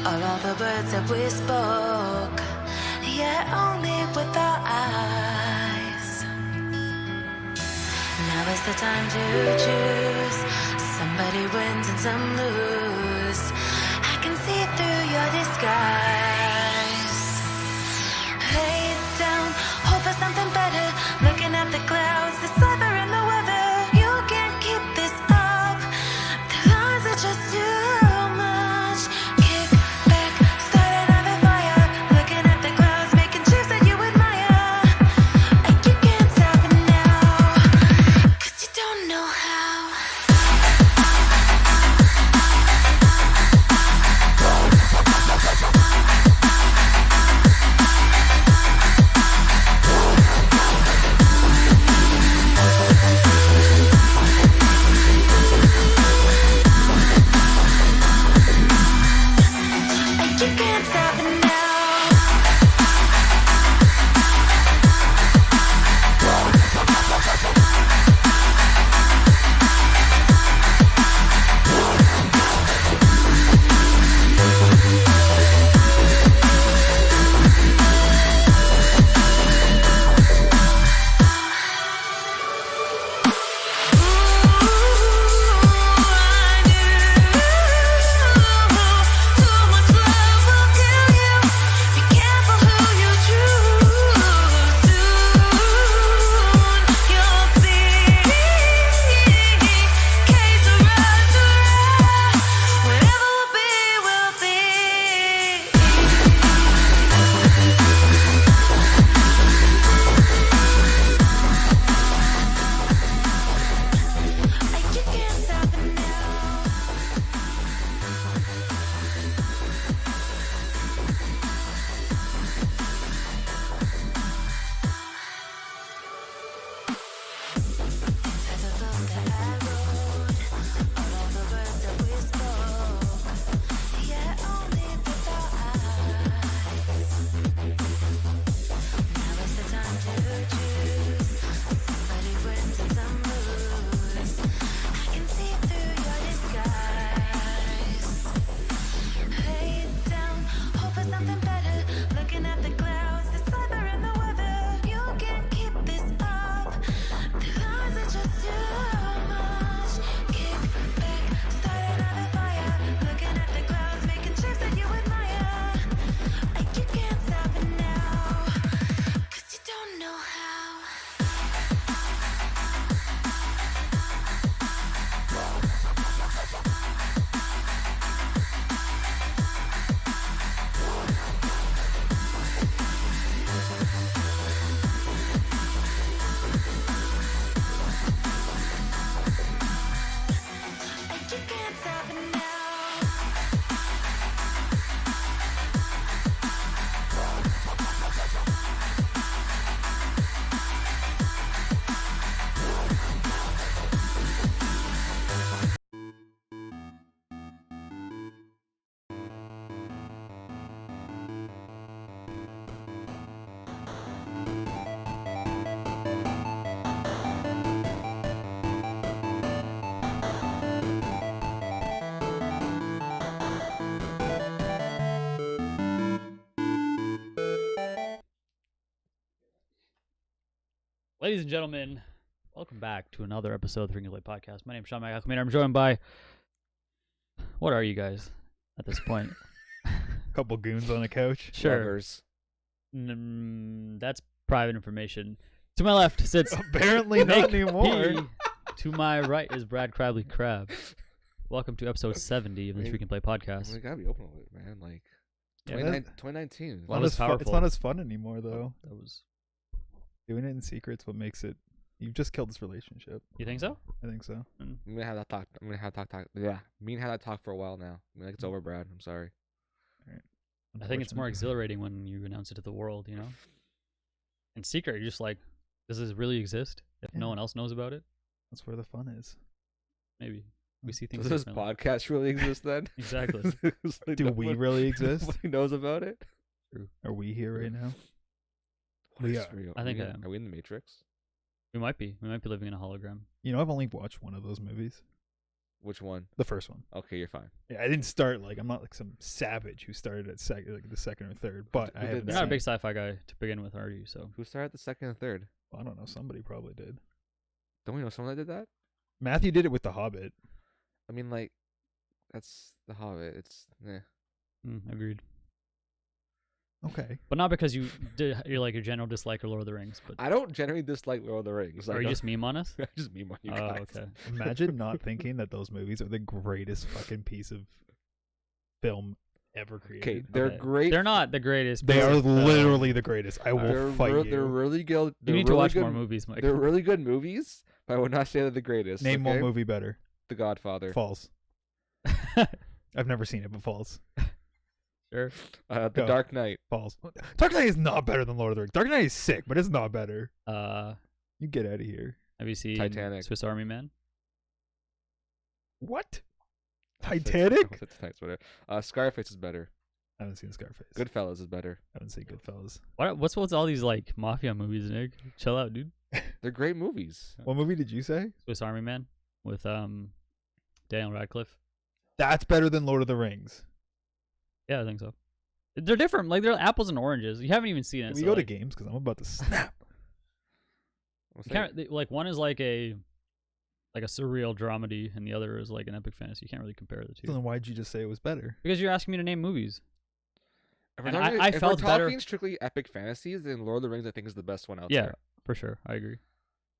Are all the words that we spoke, yet only with our eyes. Now is the time to choose. Somebody wins and some lose. I can see through your disguise. Lay it down, hope for something better. Looking at the clouds, the cyber and the weather. You can't keep this up. The lines are just too much. Kick back, start another fire. Looking at the clouds, making shapes that you admire. And you can't stop it now, 'cause you don't know how. You can't stop it now. Ladies and gentlemen, welcome back to another episode of the Ring Play Podcast. My name is Sean McAlcombe. I'm joined by... What are you guys at this point? Couple goons on a couch. Sure. Lovers. That's private information. To my left sits... Apparently not anymore. To my right is Brad Crabley Crab. Welcome to episode 70 of the Freaking Play Podcast. We gotta be open with it, man. Like, Yeah, 2019. Well, It's not as fun anymore, though. that was... Doing it in secret's what makes it. You've just killed this relationship. You think so? I think so. I'm gonna have that talk. Yeah, me and had that talk for a while now. I mean, like, it's over, Brad. I'm sorry. I think it's more exhilarating when you announce it to the world, you know? In secret, you're just like, does this really exist if no Yeah. one else knows about it? That's where the fun is. Maybe. We see things Does this differently. podcast really exist then? Exactly. It's like Do no we one- really exist? Nobody knows about it. Are we here right now? What We is are. real? I think Are I we- am. Are we in the Matrix? We might be. We might be living in a hologram. You know, I've only watched one of those movies. Which one? The first one. Okay, you're fine. Yeah, I didn't start I'm not like some savage who started at the second or third, but Who I did haven't that? You're not a seen- big sci-fi guy to begin with, are you? So Who started the second and third? I don't know. Somebody probably did. Don't we know someone that did that? Matthew did it with The Hobbit. I mean, like, that's The Hobbit. It's agreed. Okay. But not because you're like a general dislike of Lord of the Rings, but I don't generally dislike Lord of the Rings. are you just meme on us? I just meme on you Oh, guys. okay. Imagine not thinking that those movies are the greatest fucking piece of film ever created. Okay, they're Okay. great. They're not the greatest. They piece are of, literally the greatest. I will They're fight you. They're really good. You They're need to really watch good, more movies, Mike. They're really good movies, but I would not say they're the greatest. Name okay? one movie better. The Godfather. False. I've never seen it, but false. Sure. The Go. Dark Knight. False. Dark Knight is not better than Lord of the Rings. Dark Knight is sick, but it's not better. You get out of here. Have you seen Titanic. Swiss Army Man? What? I said Titanic? Titanic's better. Scarface is better. I haven't seen Scarface. Goodfellas is better. I haven't seen Goodfellas. What's with all these like mafia movies, Nick? Chill out, dude. They're great movies. What movie did you say? Swiss Army Man with Daniel Radcliffe. That's better than Lord of the Rings. Yeah, I think so. They're different. Like they're apples and oranges. You haven't even seen it. Can we so, go to like, games? Because I'm about to snap. What's you that? can't, like one is like a surreal dramedy, and the other is like an epic fantasy. You can't really compare the So two then why'd you just say it was better? because you're asking me to name movies. If we're And talking, I if felt we're better- talking strictly epic fantasies, then Lord of the Rings I think is the best one out Yeah, there. for sure. I agree.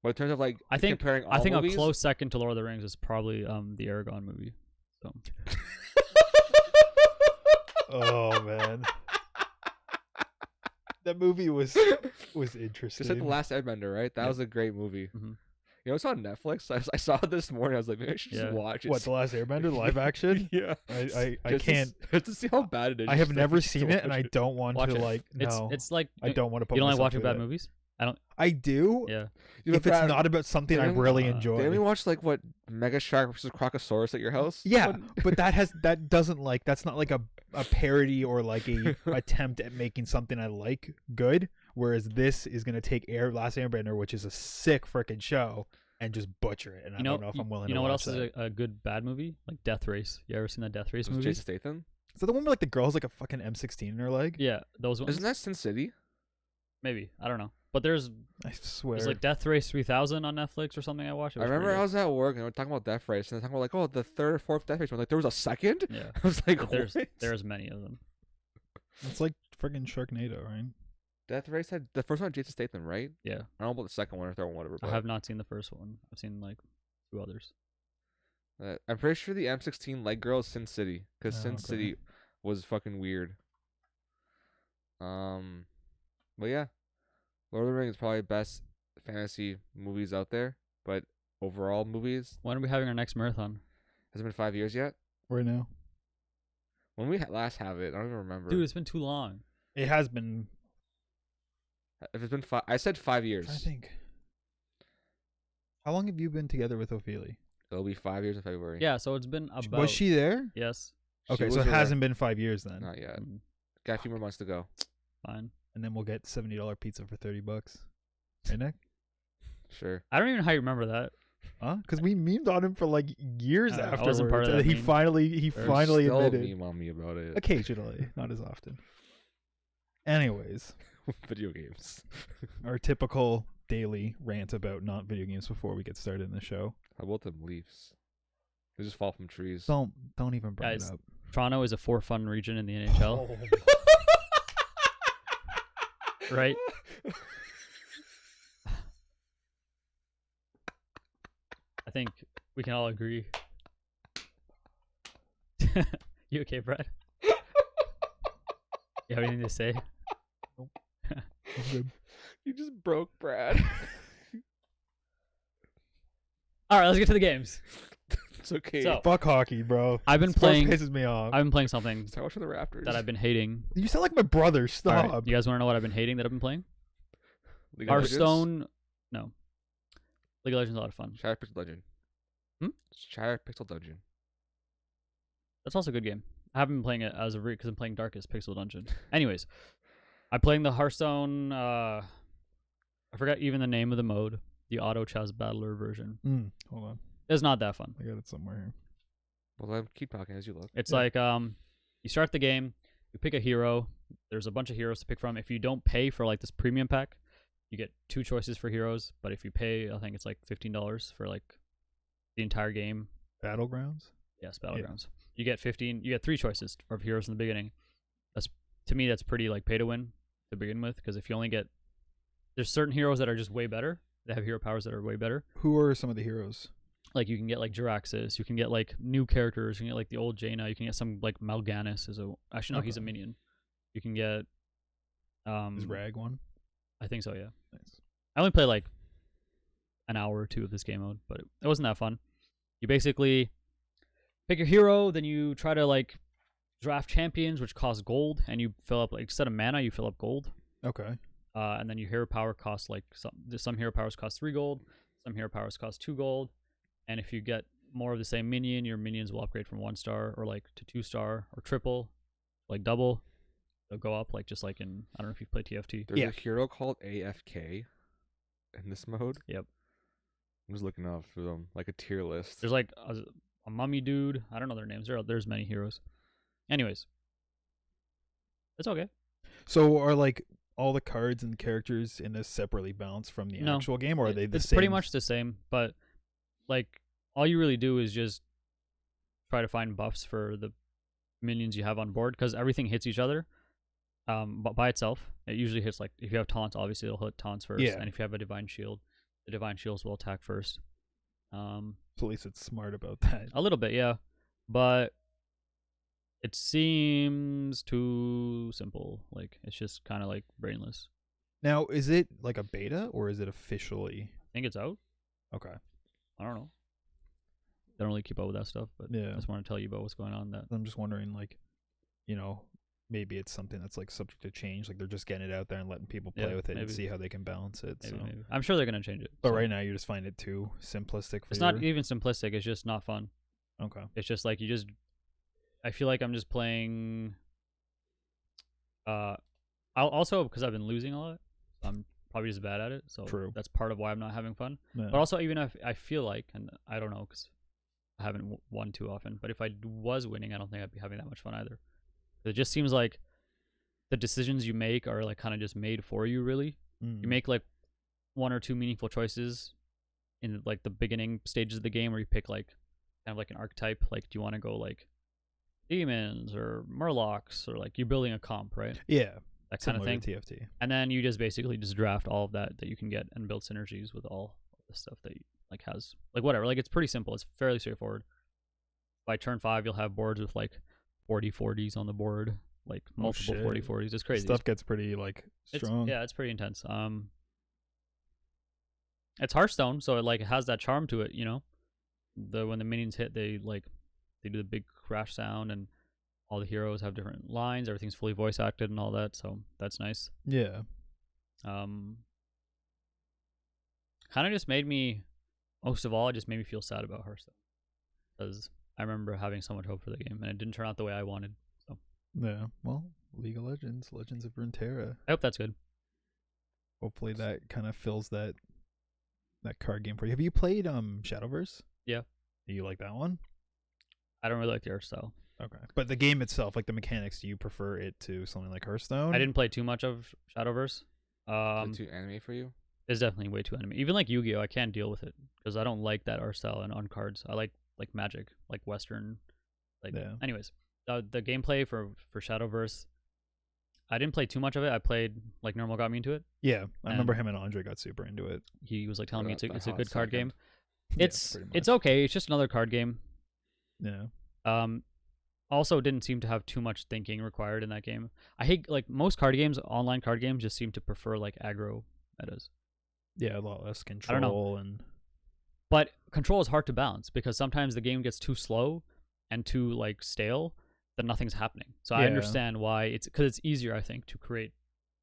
But in terms of like I think comparing all I think movies, a close second to Lord of the Rings is probably the Aragon movie. So Oh man, that movie was interesting. just like The Last Airbender, right? That Yeah. was a great movie. Mhm. You know, it's on Netflix. I saw it this morning. I was like, maybe I should Yeah. just watch it. What, The Last Airbender live action? Yeah. I Just can't. just to see how bad it is. I have just never just to seen it, watch and I don't want watch to it. like. No, it's like I don't want to put. you don't like myself watching through bad that. movies. I do. Yeah. You know, If it's Brad, not about something I didn't- really Didn't enjoy. we watch like what Mega Shark versus Crocosaurus at your house? Yeah, What- but that doesn't like that's not like a parody or like a attempt at making something I like good. Whereas this is gonna take Last Airbender, which is a sick freaking show, and just butcher it. And I don't know if I'm willing. You know to what watch else that. is a good bad movie? Like Death Race. You ever seen that Death Race Was movie? Jason Statham? Is that the one where like the girl has like a fucking M16 in her leg? Yeah, those ones. Isn't that Sin City? Maybe I don't know. But there's I swear. like Death Race 3000 on Netflix or something. I watched. It I was remember pretty I good. was at work and we were talking about Death Race and they're talking about like, oh, the third or fourth Death Race one. Like there was a second. Yeah. I was like, But what? there's many of them. It's like freaking Sharknado, right? Death Race had the first one had Jason Statham, right? Yeah. I don't know about the second one or third one, whatever. I But have not seen the first one. I've seen like 2 others. I'm pretty sure the M16 leg girl is Sin City because Oh, Sin okay. City was fucking weird. But yeah, Lord of the Rings is probably best fantasy movies out there. But overall movies, When are we having our next marathon? has it been 5 years yet? Right now, When we last have it, I don't even remember. Dude, it's been too long. it has been. If it's been 5, I said 5 years. I think. How long have you been together with Ophelia? It'll be 5 years in February. Yeah, so it's been about. Was she there? Yes. She Okay, was so it around- hasn't been 5 years then. Not yet. Mm, Got a few more months to go. fine. And then we'll get $70 pizza for $30. Right, Nick? Sure. I don't even know how you remember that. Huh? Because we memed on him for like years I afterwards. wasn't part of and that he meme. finally Still admitted. meme on me about it. Occasionally, not as often. Anyways, Video games. our typical daily rant about not video games before we get started in the show. How about them Leafs? They just fall from trees. Don't even bring Guys, it up. Toronto is a for-fun region in the NHL, right? I think we can all agree. You okay, Brad? You have anything to say? I'm good. You just broke Brad. All right, let's get to the games. It's okay. So- Fuck hockey, bro. I've been Sports playing. pisses me off. I've been playing something Start watching the Raptors. that I've been hating. You sound like my brother. All Stop. right, you guys want to know what I've been hating that I've been playing? League of Legends? Hearthstone. No. League of Legends is a lot of fun. Shattered Pixel Dungeon. Hmm? Shattered Pixel Dungeon. That's also a good game. I haven't been playing it as of because I'm playing Darkest Pixel Dungeon. Anyways, I'm playing the Hearthstone. I forgot even the name of the mode. The Auto Chess Battler version. Hold on. It's not that fun. I got it somewhere here. Well, then keep talking as you look. It's Yeah. like you start the game, you pick a hero. There's a bunch of heroes to pick from. If you don't pay for like this premium pack, you get 2 choices for heroes. But if you pay, I think it's like $15 for like the entire game. Battlegrounds. Yes, Battlegrounds. You get 3 choices of heroes in the beginning. To me, that's pretty like pay to win to begin with, because if you only get, there's certain heroes that are just way better. They have hero powers that are way better. Who are some of the heroes? Like you can get like Jiraxis, you can get like new characters, you can get like the old Jaina, you can get some like Mal'Ganis actually no, he's a Okay. minion. You can get Is Rag one? I think so, yeah. Nice. I only played like an hour or 2 of this game mode, but it wasn't that fun. You basically pick your hero, then you try to like draft champions, which cost gold, and you fill up like instead of mana, you fill up gold. Okay. And then your hero power costs like some hero powers cost 3 gold, some hero powers cost 2 gold, and if you get more of the same minion, your minions will upgrade from 1 star or like to 2 star or triple, like double. They'll go up like just like in, I don't know if you've played TFT. There's Yeah. a hero called AFK in this mode. Yep. I'm just looking off for them, like a tier list. There's like a mummy dude. I don't know their names. There's many heroes. Anyways, it's okay. So are like all the cards and characters in this separately balanced from the No. actual game, or are they the It's same? pretty much the same, but like all you really do is just try to find buffs for the minions you have on board, because everything hits each other. But by itself, it usually hits like if you have taunts, obviously it'll hit taunts first, Yeah. and if you have a divine shield, the divine shields will attack first. So at least it's smart about that. A little bit, yeah, but it seems too simple. Like it's just kind of like brainless. Now, is it like a beta or is it officially? I think it's out. Okay. I don't know. I don't really keep up with that stuff, but Yeah. I just want to tell you about what's going on. That I'm just wondering, like, maybe it's something that's like subject to change. Like they're just getting it out there and letting people play Yeah, with it and maybe. see how they can balance it. maybe. I'm sure they're gonna change it. But so. right now you just find it too simplistic for It's your... not even simplistic. It's just not fun. Okay. It's just like I feel like I'm just playing. I'll also because I've been losing a lot, I'm probably just bad at it. So True. that's part of why I'm not having fun. Yeah. But also, even if I feel like, and I don't know because I haven't won too often. But if I was winning, I don't think I'd be having that much fun either. It just seems like the decisions you make are like kind of just made for you. Really, Mm. you make like 1 or 2 meaningful choices in like the beginning stages of the game, where you pick like kind of like an archetype. Like, do you want to go like demons or murlocs, or like you're building a comp, right? Yeah. That kind of Similar thing. to TFT. And then you just basically just draft all of that you can get and build synergies with all the stuff that you, like has like whatever. Like it's pretty simple. It's fairly straightforward. By turn 5, you'll have boards with like 40/40s on the board, like multiple shit. 40/40s. It's crazy. Stuff gets pretty like strong. It's pretty intense. It's Hearthstone, so it has that charm to it, when the minions hit, they do the big crash sound, and all the heroes have different lines. Everything's fully voice acted and all that, so that's nice. Yeah. Kind of just made me, most of all, it just made me feel sad about Hearthstone, because I remember having so much hope for the game, and it didn't turn out the way I wanted. So Yeah. Well, League of Legends, Legends of Runeterra. I hope that's good. Hopefully that kind of fills that card game for you. Have you played Shadowverse? Yeah. Do you like that one? I don't really like the art style. Okay. But the game itself, like the mechanics, do you prefer it to something like Hearthstone? I didn't play too much of Shadowverse. Is it too anime for you? It's definitely way too anime. Even like Yu-Gi-Oh, I can't deal with it because I don't like that art style and on cards. I like Magic, like Western. Yeah. Anyways, the gameplay for Shadowverse, I didn't play too much of it. I played like Normal got me into it. Yeah. I remember And- him and Andre got super into it. He was like telling me For it's a a hot good card game. second. Yeah, It's pretty it's much. okay. It's just another card game. Yeah. Also didn't seem to have too much thinking required in that game. I hate like most card games, online card games just seem to prefer like aggro metas. Yeah, a lot less don't know. control and But control is hard to balance because sometimes the game gets too slow and too like stale that nothing's happening. So I Yeah. understand why because it's easier, I think, to create.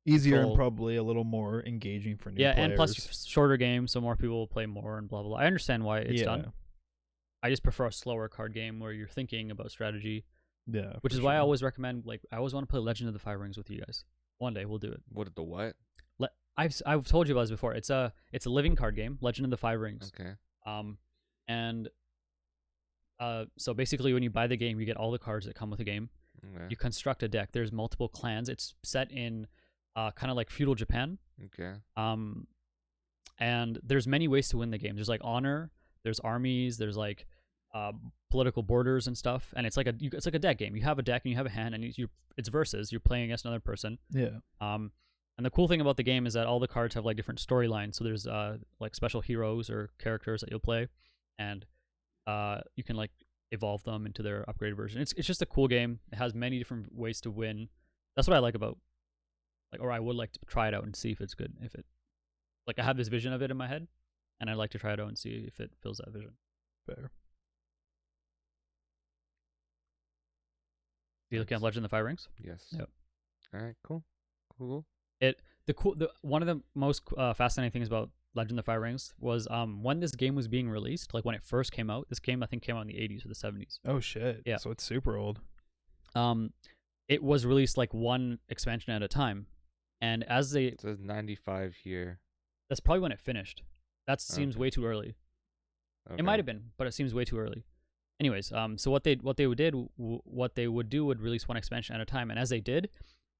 easier Control. and probably a little more engaging for new players. And plus shorter games, so more people will play more and blah blah blah. I understand why it's done. I just prefer a slower card game where you're thinking about strategy, Yeah. which for is why I sure. always recommend I always want to play Legend of the Five Rings with you guys. One day we'll do it. The what? I've told you about this before. It's a living card game, Legend of the Five Rings. Okay. And So basically, when you buy the game, you get all the cards that come with the game. Okay. You construct a deck. There's multiple clans. It's set in kind of like feudal Japan. Okay. And there's many ways to win the game. There's like honor. There's armies. There's like political borders and stuff. And it's like it's like a deck game. You have a deck and you have a hand, and it's versus. You're playing against another person. Yeah. And the cool thing about the game is that all the cards have like different storylines. So there's like special heroes or characters that you'll play, and you can like evolve them into their upgraded version. It's just a cool game. It has many different ways to win. That's what I like about or I would like to try it out and see if it's good. If it I have this vision of it in my head, and I'd like to try it out and see if it fills that vision. Fair. You looking at Legend of the Five Rings? Yes. Yep. All right. Cool. Cool. One of the most fascinating things about Legend of the Five Rings was when this game was being released, like when it first came out. This game I think came out in the 80s or the 70s. Oh shit. Yeah. So it's super old. It was released like one expansion at a time, and as they It says 95 here. that's probably when it finished. That seems Okay. way too early. Okay. It might have been, but it seems way too early. Anyways, so what they would do would release one expansion at a time, and as they did,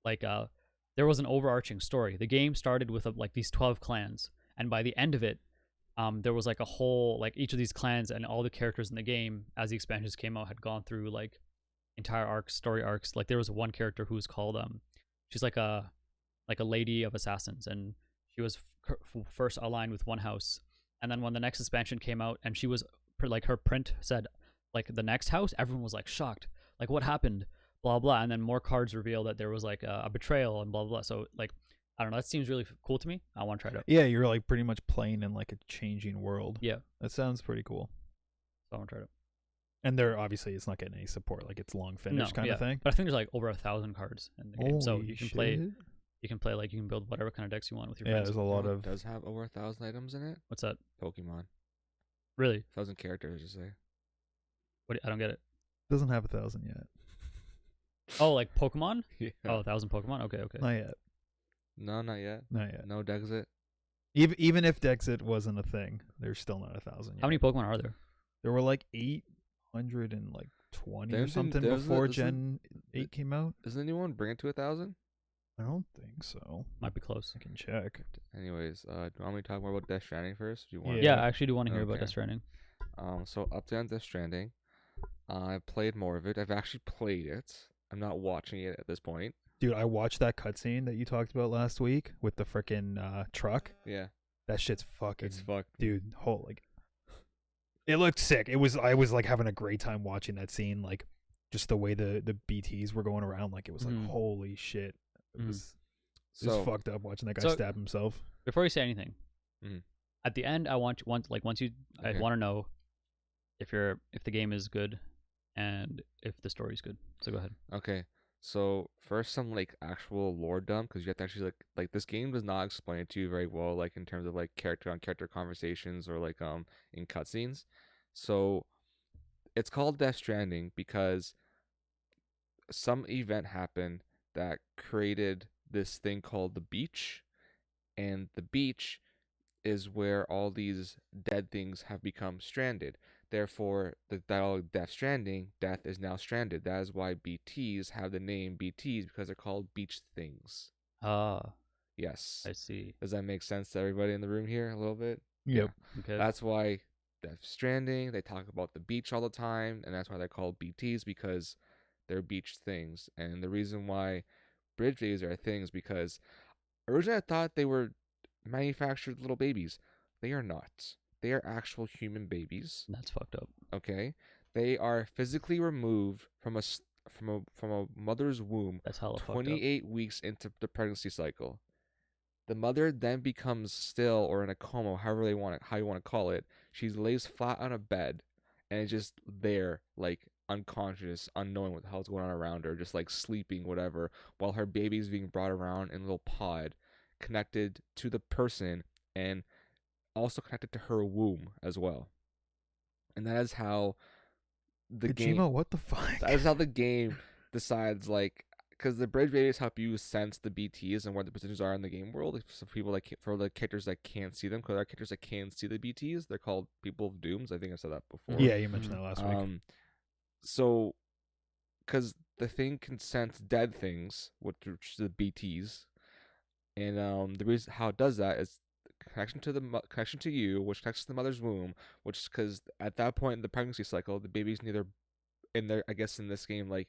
like there was an overarching story. The game started with like these 12 clans, and by the end of it, there was like a whole like each of these clans and all the characters in the game as the expansions came out had gone through like entire story arcs. Like there was one character who was called she's like a lady of assassins, and she was first aligned with one house, and then when the next expansion came out and she was like her print said like the next house, everyone was like shocked, like what happened, blah blah, and then more cards reveal that there was like a betrayal and blah blah. So like I don't know, that seems really cool to me. I want to try it out. Yeah, you're like pretty much playing in like a changing world. Yeah, That sounds pretty cool. so I want to try it out. And there obviously it's not getting any support, like it's long finish kind of thing. But I think there's like over 1,000 cards in the game, so Holy you can play. shit. You can play like you can build whatever kind of decks you want with your Yeah, friends. there's a lot Oh, of it does have over 1,000 items in it. What's that? Pokemon. Really? 1,000 characters, you say? What? I don't get it. doesn't have 1,000 yet. Oh, like Pokemon? Yeah. Oh, 1,000 Pokemon. Okay. Not yet. No, not yet. Not yet. No Dexit. Even if Dexit wasn't a thing, there's still not 1,000 yet. How many Pokemon are there? There were like 820 or There's something there's before there's Gen 8 came out. Doesn't anyone bring it to 1,000? I don't think so. Might be close. I can check. Anyways, do you want me to talk more about Death Stranding first? Do you want? Yeah. Yeah, I actually do want to hear about Okay. Death Stranding. So update on Death Stranding. I played more of it. I've actually played it. I'm not watching it at this point. Dude, I watched that cutscene that you talked about last week with the freaking truck. Yeah, That shit's fucking it's fucked. dude. Like, it looked sick. I was like having a great time watching that scene. Like, just the way the BTs were going around. Like, it was like Mhm. holy shit. It Mhm. was So fucked up watching that guy So- stab himself. Before you say anything, Mhm. at the end, I Okay. want to know if the game is good and if the story's good. So go ahead. okay. So first, some like actual lore dump because you have to actually like this game does not explain it to you very well, like in terms of like character on character conversations or like in cutscenes. So it's called Death Stranding because some event happened that created this thing called the beach, and the beach is where all these dead things have become stranded. Therefore, the dialogue Death Stranding, death is now stranded. That is why BTs have the name BTs because they're called beach things. Ah, Yes. I see. Does that make sense to everybody in the room here a little bit? Yep. Okay. That's why Death Stranding, they talk about the beach all the time, and that's why they're called BTs because they're beach things. And the reason why bridge babies are things because originally I thought they were manufactured little babies. They are not. They are actual human babies. That's fucked up. Okay, they are physically removed from a mother's womb That's hella fucked up. 28 weeks into the pregnancy cycle. The mother then becomes still or in a coma, how you want to call it. She lays flat on a bed and is just there, like unconscious, unknowing what the hell's going on around her, just like sleeping, whatever, while her baby's being brought around in a little pod, connected to the person and also connected to her womb as well. And that is how the Kojima, game. what the fuck? That is how the game decides like because the bridge radius help you sense the BTs and where the positions are in the game world. If some people for the characters that can't see them, because there are characters that can see the BTs, they're called people of dooms. I think I said that before. Yeah, you mentioned that last week. So because the thing can sense dead things, which are the BTs, and the reason how it does that is connection to connection to you, which connects to the mother's womb, which because at that point in the pregnancy cycle, the baby's neither in there, I guess in this game, like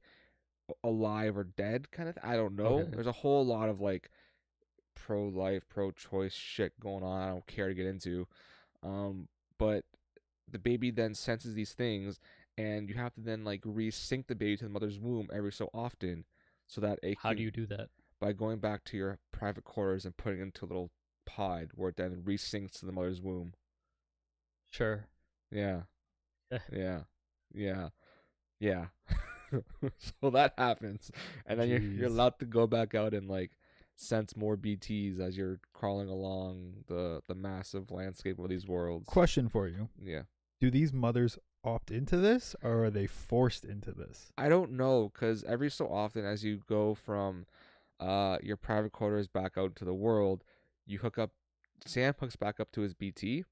alive or dead kind of I don't know. Okay. There's a whole lot of like pro life, pro choice shit going on. I don't care to get into. But the baby then senses these things, and you have to then like resync the baby to the mother's womb every so often, so that it How can do you do that? by going back to your private quarters and putting it into a little pod where it then resyncs to the mother's womb. Sure. Yeah, Eh. yeah, yeah, yeah. So that happens, and then you're Jeez. allowed to go back out and like sense more BTs as you're crawling along the massive landscape of these worlds. Question for you: Yeah, do these mothers opt into this, or are they forced into this? I don't know, because every so often as you go from your private quarters back out to the world, you hook up. Sam hooks back up to his BT,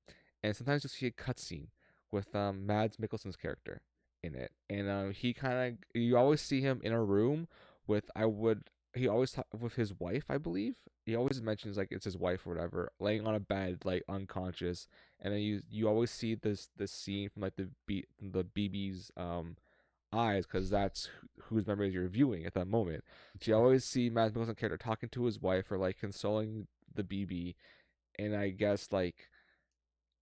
and sometimes you'll see a cutscene with Mads Mikkelsen's character in it, and he kind of you always see him in a room with he always with his wife, I believe. He always mentions like it's his wife or whatever, laying on a bed like unconscious, and then you always see this scene from like the BB's eyes, because that's whose memories you're viewing at that moment. So you always see Mads Mikkelsen character talking to his wife or like consoling the BB, and I guess like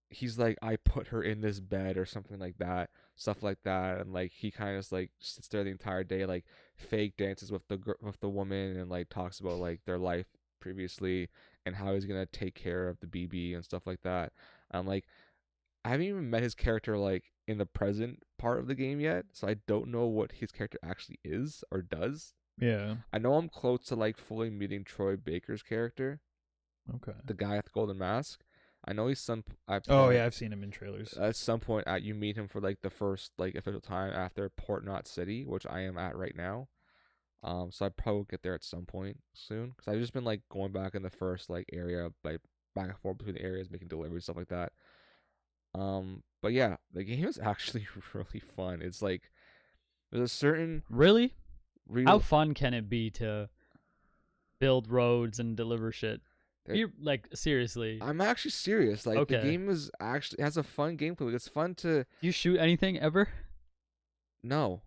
he's like, I put her in this bed or something like that, stuff like that, and like he kind of like sits there the entire day, like fake dances with with the woman, and like talks about like their life previously and how he's gonna take care of the BB and stuff like that. I'm like, I haven't even met his character like in the present part of the game yet, so I don't know what his character actually is or does. Yeah. I know I'm close to like fully meeting Troy Baker's character, Okay. the guy with the golden mask. I know he's Oh yeah, I've seen him in trailers. at some point you meet him for like the first like official time after Port Knot City, which I am at right now. So I probably will get there at some point soon, because I've just been like going back in the first like area, like back and forth between the areas, making deliveries, stuff like that. But yeah, the game is actually really fun. It's like there's a certain Really? real. How fun can it be to build roads and deliver shit? There- You like seriously? I'm actually serious. Like the Okay. game is actually has a fun gameplay. Like, it's fun to Do you shoot anything ever? no.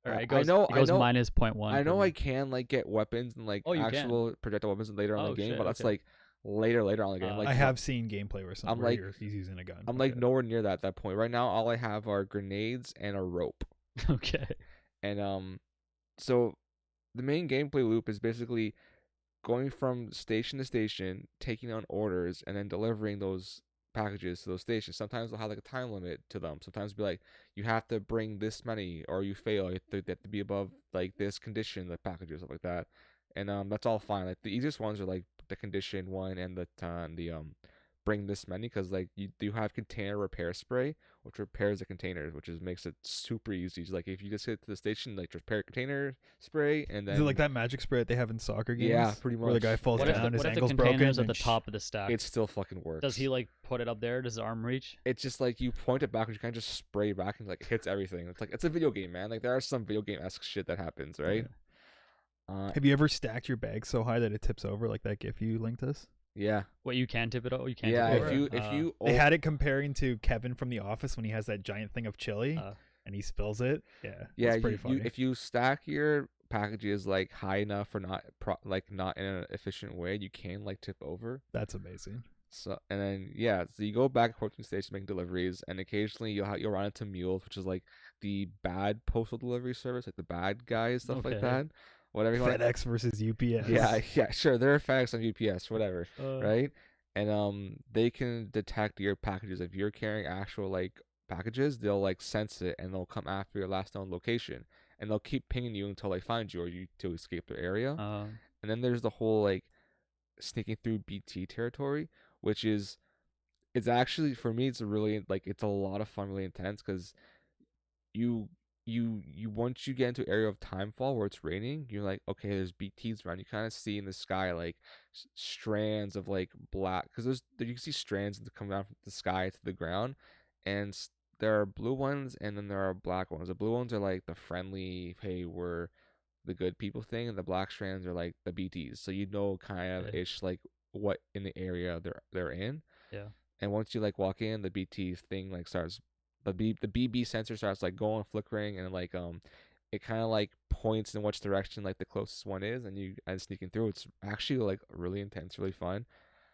All right, I it goes. know- It goes I know- minus 0.1. I for know me. I can like get weapons and like Oh, you can? actual projectile weapons later on in Oh, the game, shit, but that's okay. like later on in the game. Like I have seen gameplay where I'm where like- he's using a gun. I'm like Okay. nowhere near that at that point. Right now, all I have are grenades and a rope. Okay. And so the main gameplay loop is basically going from station to station, taking on orders, and then delivering those packages to those stations. Sometimes they'll have like a time limit to them. Sometimes it'll be like you have to bring this many, or you fail. They have to be above like this condition, the packages, stuff like that. And that's all fine. Like the easiest ones are like the condition one and the bring this many, because like you do have container repair spray, which repairs the containers, which is makes it super easy. It's like if you just hit to the station, like repair container spray, and then Is it like that magic spray that they have in soccer games? Yeah, pretty Where the much. guy falls What if down, the, his what if the ankle's broken. container's at and the top of the stack? it still fucking works. Does he like put it up there? Does his arm reach? It's just like you point it back and you kind of just spray back and like hits everything. It's like it's a video game, man. Like there are some video game esque shit that happens, right? Have you ever stacked your bag so high that it tips over, like that GIF you linked us? Yeah, What, you can tip it over? You can't yeah. tip it If over? you if you They had it comparing to Kevin from The Office when he has that giant thing of chili Uh, and he spills it. Yeah, yeah it's pretty funny. if you stack your packages like high enough or not like not in an efficient way, you can like tip over. That's amazing. So and then yeah, so you go back and forth to the station making deliveries, and occasionally you'll run into mules, which is like the bad postal delivery service, like the bad guys, stuff like Okay. that. Whatever you want. FedEx versus UPS. Yeah, sure. There are FedEx on UPS, whatever, uh, right? And they can detect your packages. If you're carrying actual like packages, they'll like sense it and they'll come after your last known location, and they'll keep pinging you until they find you or you to escape their area. And then there's the whole like sneaking through BT territory, which is it's actually for me it's a really like it's a lot of fun, really intense, because you you once you get into an area of timefall where it's raining, you're like, okay, there's BTs around. You kind of see in the sky like strands of like black, because you can see strands that come down from the sky to the ground, and there are blue ones and then there are black ones. The blue ones are like the friendly, hey, we're the good people thing, and the black strands are like the BTs. So you know kind of Okay. ish like what in the area they're in. Yeah. And once you like walk in, the BT thing like starts, the BB sensor starts like going flickering, and like it kind of like points in which direction like the closest one is, and you and sneaking through. It's actually like really intense, really fun,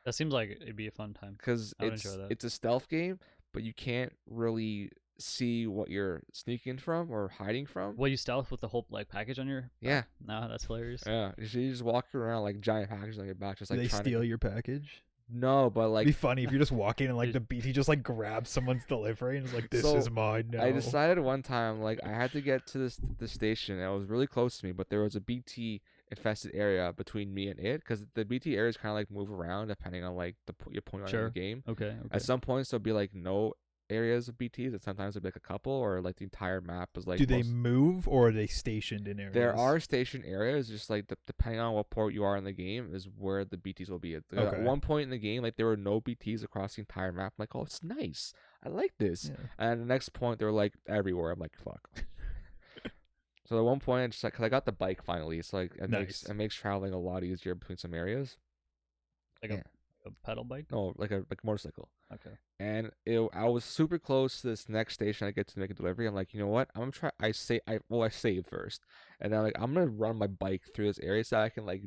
That seems like it'd be a fun time. because I would enjoy that. it's a stealth game, but you can't really see what you're sneaking from or hiding from. Will you stealth with the whole like package on your Yeah. back? No, that's hilarious. Yeah, you just walk around like giant packages on your back, just Do like they trying steal to. your package? No, but It'd be like funny if you're just walking and like Dude. the BT just like grabs someone's delivery and is like, "This So, is mine now." I decided one time like I had to get to the station, and it was really close to me, but there was a BT infested area between me and it, because the BT areas kind of like move around depending on like your point on in Sure. the game. Okay. Okay. At some points there'll be like no areas of BTs, and sometimes there'll be like a couple, or like the entire map is like. Do they move or are they stationed in areas? There are station areas, just like depending on what port you are in the game is where the BTs will be. At Okay. one point in the game, like there were no BTs across the entire map. I'm like, oh, it's nice. I like this. Yeah. And at the next point, they were like everywhere. I'm like, fuck. So at one point, I just like, cause I got the bike finally, so like Nice. it makes traveling a lot easier between some areas. Like Yeah. a pedal bike. No, like a motorcycle. Okay. And I was super close to this next station. I get to make a delivery. I'm like, you know what? I'm gonna try. I saved first, and then like I'm gonna run my bike through this area so I can like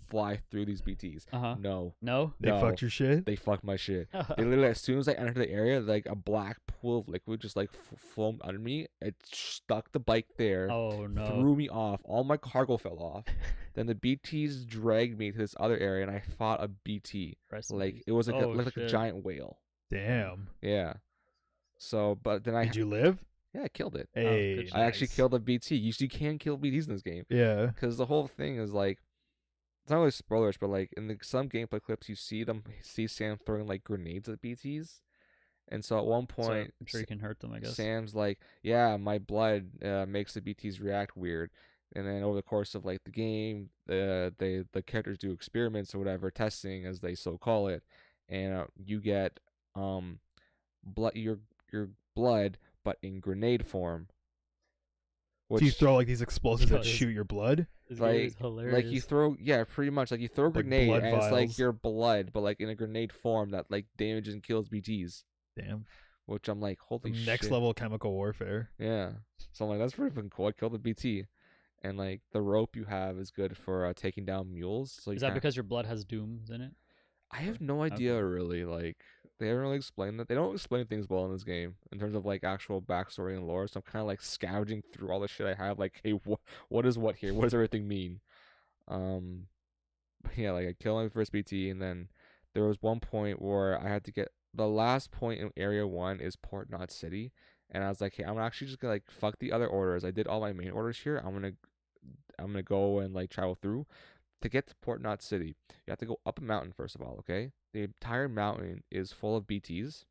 fly through these BTs. Uh-huh. No, No. They no, fucked your shit. they fucked my shit. They literally, as soon as I entered the area, like a black pool of liquid just like foamed under me. It stuck the bike there. Oh no. Threw me off. All my cargo fell off. Then the BTs dragged me to this other area, and I fought a BT. Rest in Like peace. it was like Oh, looked like a shit. giant whale. Damn. Yeah. So, but then I Did you live? yeah, I killed it. Hey, good I actually nice. killed a BT. You can kill BTs in this game, Yeah. because the whole thing is like, it's not really spoilers, but like in some gameplay clips, you see Sam throwing like grenades at BTs, and so at one So point, I'm sure you can hurt them. I guess. Sam's like, yeah, my blood makes the BTs react weird. And then over the course of like the game, the characters do experiments or whatever, testing as they so call it, and you get blood your blood, but in grenade form. So you Which throw like these explosives Yo, that this- shoot your blood? This game is like hilarious. you throw pretty much like you throw a Like grenade, blood and it's like vials. your blood, but like in a grenade form that like damages and kills BTs. Damn. Which I'm like, holy shit. Next level chemical warfare. Yeah. So I'm like, that's pretty fucking cool. I killed a BT. And like the rope you have is good for taking down mules. So you Is that kinda- because your blood has dooms in it? I have no idea really. Like they haven't really explained that. They don't explain things well in this game in terms of like actual backstory and lore. So I'm kind of like scavenging through all the shit I have. Like, hey, what is what here? What does everything mean? But yeah, like I killed my first BT, and then there was one point where I had to get the last point in Area 1 is Port Knot City, and I was like, hey, I'm actually just gonna like fuck the other orders. I did all my main orders here. I'm gonna go and like travel through. To get to Port Knot City, you have to go up a mountain first of all, okay? The entire mountain is full of BTs,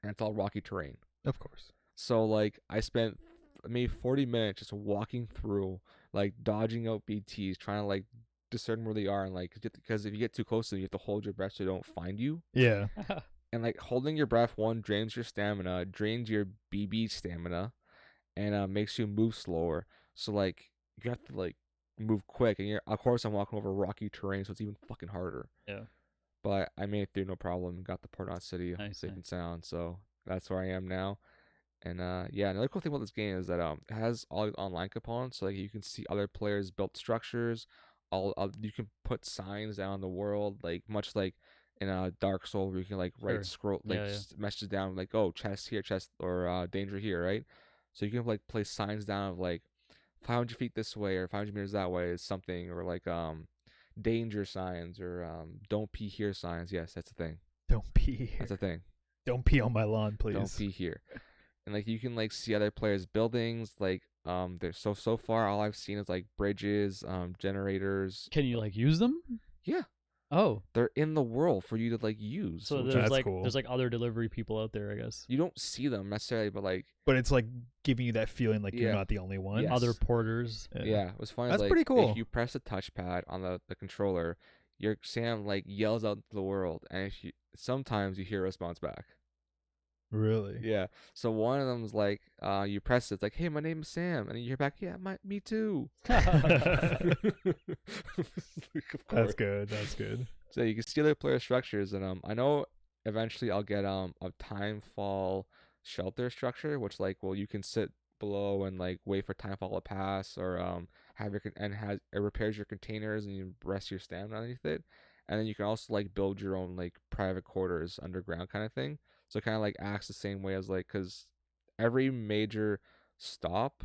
and it's all rocky terrain. Of course. So like I spent maybe 40 minutes just walking through, like dodging out BTs, trying to like discern where they are, and like because if you get too close to them, you have to hold your breath so they don't find you. Yeah. And like holding your breath, one drains your stamina, drains your BB stamina, and makes you move slower. So like you have to like move quick, and of course I'm walking over rocky terrain, so it's even fucking harder. Yeah. But I made it through no problem. Got the Port Knot City Nice, safe nice. and sound. So that's where I am now. And yeah, another cool thing about this game is that it has all these online components. So like you can see other players built structures. You can put signs down in the world, like much like in a Dark Soul, where you can like Sure. write scroll like Yeah, yeah. messages down like, oh, chest here, chest, or danger here, right? So you can like place signs down of like 500 feet this way or 500 meters that way is something, or like danger signs, or don't pee here signs. Yes, that's a thing. Don't pee here. That's a thing. Don't pee on my lawn, please. Don't pee here. And like you can like see other players' buildings. Like there's so far all I've seen is like bridges, generators. Can you like use them? Yeah. Oh, They're in the world for you to like use. so which there's is- That's cool. there's like other delivery people out there, I guess. you don't see them necessarily, but like But it's like giving you that feeling like you're Yeah. not the only one. Yes. Other porters. yeah, it was funny. That's Like, pretty cool. If you press the touchpad on the controller, your Sam like yells out to the world, and if you sometimes you hear a response back. Really? Yeah. So one of them's like, you press it, it's like, hey, my name is Sam, and you hear back, yeah, me too. Like, of course. That's good. That's good. So you can see other player structures, and I know eventually I'll get a timefall shelter structure, which like you can sit below and like wait for timefall to pass, or have your it repairs your containers and you rest your stamina underneath it, and then you can also like build your own like private quarters underground kind of thing. So it kind of like acts the same way as like, because every major stop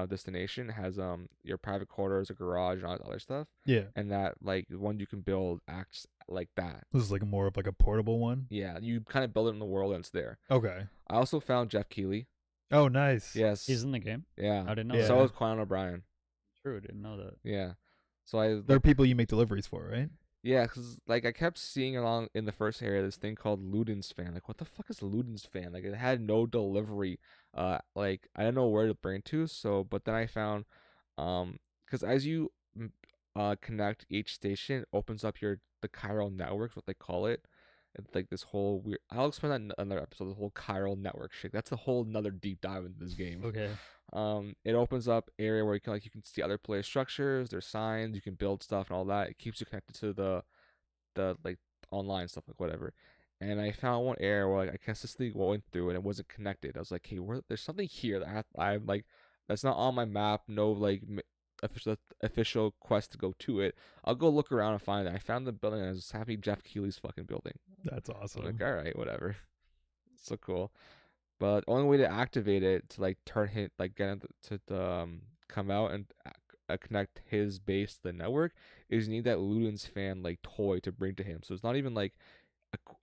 destination has your private quarters, a garage, and all that other stuff, Yeah. and that like one you can build acts like that. This is like more of like a portable one. Yeah, you kind of build it in the world and it's there. Okay. I also found Jeff Keighley. Oh, nice. Yes. He's in the game. Yeah. I didn't know Yeah. that. So is Conan O'Brien. True, didn't know that. Yeah. So I There are people you make deliveries for, right? yeah, because like I kept seeing along in the first area this thing called Luden's fan. Like, what the fuck is Luden's fan? Like, it had no delivery. Like I don't know where to bring it to. So, but then I found, because as you connect each station, it opens up the chiral networks, what they call it. It's like this whole weird. I'll explain that in another episode. The whole chiral network shit. That's a whole another deep dive into this game. Okay. It opens up area where you can see other player structures, there's signs, you can build stuff and all that. It keeps you connected to the like online stuff, like whatever. And I found one area where like I consistently went through and it wasn't connected. I was like, hey, there's something here that I'm like that's not on my map. No like official quest to go to it. I'll go look around and find it. I found the building and I was happy Jeff Keighley's fucking building. That's So I'm awesome. like, all right, whatever. So cool. But the only way to activate it to like get him to come out and connect his base to the network is you need that Luden's fan like toy to bring to him. So it's not even like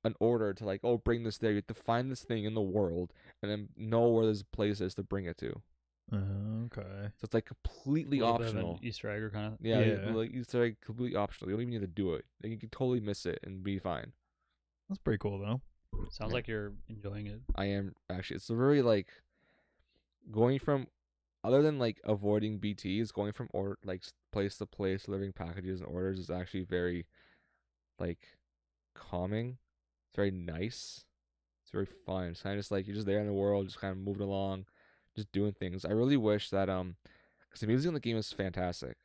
an order to like, oh, bring this there. You have to find this thing in the world and then know where this place is to bring it to. Okay. So it's like completely Little bit of an optional. Easter egg or kind of. Yeah, Yeah. like it's like completely optional. You don't even need to do it. Like, you can totally miss it and be fine. That's pretty cool though. Sounds like you're enjoying it. I am actually. It's a very like going from, other than like avoiding BTs, going from place to place, delivering packages and orders is actually very like calming. It's very nice. It's very fun. It's kind of just like you're just there in the world, just kind of moving along, just doing things. I really wish that because the music in the game is fantastic.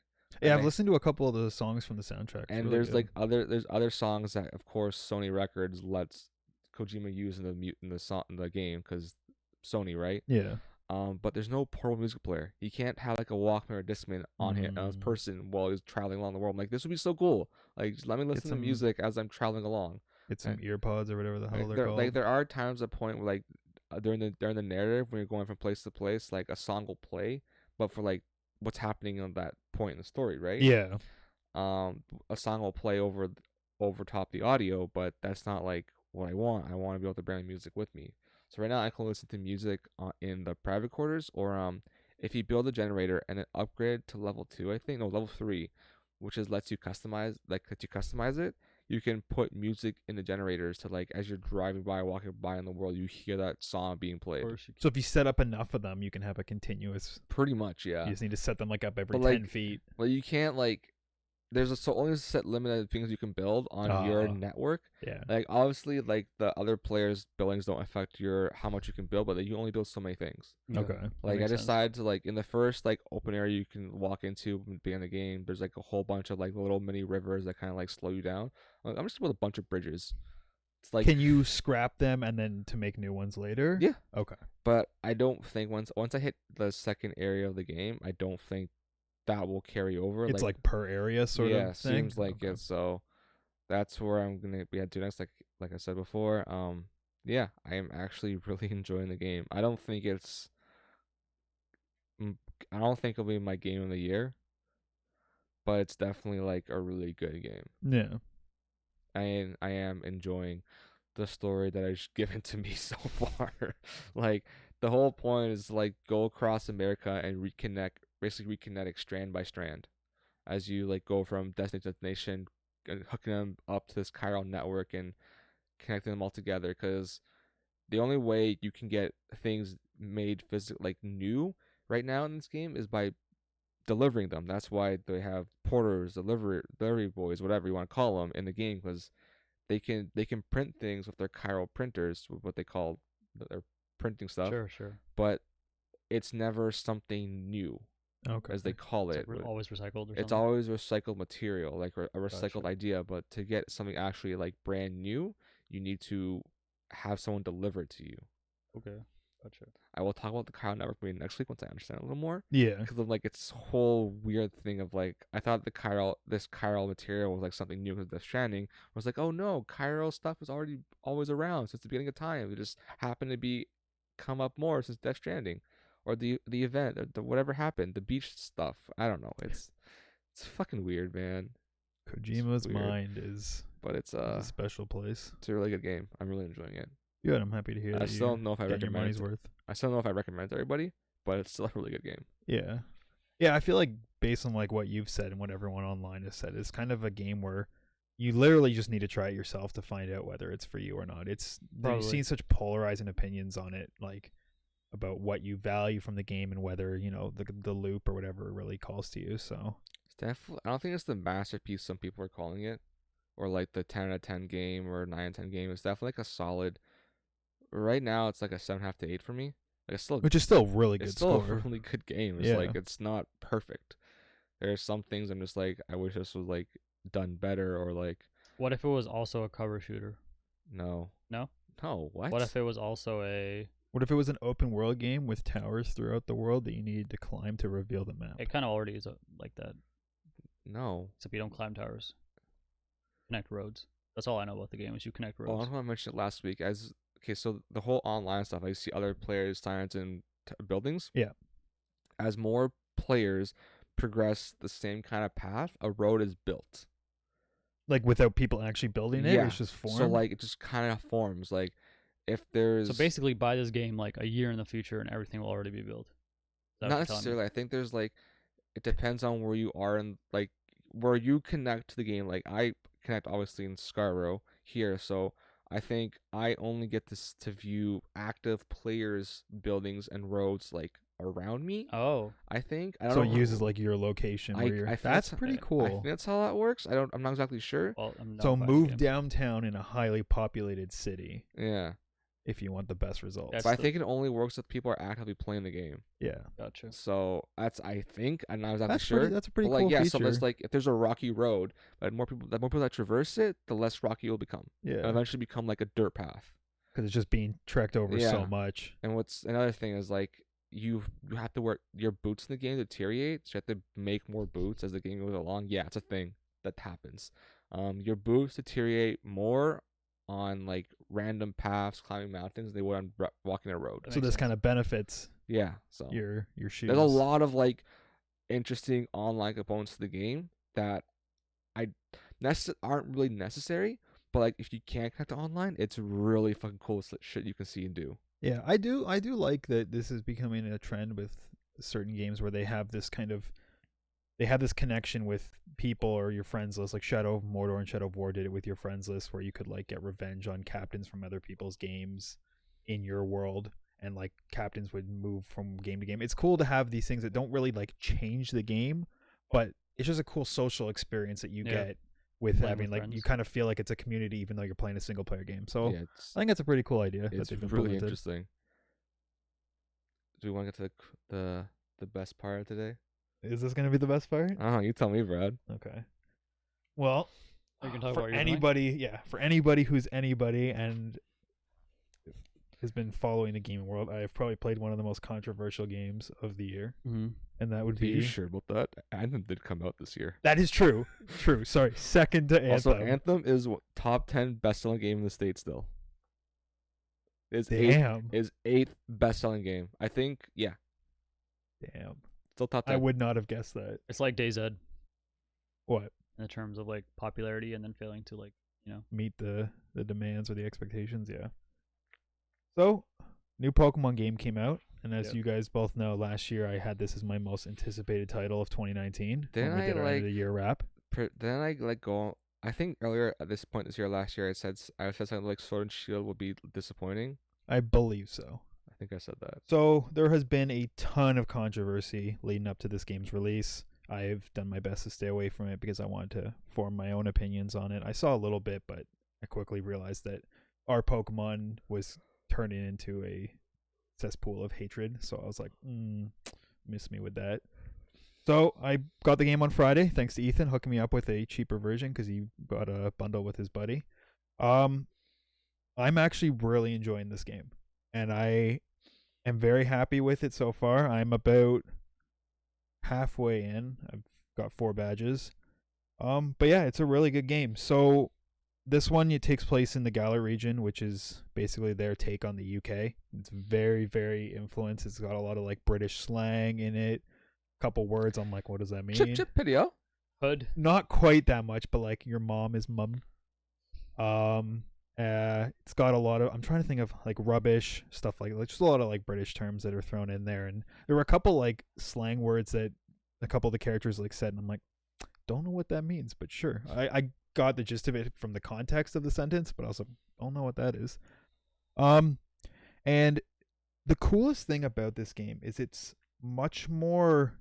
Yeah, And I've listened to a couple of the songs from the soundtrack. It's and really there's good. like there's other songs that of course Sony Records lets Kojima use in the game because Sony, right? Yeah. But there's no portable music player. You can't have like a Walkman or Discman on him as person while he's traveling along the world. I'm like, this would be so cool. Like, just let me listen to some- music as I'm traveling along. Get some ear pods or whatever the hell Like, they're called. there are times at point where like during the narrative when you're going from place to place, like a song will play, but for like what's happening on that point in the story, right? Yeah. A song will play over top the audio, but that's not like what I want. I want to be able to bring music with me. So right now I can listen to music in the private quarters, or if you build a generator and then upgrade to level 2, I think no level 3, which is lets you customize it. You can put music in the generators to like as you're driving by, walking by in the world, you hear that song being played. So if you set up enough of them, you can have a continuous. Pretty much, yeah. You just need to set them like up every But, like, 10 feet. Well, you can't like. There's only a set limit of things you can build on your network. Yeah. Like obviously, like the other players' buildings don't affect how much you can build, but you only build so many things. Okay. Like I makes sense. decided to like in the first like open area you can walk into at the beginning of the game. There's like a whole bunch of like little mini rivers that kind of like slow you down. Like, I'm just with a bunch of bridges. It's like, Can you scrap them and then to make new ones later? Yeah. Okay. but I don't think once I hit the second area of the game, I don't think that will carry over. It's like per area sort yeah, of thing. seems like Okay. it. So that's where I'm gonna be heading to next. Like I said before, yeah, I am actually really enjoying the game. I don't think it'll be my game of the year, but it's definitely like a really good game. Yeah. I am enjoying the story that is given to me so far. Like the whole point is like go across America and basically reconnect strand by strand, as you like go from destination to destination, hooking them up to this chiral network and connecting them all together. Because the only way you can get things made like new right now in this game is by delivering them. That's why they have porters, delivery boys, whatever you want to call them in the game, because they can print things with their chiral printers, what they call their printing stuff. Sure. But it's never something new, Okay. as they call it. Always recycled or It's something. always recycled material, like a recycled Gotcha. idea. But to get something actually like brand new, you need to have someone deliver it to you. Okay. Gotcha. I will talk about the chiral network maybe next week once I understand a little more. Yeah. Because of like its whole weird thing of like, I thought this chiral material was like something new because of the Stranding. I was like, oh no, chiral stuff is always around since the beginning of time. It just happened to be come up more since Death Stranding, or the event, or the whatever happened, the beach stuff. I don't know. It's fucking weird, man. Kojima's weird. mind is But it's a special place. it's a really good game. I'm really enjoying it. Good. I'm happy to hear I that. still don't know if I getting your recommend money's it. worth. I still don't know if I recommend it to everybody, but it's still a really good game. Yeah. Yeah, I feel like based on like what you've said and what everyone online has said, it's kind of a game where you literally just need to try it yourself to find out whether it's for you or not. You've Probably. seen such polarizing opinions on it, like about what you value from the game and whether, the loop or whatever really calls to you. So It's definitely, I don't think it's the masterpiece some people are calling it, or like the 10 out of 10 game or 9 out of 10 game. It's definitely like a solid. Right now, it's like a 7.5 to 8 for me. Like it's still, which is still a really good it's still score. a really good game. It's Yeah. like it's not perfect. There's some things I'm just like, I wish this was like done better, or like, What if it was also a cover shooter? no, No? what? What if it was also a? What if it was an open world game with towers throughout the world that you needed to climb to reveal the map? It kind of already is like that, No. except you don't climb towers. Connect roads. That's all I know about the game is you connect Well, I roads. don't know if I mentioned it last week. Okay, so the whole online stuff, I see other players science in buildings. Yeah. As more players progress the same kind of path, a road is built. Like without people actually building it, Yeah. it's just formed. So like it just kind of forms. Like if there's So basically, buy this game like a year in the future, and everything will already be built. Is that what not you're telling me? necessarily. I think there's like it depends on where you are and like where you connect to the game. Like I connect obviously in Scarborough here, so I think I only get to view active players' buildings and roads like around me. Oh, I think I don't So know. it uses like your location where you're. I think That's that's- pretty I cool. I think that's how that works. I'm not exactly sure. well, I'm not So buying the move game. downtown in a highly populated city Yeah, if you want the best results. That's but I the- think it only works if people are actively playing the game. Yeah, Gotcha. So I think I'm not exactly that's sure. pretty. That's a pretty But like cool yeah, feature. so it's like if there's a rocky road, but the more people that traverse it, the less rocky it will become. And Yeah, eventually become like a dirt path. because it's just being trekked over Yeah. so much. And what's another thing is like you have to work your boots in the game deteriorate, so you have to make more boots as the game goes along. Yeah, it's a thing that happens. Your boots deteriorate more on like random paths, climbing mountains, than they would on walking a road. That So makes this sense. kind of benefits Yeah, so your shoes. there's a lot of like interesting online components to the game that aren't really necessary, but like if you can connect to online, it's really fucking cool shit you can see and do. Yeah, I do like that this is becoming a trend with certain games where they have this connection with people or your friends list. Like Shadow of Mordor and Shadow of War did it with your friends list, where you could like get revenge on captains from other people's games in your world, and like captains would move from game to game. It's cool to have these things that don't really like change the game, but it's just a cool social experience that you Yeah. get with Playing having with like you friends. kind of feel like it's a community even though you're playing a single player game. So Yeah, I think that's a pretty cool idea that it's they've really implemented. interesting. Do we want to get to the best part of today? Is this gonna be the best part? Oh, you tell me, Brad. Okay. Well, You can talk for about your anybody who's anybody and has been following the gaming world, I have probably played one of the most controversial games of the year, Mm-hmm. and that would Are you be. sure about that? Anthem did come out this year. That is true. True. Sorry. Second to Anthem. Also, Anthem is top 10 best-selling game in the States still. Is Damn. eighth best-selling game. I think, yeah, Damn. still top 10. I would not have guessed that. It's like DayZ What? in the terms of like popularity and then failing to like Meet the demands or the expectations, yeah. So, new Pokemon game came out, and as Yep. you guys both know, last year I had this as my most anticipated title of 2019 Didn't when we I, did our end like, of the year wrap. Then I like go I think earlier at this point this year, last year, I said something like Sword and Shield will be disappointing. I believe so. I think I said that. So there has been a ton of controversy leading up to this game's release. I've done my best to stay away from it because I wanted to form my own opinions on it. I saw a little bit, but I quickly realized that our Pokemon was turning into a cesspool of hatred. So I was like, miss me with that. So I got the game on Friday, thanks to Ethan hooking me up with a cheaper version because he got a bundle with his buddy. I'm actually really enjoying this game, and I am very happy with it so far. I'm about halfway in. I've got 4 badges. But yeah, it's a really good game. So this one, it takes place in the Galar region, which is basically their take on the UK. It's very, very influenced. It's got a lot of like British slang in it. Couple words. I'm like, what does that mean? Chip chip video. Hood. Not quite that much, but like your mom is mum. It's got a lot of, I'm trying to think of like rubbish stuff, like just a lot of like British terms that are thrown in there, and there were a couple like slang words that a couple of the characters like said, and I'm like, don't know what that means, but sure. I got the gist of it from the context of the sentence, but I also don't know what that is. And the coolest thing about this game is it's much more,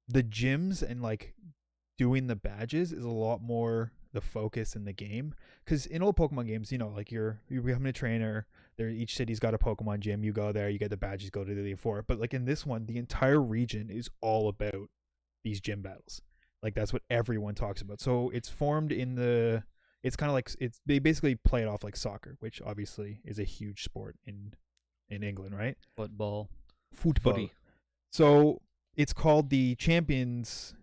the gyms and like doing the badges is a lot more the focus in the game, because in old Pokemon games, you know, like you're becoming a trainer there, each city's got a Pokemon gym, you go there, you get the badges, go to the Elite Four. But like in this one, the entire region is all about these gym battles. Like that's what everyone talks about. So it's formed in the, it's kind of like, it's, they basically play it off like soccer, which obviously is a huge sport in England, right? Football. Football. So it's called the Champions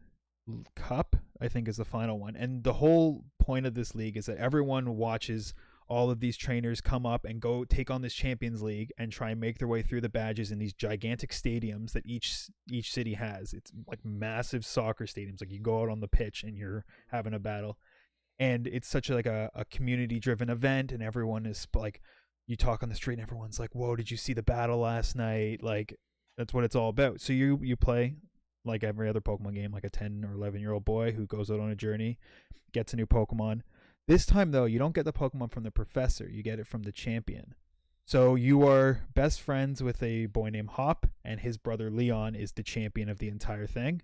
Cup, I think, is the final one. And the whole point of this league is that everyone watches all of these trainers come up and go take on this Champions League and try and make their way through the badges in these gigantic stadiums that each city has. It's like massive soccer stadiums. Like you go out on the pitch and you're having a battle. And it's such like a community driven event, and everyone is like, you talk on the street and everyone's like, whoa, did you see the battle last night? Like that's what it's all about. So you play like every other Pokemon game, like a 10 or 11-year-old boy who goes out on a journey, gets a new Pokemon. This time, though, you don't get the Pokemon from the professor. You get it from the champion. So you are best friends with a boy named Hop, and his brother Leon is the champion of the entire thing.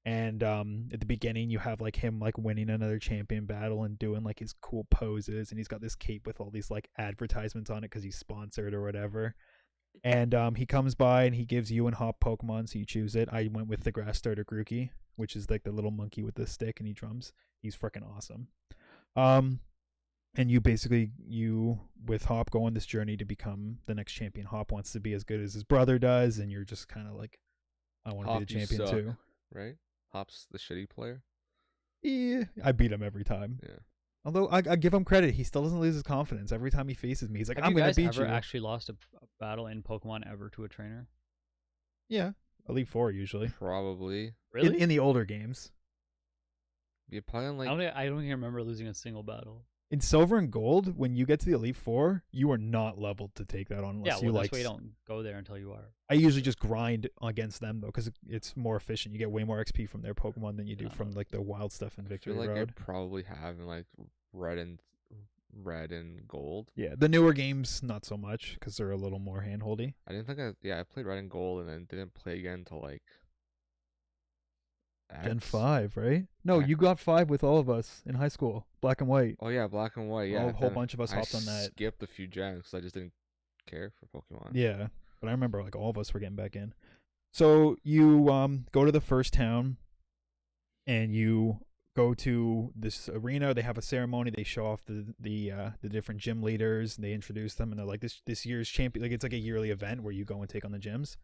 And at the beginning, you have like him like winning another champion battle and doing like his cool poses, and he's got this cape with all these like advertisements on it because he's sponsored or whatever. And he comes by and he gives you and Hop Pokemon, so you choose it. I went with the grass starter Grookey, which is like the little monkey with the stick and he drums. He's freaking awesome. And you basically, you with Hop go on this journey to become the next champion. Hop wants to be as good as his brother does, and you're just kind of like, I want to be the champion too. Right? Hop's the shitty player. Yeah, I beat him every time. Yeah. Although I give him credit, he still doesn't lose his confidence. Every time he faces me, he's like, Have I'm you going guys to beat ever you. actually lost a battle in Pokemon ever to a trainer? Yeah, Elite Four usually. Probably. Really? In the older games. You're probably on, like, I don't even remember losing a single battle. In Silver and Gold, when you get to the Elite Four, you are not leveled to take that on unless Yeah, well, you that's like. why you don't go there until you are. I usually just grind against them though, because it's more efficient. You get way more XP from their Pokemon than you do from like the wild stuff in I Victory feel like Road. I probably have in like red and gold. Yeah, the newer games not so much because they're a little more handholdy. I didn't think I played red and gold and then didn't play again until like Gen X. 5, right? No, X. you got 5 with all of us in high school, black and white. Oh yeah, black and white. Yeah, A whole then bunch of us I hopped on that. Skipped a few gens because I just didn't care for Pokemon. Yeah, but I remember like all of us were getting back in. So you go to the first town, and you go to this arena. They have a ceremony. They show off the different gym leaders. And they introduce them, and they're like, this year's champion. Like it's like a yearly event where you go and take on the gyms,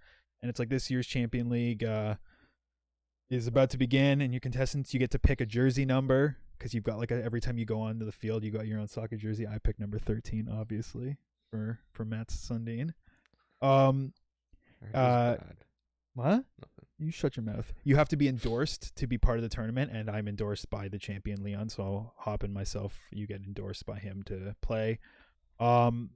and it's like this year's champion league is about to begin, and your contestants, you get to pick a jersey number because you've got like every time you go onto the field, you got your own soccer jersey. I picked number 13, obviously, for Matt's Sundin. Bad. What? Nothing. You shut your mouth. You have to be endorsed to be part of the tournament, and I'm endorsed by the champion Leon, so Hop and myself, you get endorsed by him to play. And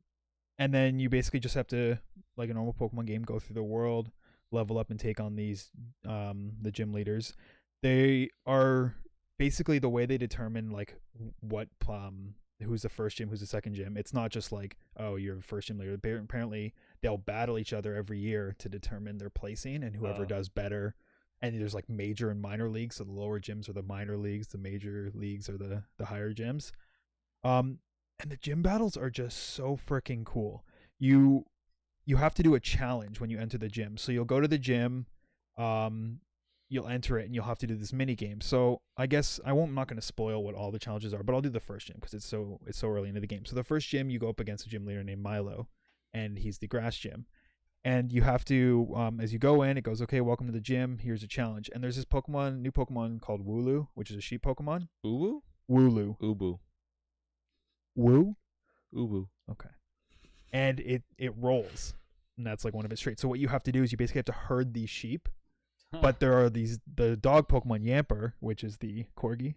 then you basically just have to, like a normal Pokemon game, go through the world, level up and take on these the gym leaders. They are basically the way they determine like what who's the first gym, who's the second gym. It's not just like, oh, you're first gym leader. Apparently, they'll battle each other every year to determine their placing, and whoever does better. And there's like major and minor leagues. So the lower gyms are the minor leagues, the major leagues are the higher gyms. And the gym battles are just so freaking cool. You have to do a challenge when you enter the gym. So you'll go to the gym, you'll enter it, and you'll have to do this mini game. So I guess I'm not going to spoil what all the challenges are, but I'll do the first gym because it's so early into the game. So the first gym, you go up against a gym leader named Milo, and he's the grass gym. And you have to, as you go in, it goes, okay, welcome to the gym. Here's a challenge. And there's this new Pokemon called Wooloo, which is a sheep Pokemon. Uwu? Wooloo. Ubu. Woo? Ubu. Okay. And it rolls. And that's like one of its traits. So what you have to do is you basically have to herd these sheep. But there are the dog Pokemon Yamper, which is the corgi.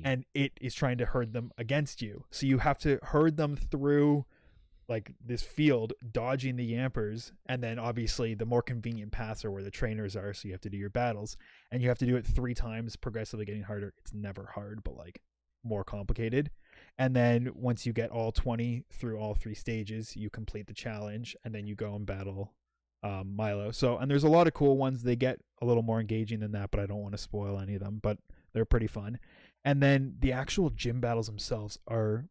And it is trying to herd them against you. So you have to herd them through like this field, dodging the Yampers, and then obviously the more convenient paths are where the trainers are, so you have to do your battles, and you have to do it 3 times, progressively getting harder. It's never hard, but like more complicated. And then once you get all 20 through all 3 stages, you complete the challenge, and then you go and battle Milo. So, and there's a lot of cool ones. They get a little more engaging than that, but I don't want to spoil any of them, but they're pretty fun. And then the actual gym battles themselves are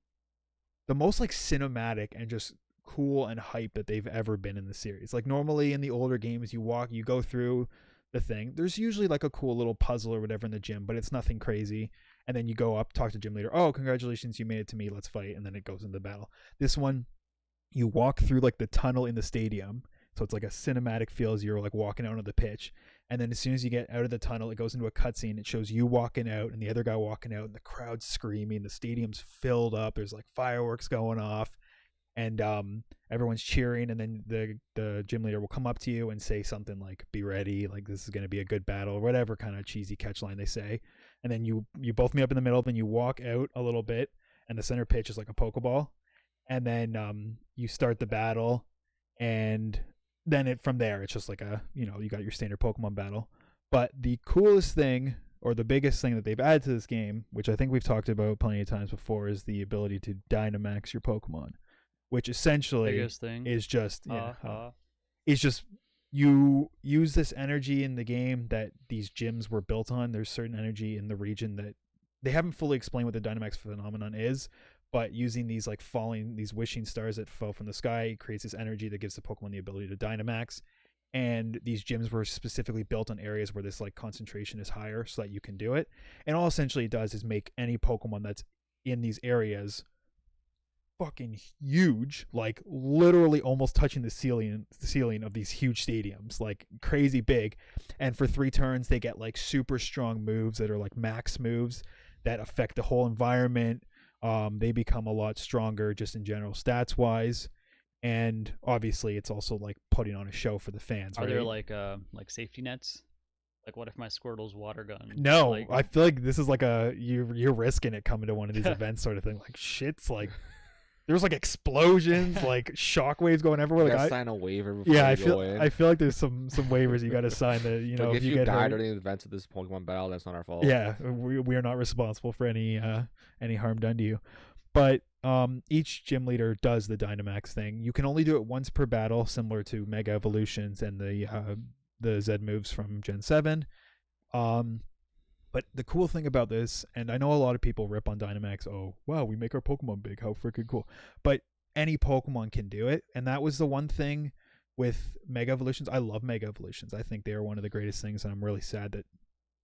the most like cinematic and just cool and hype that they've ever been in the series. Like normally in the older games, you go through the thing. There's usually like a cool little puzzle or whatever in the gym, but it's nothing crazy. And then you go up, talk to gym leader. Oh, congratulations, you made it to me. Let's fight. And then it goes into battle. This one, you walk through like the tunnel in the stadium. So it's like a cinematic feel as you're like walking out on the pitch. And then as soon as you get out of the tunnel, it goes into a cutscene. It shows you walking out and the other guy walking out and the crowd's screaming. The stadium's filled up. There's like fireworks going off and everyone's cheering. And then the gym leader will come up to you and say something like, be ready. Like this is going to be a good battle or whatever kind of cheesy catch line they say. And then you both meet up in the middle. Then you walk out a little bit and the center pitch is like a Pokeball. And then you start the battle and then from there, it's just like you got your standard Pokemon battle. But the coolest thing, or the biggest thing that they've added to this game, which I think we've talked about plenty of times before, is the ability to Dynamax your Pokemon, which essentially is just it's just you use this energy in the game that these gyms were built on. There's certain energy in the region that they haven't fully explained what the Dynamax phenomenon is. But using these like these wishing stars that fall from the sky creates this energy that gives the Pokemon the ability to Dynamax. And these gyms were specifically built on areas where this like concentration is higher so that you can do it. And all essentially it does is make any Pokemon that's in these areas fucking huge, like literally almost touching the ceiling of these huge stadiums, like crazy big. And for 3 turns, they get like super strong moves that are like max moves that affect the whole environment. They become a lot stronger just in general stats wise, and obviously it's also like putting on a show for the fans. Are there like safety nets? Like what if my Squirtle's water gun? No, like... I feel like this is like you're risking it coming to one of these events sort of thing. Like shit's like there's like explosions, like shockwaves going everywhere. You like sign a waiver before you go in. I feel like there's some waivers you got to sign that like if you get died hurt, during the events of this Pokemon battle, that's not our fault. Yeah, we are not responsible for any harm done to you. But each gym leader does the Dynamax thing. You can only do it once per battle, similar to Mega Evolutions and the Z moves from Gen 7. But the cool thing about this, and I know a lot of people rip on Dynamax, oh, wow, we make our Pokemon big, how freaking cool. But any Pokemon can do it, and that was the one thing with Mega Evolutions. I love Mega Evolutions. I think they are one of the greatest things, and I'm really sad that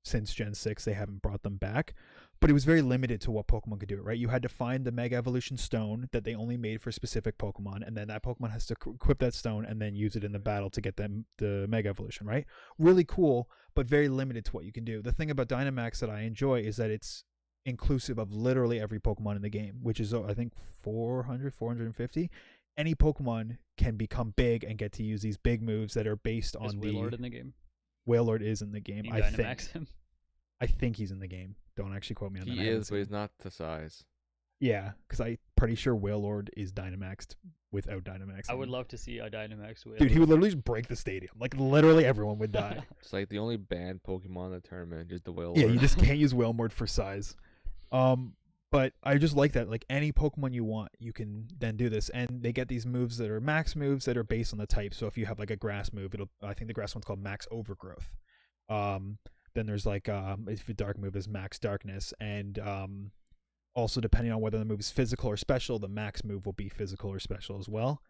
since Gen 6 they haven't brought them back. But it was very limited to what Pokemon could do, right? You had to find the Mega Evolution Stone that they only made for specific Pokemon, and then that Pokemon has to equip that stone and then use it in the battle to get them the Mega Evolution, right? Really cool, but very limited to what you can do. The thing about Dynamax that I enjoy is that it's inclusive of literally every Pokemon in the game, which is, I think, 450. Any Pokemon can become big and get to use these big moves that are based on the... Is Wailord in the game? Wailord is in the game, I think. I think he's in the game. Don't actually quote me on that. He is, but he's not the size. Yeah, because I'm pretty sure Wailord is Dynamaxed without Dynamaxing. I would love to see a Dynamax with. Dude, he would literally just break the stadium. Like literally everyone would die. It's like the only banned Pokemon in the tournament, just the Wailord. Yeah, you just can't use Wailord for size. But I just like that. Like any Pokemon you want, you can then do this, and they get these moves that are max moves that are based on the type. So if you have like a grass move, I think the grass one's called Max Overgrowth. Then there's like if a dark move is Max Darkness, and also depending on whether the move is physical or special, the max move will be physical or special as well.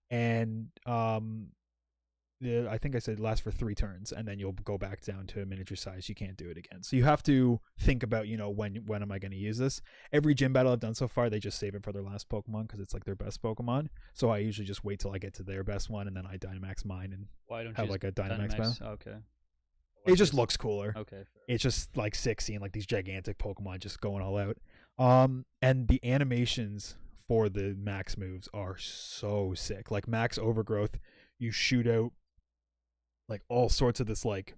And I think I said it lasts for 3 turns, and then you'll go back down to a miniature size. You can't do it again. So you have to think about, when am I going to use this? Every gym battle I've done so far, they just save it for their last Pokemon because it's like their best Pokemon. So I usually just wait till I get to their best one, and then I Dynamax mine and Why don't have you like a Dynamax battle. Okay. It just looks cooler. Okay. Fair. It's just like sick seeing like these gigantic Pokemon just going all out. And the animations for the max moves are so sick. Like Max Overgrowth, you shoot out like all sorts of this like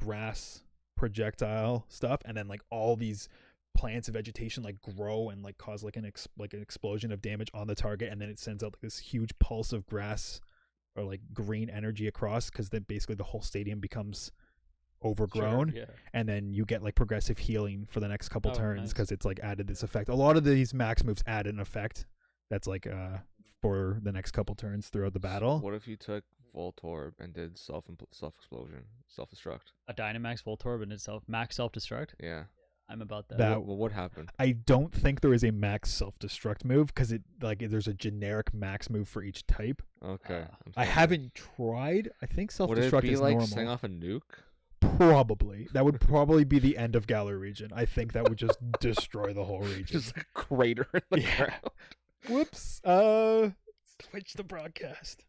grass projectile stuff, and then like all these plants of vegetation like grow and like cause like an explosion of damage on the target, and then it sends out like this huge pulse of grass or like green energy across, because then basically the whole stadium becomes overgrown. Sure, yeah. And then you get like progressive healing for the next couple turns nice. because it's like added this effect. A lot of these max moves add an effect that's like for the next couple turns throughout the battle. What if you took Voltorb and did self-explosion, self-destruct? A Dynamax Voltorb in itself, max self-destruct? Yeah. I'm about that. That- What would happen? I don't think there is a max self-destruct move because it like there's a generic max move for each type. Okay. I haven't tried. I think Would it self-destruct be is like normal. setting off a nuke? Probably. That would probably be the end of Galar region. I think that would just destroy the whole region. Just a crater in the Yeah. ground. Whoops. Switch the broadcast.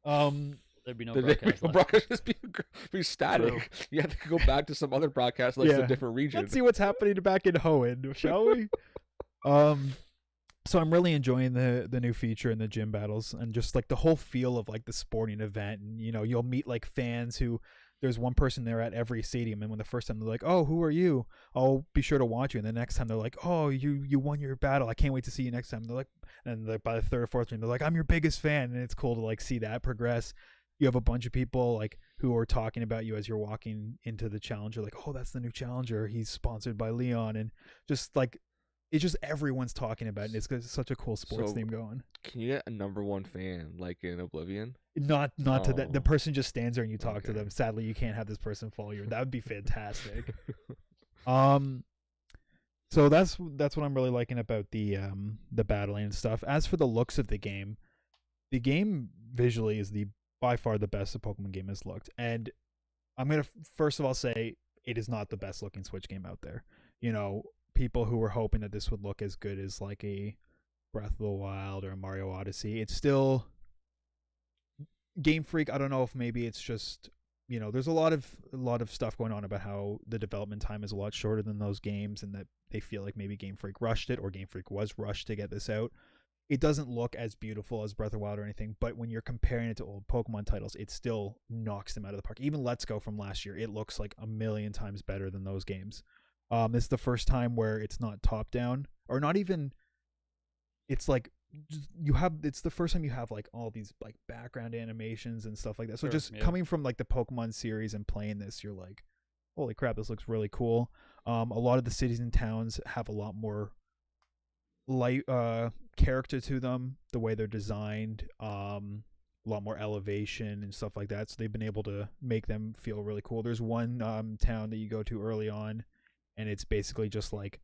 There'd be no The broadcast left. broadcast just be static. True. You have to go back to some other broadcast like Yeah. a different region. Let's see what's happening back in Hoenn, shall we? So I'm really enjoying the new feature in the gym battles, and just like the whole feel of like the sporting event. And you'll meet like fans who, there's one person there at every stadium, and when the first time they're like, "Oh, who are you? I'll be sure to watch you." And the next time they're like, "Oh, you won your battle. I can't wait to see you next time." They're like, and like by the third or fourth time, they're like, "I'm your biggest fan," and it's cool to like see that progress. You have a bunch of people like who are talking about you as you're walking into the challenger, like, "Oh, that's the new challenger. He's sponsored by Leon," and just like it's just everyone's talking about it. And it's such a cool sports So- theme going. Can you get a #1 fan like in Oblivion? Not to that. The Oh. person just stands there and you talk to Okay. them. Sadly, you can't have this person follow you. That would be fantastic. So that's what I'm really liking about the battling and stuff. As for the looks of the game visually is by far the best the Pokemon game has looked. And I'm gonna first of all say it is not the best looking Switch game out there. People who were hoping that this would look as good as like a Breath of the Wild or a Mario Odyssey, it's still Game Freak. I don't know if maybe it's just there's a lot of stuff going on about how the development time is a lot shorter than those games, and that they feel like maybe Game Freak rushed it, or Game Freak was rushed to get this out. It doesn't look as beautiful as Breath of the Wild or anything, but when you're comparing it to old Pokemon titles, it still knocks them out of the park. Even Let's Go from last year, it looks like a million times better than those games. This is the first time where it's not top down, or not even. It's like it's the first time you have like all these like background animations and stuff like that. So Sure, just yeah. coming from like the Pokemon series and playing this, you're like, holy crap, this looks really cool. A lot of the cities and towns have a lot more light character to them, the way they're designed, a lot more elevation and stuff like that. So they've been able to make them feel really cool. There's one town that you go to early on, and it's basically just like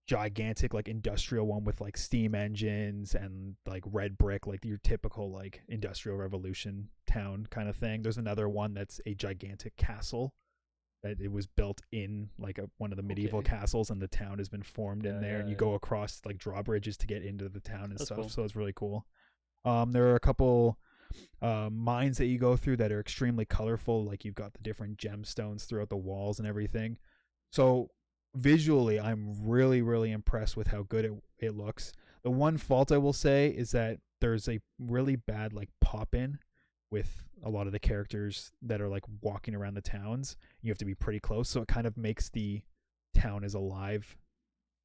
gigantic like industrial one with like steam engines and like red brick, like your typical like industrial revolution town kind of thing. There's another one that's a gigantic castle that it was built in like one of the medieval Okay. castles, and the town has been formed in Yeah, there, yeah, and you yeah. go across like drawbridges to get into the town and That's stuff. cool. So it's really cool. There are a couple mines that you go through that are extremely colorful, like you've got the different gemstones throughout the walls and everything. So visually, I'm really, really impressed with how good it looks. The one fault I will say is that there's a really bad like pop-in with a lot of the characters that are like walking around the towns. You have to be pretty close, so it kind of makes the town as alive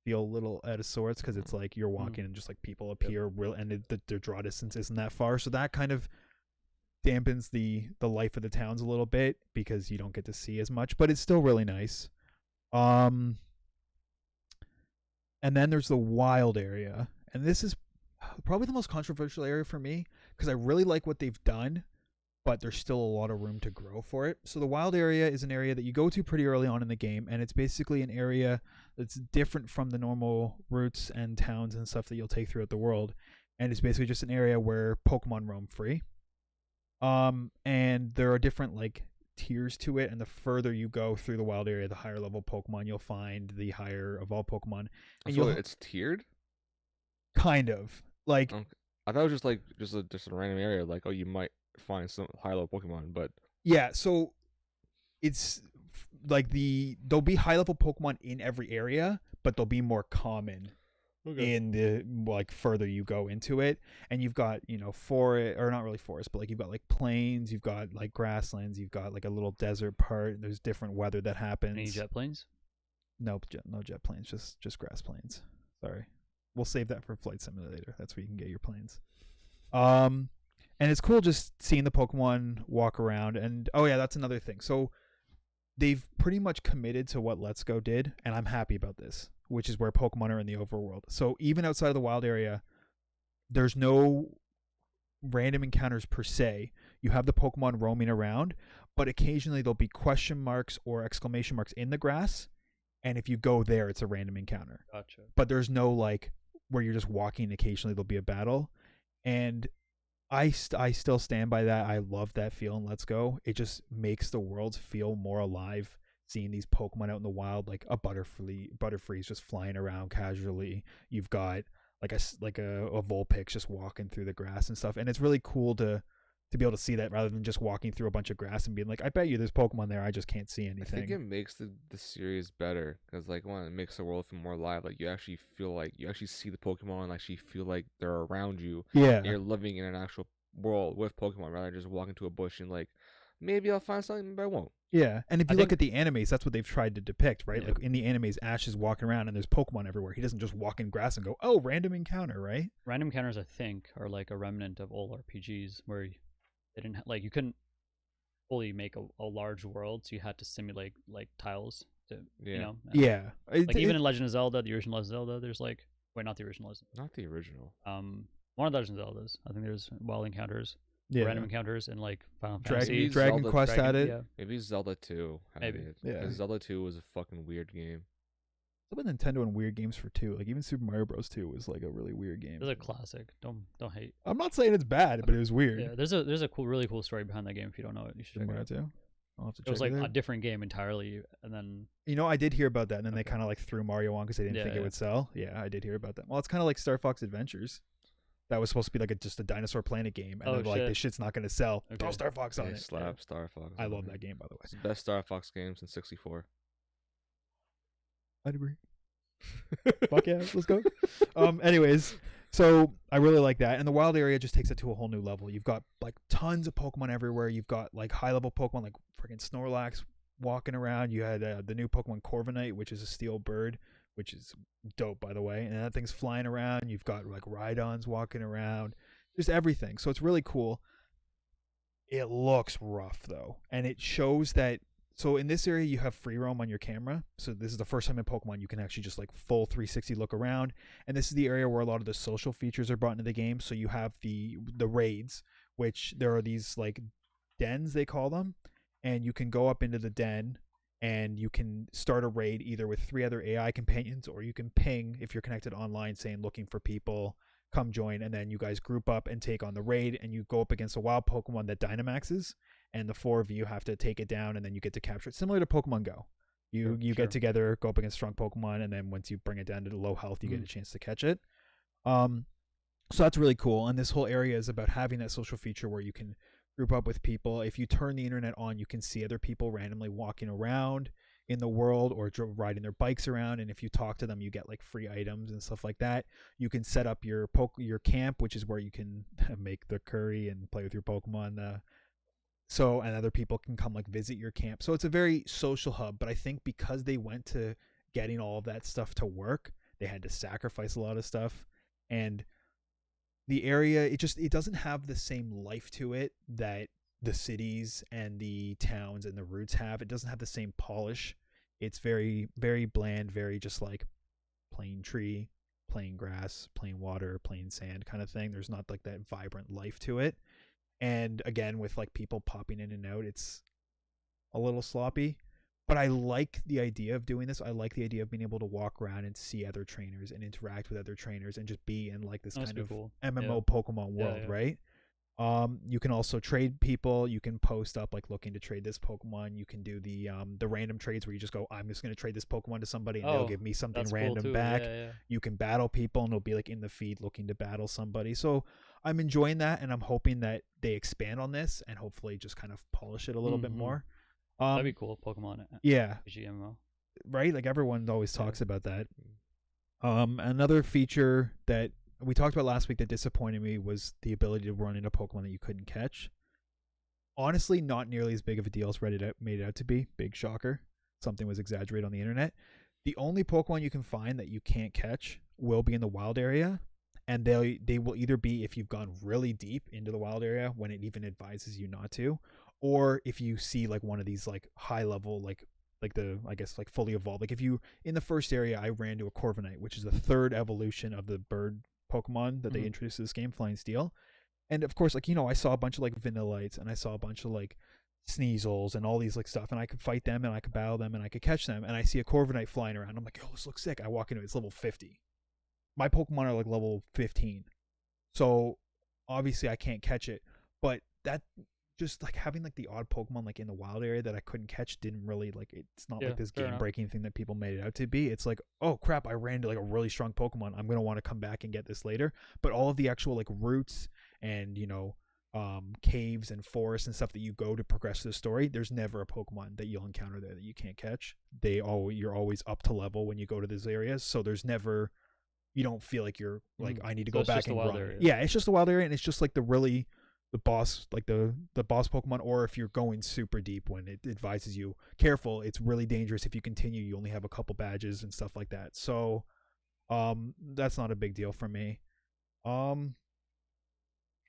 feel a little out of sorts because it's like you're walking and just like people appear real, and their draw distance isn't that far, so that kind of dampens the life of the towns a little bit because you don't get to see as much, but it's still really nice. And then there's the wild area, and this is probably the most controversial area for me because I really like what they've done, but there's still a lot of room to grow for it. So the wild area is an area that you go to pretty early on in the game, and it's basically an area that's different from the normal routes and towns and stuff that you'll take throughout the world, and it's basically just an area where Pokemon roam free. And there are different like tiers to it, and the further you go through the wild area, the higher level Pokemon you'll find, the higher of all Pokemon. And So it's tiered. Kind of like Okay. I thought it was just like just a random area. Like, oh, you might find some high level Pokemon, but yeah. So it's like there'll be high level Pokemon in every area, but they'll be more common in the like further you go into it. And you've got forest, or not really forest, but like you've got like plains, you've got like grasslands, you've got like a little desert part. There's different weather that happens. Any jet planes? Nope, no jet planes, just grass plains. Sorry, we'll save that for Flight Simulator. That's where you can get your planes. And it's cool just seeing the Pokemon walk around. And oh yeah, that's another thing. So they've pretty much committed to what Let's Go did, and I'm happy about this, which is where Pokemon are in the overworld. So even outside of the wild area, there's no random encounters per se. You have the Pokemon roaming around, but occasionally there'll be question marks or exclamation marks in the grass, and if you go there, it's a random encounter. Gotcha. But there's no like where you're just walking and occasionally there'll be a battle. And I still stand by that. I love that feel in Let's Go. It just makes the worlds feel more alive, seeing these Pokemon out in the wild, like a Butterfree's just flying around casually. You've got like a Vulpix just walking through the grass and stuff, and it's really cool to be able to see that rather than just walking through a bunch of grass and being like, I bet you there's Pokemon there, I just can't see anything. I think it makes the series better because like one, it makes the world feel more alive. Like you actually feel like you actually see the Pokemon and actually feel like they're around you. Yeah, And you're living in an actual world with Pokemon rather than just walking to a bush and like maybe I'll find something, but I won't. yeah. And if I you look think- at the animes, that's what they've tried to depict, right? Yeah. Like in the animes, Ash is walking around and there's Pokemon everywhere. He doesn't just walk in grass and go, oh, random encounter, right? Random encounters, I think, are like a remnant of old RPGs where they didn't like you couldn't fully make a large world, so you had to simulate like tiles to Yeah. Yeah. Like even in Legend of Zelda, the original Zelda, there's like not the original, Not the original. one of the Legend of Zeldas. I think there's wild encounters, yeah. random encounters, and like Final Dragon, Fantasy. Dragon Zelda- Quest had it. Yeah. Maybe Zelda 2 had Maybe. it. Yeah. 'Cause Zelda 2 was a fucking weird game. Some of Nintendo and weird games for 2. Like even Super Mario Bros. 2 was like a really weird game. It's a classic. Don't hate. I'm not saying it's bad, but it was weird. Yeah, there's a really cool story behind that game. If you don't know it, you should Super check it Mario out. 2. I'll have to check It was like it a out. different game entirely, and then I did hear about that, and then they Okay. kind of like threw Mario on because they didn't Yeah, think it yeah. would sell. Yeah, I did hear about that. Well, it's kind of like Star Fox Adventures. That was supposed to be like just a Dinosaur Planet game, and Oh, they're like, shit. this shit's not going to sell. Throw Okay. Star Fox on They it. slap Star Fox. I on love it. that game, by the way. It's the best Star Fox game since 64. I'd agree. Fuck yeah, let's go. Anyways, so I really like that, and the wild area just takes it to a whole new level. You've got like tons of Pokemon everywhere. You've got like high level Pokemon like freaking Snorlax walking around. You had the new Pokemon Corviknight, which is a steel bird, which is dope, by the way. And that thing's flying around. You've got like Rhydons walking around. Just everything. So it's really cool. It looks rough though, and it shows that. So in this area, you have free roam on your camera. So this is the first time in Pokemon you can actually just like full 360 look around. And this is the area where a lot of the social features are brought into the game. So you have the raids, which there are these like dens, they call them. And you can go up into the den and you can start a raid either with 3 other AI companions, or you can ping if you're connected online saying looking for people, come join. And then you guys group up and take on the raid, and you go up against a wild Pokemon that Dynamaxes. And the 4 of you have to take it down, and then you get to capture it, similar to Pokemon Go. You Sure. get together, go up against strong Pokemon, and then once you bring it down to the low health, you get a chance to catch it. So that's really cool. And this whole area is about having that social feature where you can group up with people. If you turn the internet on, you can see other people randomly walking around in the world or riding their bikes around. And if you talk to them, you get like free items and stuff like that. You can set up your camp, which is where you can make the curry and play with your Pokemon. And other people can come like visit your camp. So it's a very social hub. But I think because they went to getting all of that stuff to work, They had to sacrifice a lot of stuff, and the area, it doesn't have the same life to it that the cities and the towns and the routes have. It doesn't have the same polish. It's very, very bland, very just like plain tree, plain grass, plain water, plain sand kind of thing. There's not like that vibrant life to it. And again, with like people popping in and out, it's a little sloppy. But I like the idea of doing this. I like the idea of being able to walk around and see other trainers and interact with other trainers and just be in like this That's kind of cool. MMO Pokemon world, yeah. right? You can also trade people. You can post up like looking to trade this Pokemon. You can do the random trades where you just go, I'm just going to trade this Pokemon to somebody and they'll Oh, give me something That's cool random too. back. Yeah. You can battle people and it'll be like in the feed looking to battle somebody. So I'm enjoying that, and I'm hoping that they expand on this and hopefully just kind of polish it a little bit Mhm. more. That'd be cool. Pokemon Yeah, GMO. right? Like everyone always Yeah. talks about that. Another feature that we talked about last week that disappointed me was the ability to run into Pokemon that you couldn't catch. Honestly, not nearly as big of a deal as Reddit made it out to be. Big shocker. Something was exaggerated on the internet. The only Pokemon you can find that you can't catch will be in the wild area, and they will either be if you've gone really deep into the wild area when it even advises you not to, or if you see like one of these like high level like the, I guess, like fully evolved. Like if you, in the first area, I ran to a Corviknight, which is the third evolution of the bird Pokemon that they Mhm. introduced to this game, Flying Steel. And of course, like, I saw a bunch of like Vanillites and I saw a bunch of like Sneasels and all these like stuff, and I could fight them and I could battle them and I could catch them. And I see a Corviknight flying around. I'm like, oh, this looks sick. I walk into it, it's level 50. My Pokemon are like level 15. So obviously I can't catch it. But that, just like having like the odd Pokemon like in the wild area that I couldn't catch didn't really like, it's not Yeah, like this fair game enough. breaking thing that people made it out to be. It's like, oh crap, I ran to like a really strong Pokemon. I'm gonna want to come back and get this later. But all of the actual like routes and caves and forests and stuff that you go to progress the story, there's never a Pokemon that you'll encounter there that you can't catch. You're always up to level when you go to those areas, so there's never, you don't feel like you're like, I need to So go it's back just a and wild grind. area. Yeah, it's just a wild area, and it's just like the boss, like the boss Pokemon. Or if you're going super deep, when it advises you, careful, it's really dangerous. If you continue, you only have a couple badges and stuff like that. So that's not a big deal for me.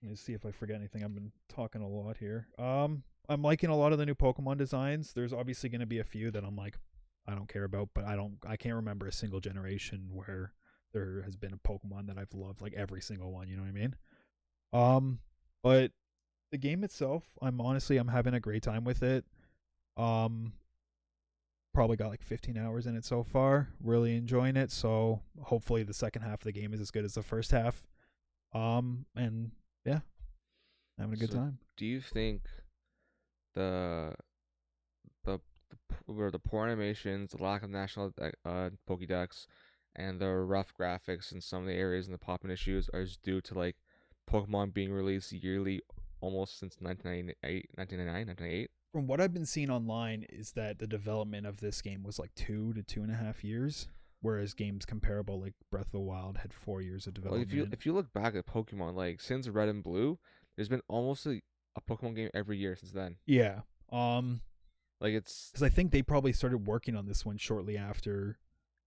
Let me see if I forget anything. I've been talking a lot here. I'm liking a lot of the new Pokemon designs. There's obviously going to be a few that I'm like, I don't care about, but I can't remember a single generation where there has been a Pokemon that I've loved, like every single one, you know what I mean? But the game itself, I'm having a great time with it. Probably got like 15 hours in it so far. Really enjoying it. So hopefully the second half of the game is as good as the first half. And yeah, having a good So time. do you think the where the poor animations, the lack of national Pokédex, and the rough graphics in some of the areas and the popping issues are just due to like Pokemon being released yearly almost since 1998, 1999, 1998? From what I've been seeing online is that the development of this game was like 2 to 2.5 years, whereas games comparable like Breath of the Wild had 4 years of Well, development. if you look back at Pokemon, like since Red and Blue, there's been almost a Pokemon game every year since then. Yeah. Like it's Because I think they probably started working on this one shortly after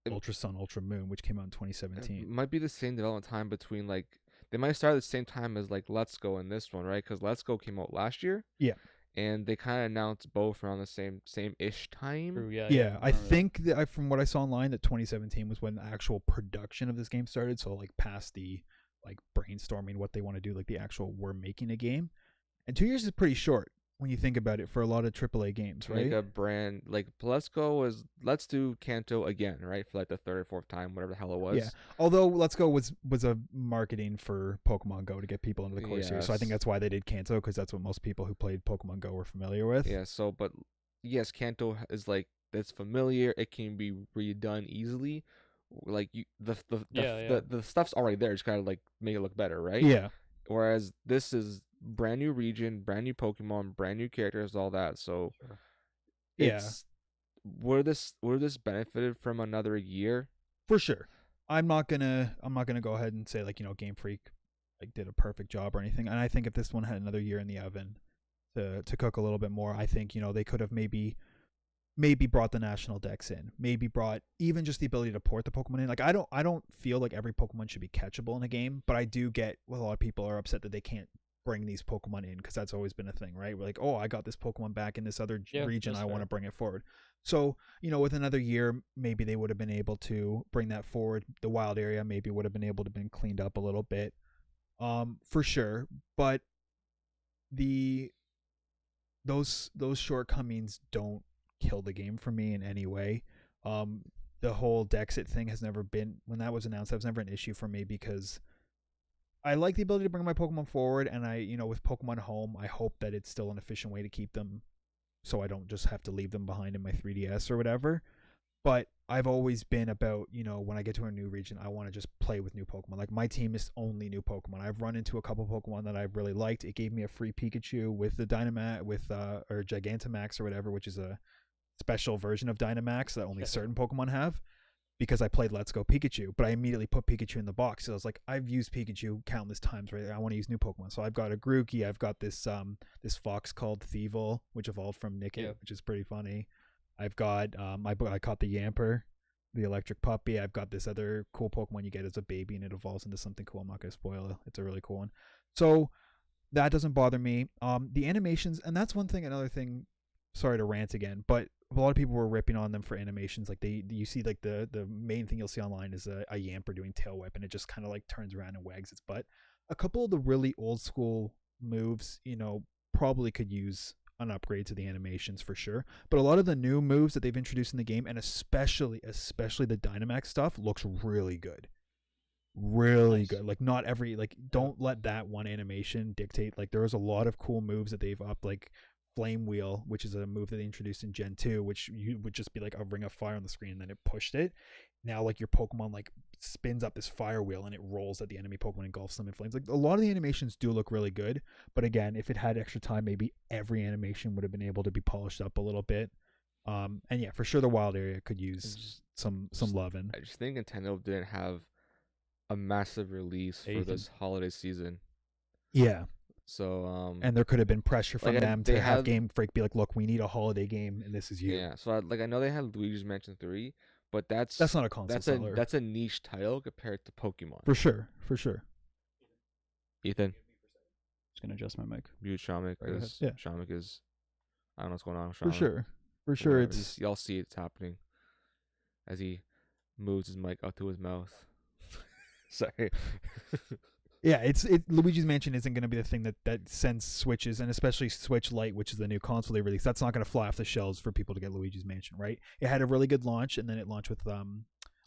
It- Ultra Sun, Ultra Moon, which came out in it 2017. might be the same development time between like they might start at the same time as like Let's Go and this one, right? Because Let's Go came out last year. Yeah. And they kind of announced both around the same ish time. True. Yeah. Yeah, I remember that. think that from what I saw online, that 2017 was when the actual production of this game started. So like past the like brainstorming what they want to do, like the actual we're making a game. And 2 years is pretty short when you think about it for a lot of AAA games, To right? make a brand like Let's do Kanto again, right? For like the third or fourth time, whatever the hell it was. Yeah. Although Let's Go was a marketing for Pokemon Go to get people into the core series. So I think Yes. that's why they did Kanto, because that's what most people who played Pokemon Go were familiar with. Yeah, so but yes, Kanto is like it's familiar. It can be redone easily. Like you, the stuff's already there. Just gotta like make it look better, right? Yeah. Whereas this is brand new region, brand new Pokemon, brand new characters, all that. So Sure. Yeah. it's would this benefited from another year? For sure. I'm not gonna go ahead and say like, Game Freak like did a perfect job or anything. And I think if this one had another year in the oven to cook a little bit more, I think, they could have maybe maybe brought the national decks in, maybe brought even just the ability to port the Pokemon in. Like I don't feel like every Pokemon should be catchable in a game, but I do get a lot of people are upset that they can't bring these Pokemon in because that's always been a thing, right? We're like, oh, I got this Pokemon back in this other Yeah, region, that's I want fair. to bring it forward. So with another year, maybe they would have been able to bring that forward. The wild area maybe would have been able to been cleaned up a little bit, for sure. But the those shortcomings don't kill the game for me in any way. Um, the whole Dexit thing has never been, when that was announced, that was never an issue for me because I like the ability to bring my Pokemon forward, and with Pokemon Home, I hope that it's still an efficient way to keep them, so I don't just have to leave them behind in my 3DS or whatever. But I've always been about, when I get to a new region, I want to just play with new Pokemon. Like my team is only new Pokemon. I've run into a couple Pokemon that I've really liked. It gave me a free Pikachu with the Dynamax or Gigantamax or whatever, which is a special version of Dynamax that only certain Pokemon have. Because I played Let's Go Pikachu, but I immediately put Pikachu in the box. So I was like, I've used Pikachu countless times, right? I want to use new Pokemon. So I've got a Grookey. I've got this fox called Thievul, which evolved from Nickit, which is pretty funny. I've got I caught the Yamper, the electric puppy. I've got this other cool Pokemon you get as a baby and it evolves into something cool. I'm not gonna spoil it. It's a really cool one. So that doesn't bother me. The animations, and that's another thing. Sorry to rant again, but a lot of people were ripping on them for animations. Like you see like the main thing you'll see online is a Yamper doing tail whip, and it just kind of like turns around and wags its butt. A couple of the really old school moves, probably could use an upgrade to the animations for sure. But a lot of the new moves that they've introduced in the game, and especially the Dynamax stuff, looks really good. Really Nice. good. Like not every don't let that one animation dictate. Like there was a lot of cool moves that they've upped, like Flame Wheel, which is a move that they introduced in Gen 2, which you would just be like a ring of fire on the screen and then it pushed it. Now like your Pokemon like spins up this fire wheel and it rolls at the enemy Pokemon, engulfs them in flames. Like a lot of the animations do look really good, but again, if it had extra time, maybe every animation would have been able to be polished up a little bit. And yeah, for sure the wild area could use some loving. I just think Nintendo didn't have a massive release for this holiday season. Yeah. So and there could have been pressure from them to have had Game Freak be like, look, we need a holiday game, and this is you. Yeah, so I know they had Luigi's Mansion 3, but that's not a console seller. That's a niche title compared to Pokemon. For sure. Ethan, Just gonna adjust my mic. mute Shamik Go ahead. because Yeah. Shamik is, I don't know what's going on with Shamik. For sure, Whatever, it's y'all see it's happening as he moves his mic up to his mouth. Sorry. yeah, Luigi's Mansion isn't going to be the thing that sends Switches, and especially Switch Lite, which is the new console they released. That's not going to fly off the shelves for people to get Luigi's Mansion, right? It had a really good launch, and then it launched with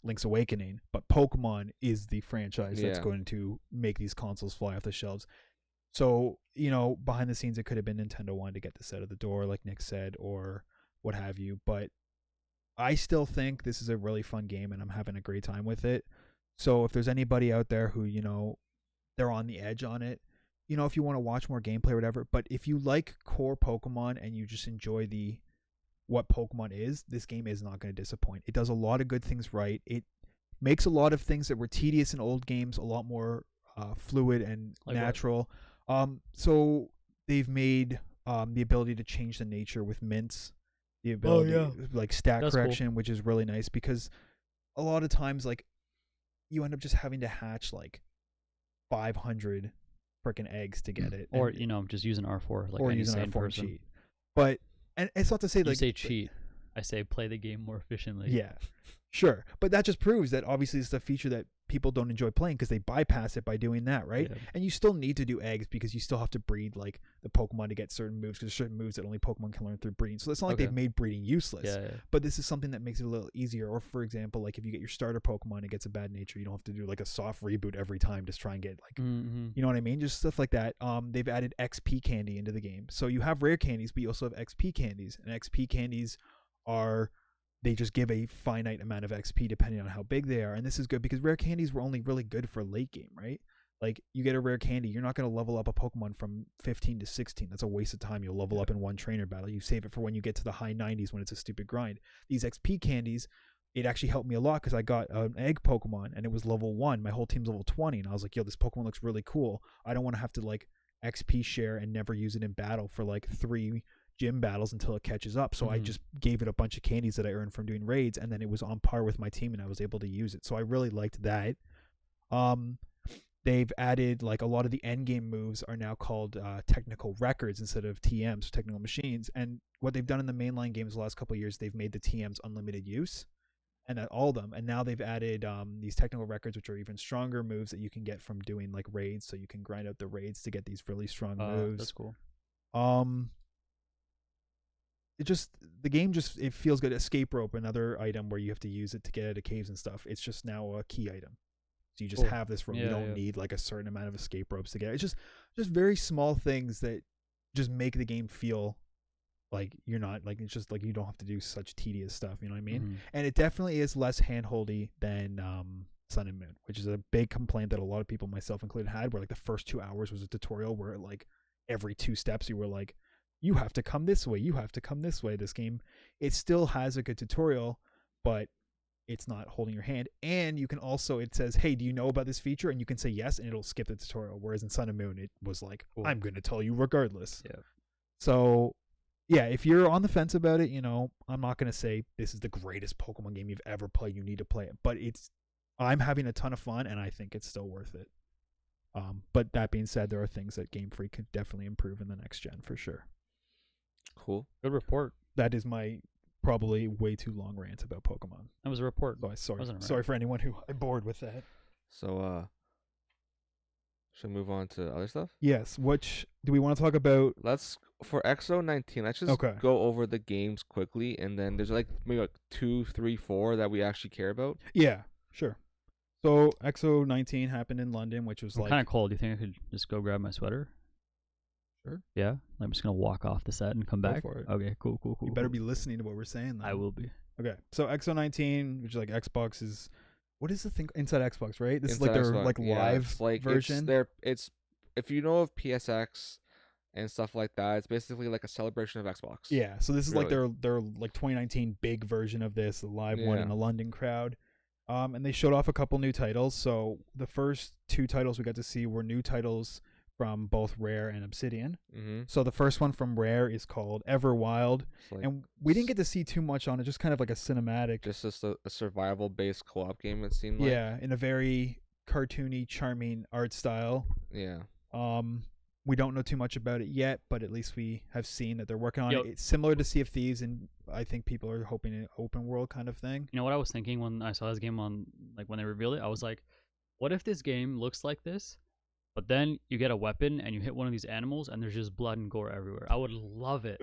Link's Awakening. But Pokemon is the franchise that's going to make these consoles fly off the shelves. So behind the scenes, it could have been Nintendo wanting to get this out of the door, like Nick said, or what have you. But I still think this is a really fun game, and I'm having a great time with it. So if there's anybody out there who they're on the edge on it, if you want to watch more gameplay or whatever, but if you like core Pokemon and you just enjoy what Pokemon is, this game is not going to disappoint. It does a lot of good things right. It makes a lot of things that were tedious in old games a lot more fluid and natural. So they've made the ability to change the nature with mints, the ability like stat correction, which is really nice because a lot of times like you end up just having to hatch like 500 freaking eggs to get it, or just use an R4 like or any use an sane R4 person. cheat. But and it's not to say You like say cheat, I say play the game more efficiently. Yeah, sure, but that just proves that obviously it's a feature that people don't enjoy playing because they bypass it by doing that, right? Yeah. And you still need to do eggs because you still have to breed like the Pokemon to get certain moves, because there's certain moves that only Pokemon can learn through breeding. So it's not like they've made breeding useless. Yeah. But this is something that makes it a little easier. Or for example, like if you get your starter Pokemon and it gets a bad nature, you don't have to do like a soft reboot every time to try and get like you know what I mean? Just stuff like that. They've added XP candy into the game. So you have rare candies, but you also have XP candies. And XP candies they just give a finite amount of XP depending on how big they are. And this is good because rare candies were only really good for late game, right? Like you get a rare candy, you're not going to level up a Pokemon from 15 to 16. That's a waste of time. You'll level up in one trainer battle. You save it for when you get to the high 90s when it's a stupid grind. These XP candies, it actually helped me a lot because I got an egg Pokemon and it was level 1. My whole team's level 20. And I was like, yo, this Pokemon looks really cool. I don't want to have to like XP share and never use it in battle for like 3 gym battles until it catches up. So I Mhm. just gave it a bunch of candies that I earned from doing raids, and then it was on par with my team, and I was able to use it. So I really liked that. They've added like a lot of the end game moves are now called technical records instead of TMs, technical machines. And what they've done in the mainline games the last couple of years, they've made the TMs unlimited use, and that all of them. And now they've added these technical records, which are even stronger moves that you can get from doing like raids. So you can grind out the raids to get these really strong moves. That's cool. The game just it feels good. Escape rope, another item where you have to use it to get out of caves and stuff. It's just now a key item. So you just Cool. have this rope. You Yeah, don't yeah. need like a certain amount of escape ropes to get it. It's just very small things that just make the game feel like you're not like it's just like you don't have to do such tedious stuff. You know what I mean? Mhm. And it definitely is less handholdy than Sun and Moon, which is a big complaint that a lot of people, myself included, had. Where like the first 2 hours was a tutorial where like every 2 steps you were like, you have to come this way, you have to come this way. This game, it still has a good tutorial, but it's not holding your hand. And you can also, it says, hey, do you know about this feature? And you can say yes, and it'll skip the tutorial. Whereas in Sun and Moon, it was like, Cool. I'm going to tell you regardless. Yeah. So, yeah, if you're on the fence about it, I'm not going to say this is the greatest Pokemon game you've ever played. You need to play it. But I'm having a ton of fun, and I think it's still worth it. But that being said, there are things that Game Freak could definitely improve in the next gen for sure. Cool. Good report. That is my probably way too long rant about Pokemon. That was a report. So Wasn't it sorry right? for anyone who I bored with that. So should we move on to other stuff? Yes. Which do we want to talk about? Let's for XO19. Let's just Okay. go over the games quickly, and then there's like maybe like 2, 3, 4 that we actually care about. Yeah, sure. So XO19 happened in London, which was I'm like kind of cold. Do you think I could just go grab my sweater? Sure. Yeah. I'm just gonna walk off the set and come Go back. for it. Okay. Cool. you better be listening to what we're saying. Then. I will be. Okay. So XO19, which is like Xbox is, what is the thing inside Xbox? Right. This is like Inside their Xbox, like yeah, live it's like, version. It's if you know of PSX and stuff like that, it's basically like a celebration of Xbox. Yeah. So this is like Really. their like 2019 big version of this, the live one in Yeah. the London crowd. And they showed off a couple new titles. So the first 2 titles we got to see were new titles from both Rare and Obsidian. Mm-hmm. So the first one from Rare is called Everwild, Like, and we didn't get to see too much on it, just kind of like a cinematic. just a survival based co-op game. It seemed like. Yeah, in a very cartoony, charming art style. Yeah. We don't know too much about it yet, but at least we have seen that they're working on Yo- it. It's similar to Sea of Thieves, and I think people are hoping an open world kind of thing. You know what I was thinking when I saw this game on like when they revealed it? I was like, what if this game looks like this, but then you get a weapon and you hit one of these animals and there's just blood and gore everywhere? I would love it.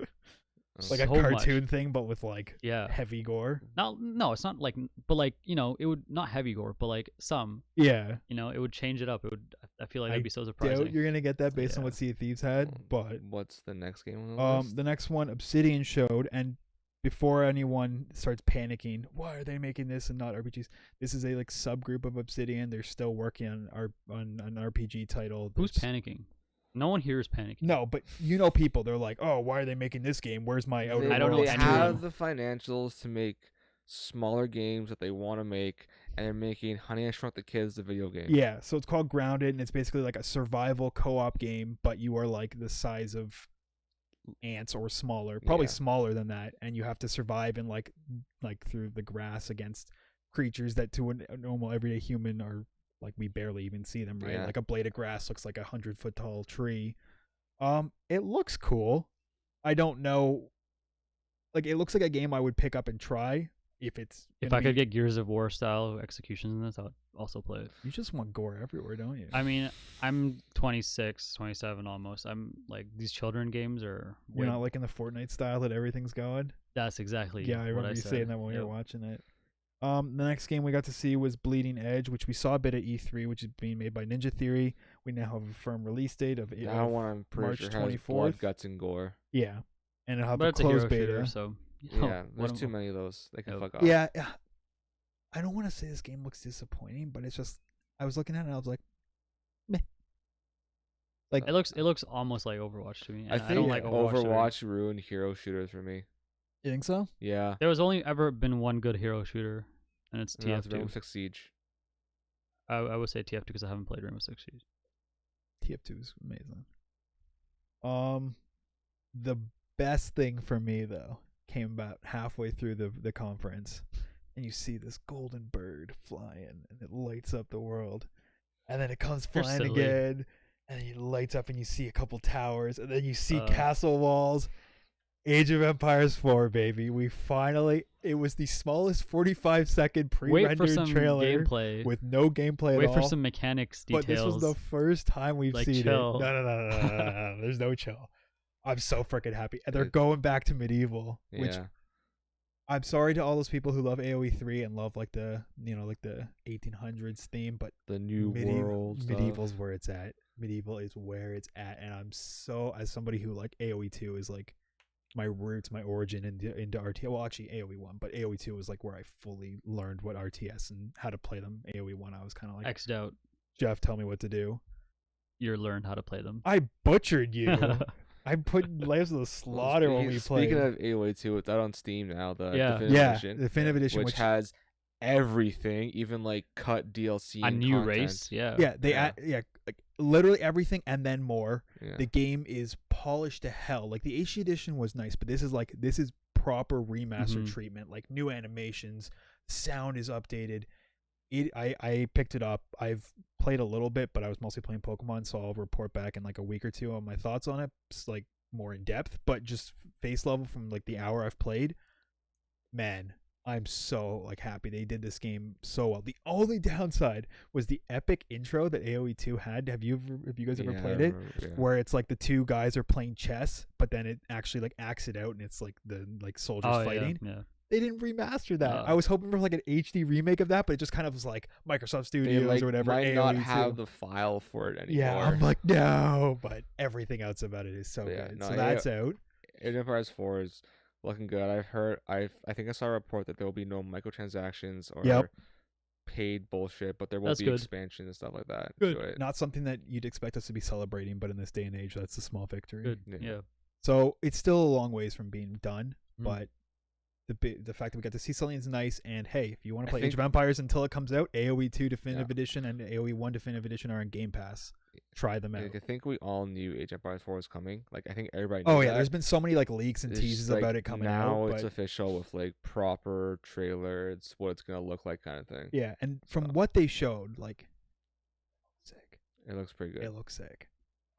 Like So a much. cartoon thing, but with like Yeah. heavy gore. No, it's not like, but like it would not heavy gore, but like some, Yeah. it would change it up. It would. I feel like I that'd be so Doubt surprising. you're gonna get that based on Yeah. what Sea of Thieves had, but What's the next game on the list? the next one Obsidian showed, and before anyone starts panicking, why are they making this and not RPGs? This is a like subgroup of Obsidian. They're still working on an RPG title. Who's There's- panicking? No one here is panicking. No, but people. They're like, oh, why are they making this game? Where's my Outer I don't know Worlds They anyone. have the financials to make smaller games that they want to make, and they're making Honey I Shrunk the Kids the video game. Yeah, so it's called Grounded, and it's basically like a survival co-op game, but you are like the size of ants or smaller, probably Yeah. smaller than that, and you have to survive in like through the grass against creatures that to a normal everyday human are like we barely even see them, right? Yeah. Like a blade of grass looks like 100-foot tall tree. It looks cool. I don't know. Like it looks like a game I would pick up and try if it's. If gonna I could be- get Gears of War style executions in this, I would also play it. you just want gore everywhere, don't you? I mean, I'm 26, 27 almost. I'm like these children games are. You're way- not like in the Fortnite style that everything's going. That's exactly. Yeah, I what remember you said. saying that when we were Yep. watching it. The next game we got to see was Bleeding Edge, which we saw a bit at E3, which is being made by Ninja Theory. We now have a firm release date of That one I'm pretty March sure has 24th. blood, guts, and gore. yeah, and it'll have But a it's a hero closed beta. shooter, so Yeah, what there's am- too many of those. They can Yep. fuck off. Yeah, I don't want to say this game looks disappointing, but it's just I was looking at it and I was like, meh. Like It looks almost like Overwatch to me. I and think I don't like Overwatch. very- Overwatch ruined hero shooters for me. you think so? Yeah. There was only ever been one good hero shooter, and it's And that's Rainbow TF2. Six Siege. I would say TF2 because I haven't played Rainbow Six Siege. TF2 is amazing. The best thing for me though came about halfway through the conference, and you see this golden bird flying, and it lights up the world, and then it comes You're flying silly. again, and then it lights up, and you see a couple towers, and then you see Uh. castle walls. Age of Empires 4, baby. We finally. It was the smallest 45-second Wait for pre-rendered some trailer gameplay. with no gameplay Wait at for all. some mechanics But this was details. the first time we've Like, seen chill. it. No. There's no chill. I'm so freaking happy. And they're It- going back to medieval, which Yeah. I'm sorry to all those people who love AoE 3 and love like the 1800s theme, but The new world. stuff. medieval's where it's at. Medieval is where it's at, and I'm so, as somebody who like AoE 2 is like my roots, my origin into RTS. Well, actually AoE 1, but AoE 2 was like where I fully learned what RTS and how to play them. AoE 1, I was kind of like, X'd out. Jeff, tell me what to do. You learned how to play them. I butchered you. I put Lambs of the Slaughter when we played. Speaking of AoE 2, it's out on Steam now. The Yeah. Definitive Yeah, Edition, the Definitive Edition, which which has everything, even like cut DLC. A and new content. race. Yeah. yeah, they Yeah. add like literally everything and then more. Yeah. The game is polished to hell. Like the HD edition was nice, but this is proper remastered Mhm. treatment. Like new animations, sound is updated. I picked it up. I've played a little bit, but I was mostly playing Pokemon, so I'll report back in like a week or two on my thoughts on it, like more in depth. But just face level from like the hour I've played, man, I'm so like happy they did this game so well. The only downside was the epic intro that AoE 2 had. Have you guys ever Yeah, I played it? remember, yeah. Where it's like the two guys are playing chess, but then it actually like acts it out, and it's like the like soldiers Oh, fighting. yeah. They didn't remaster that. No. I was hoping for like an HD remake of that, but it just kind of was like Microsoft They Studios like or whatever. might AoE not 2. have the file for it anymore. Yeah, I'm like no, but everything else about it is so Yeah, good. no, So yeah. that's out. Age of Empires 4 is looking good. I think I saw a report that there will be no microtransactions or Yep. paid bullshit, but there will That's be good. expansion and stuff like that. to it. Not something that you'd expect us to be celebrating, but in this day and age, that's a small victory. Good. Yeah. Yeah. So it's still a long ways from being done, Mm. but the fact that we got to see something is nice. And hey, if you want I to play Age think- of Empires until it comes out, AoE 2 Definitive Yeah. Edition and AoE 1 Definitive Edition are on Game Pass. Try them out. Like, I think we all knew Age of Empires 4 was coming. Like I think everybody. Knew Oh yeah, that. there's been so many like leaks and It's teases just, like, about it coming now out. it's But official with like proper trailer. It's what it's gonna look like, kind of thing. yeah, and from So- what they showed, like, sick. It looks pretty good. It looks sick.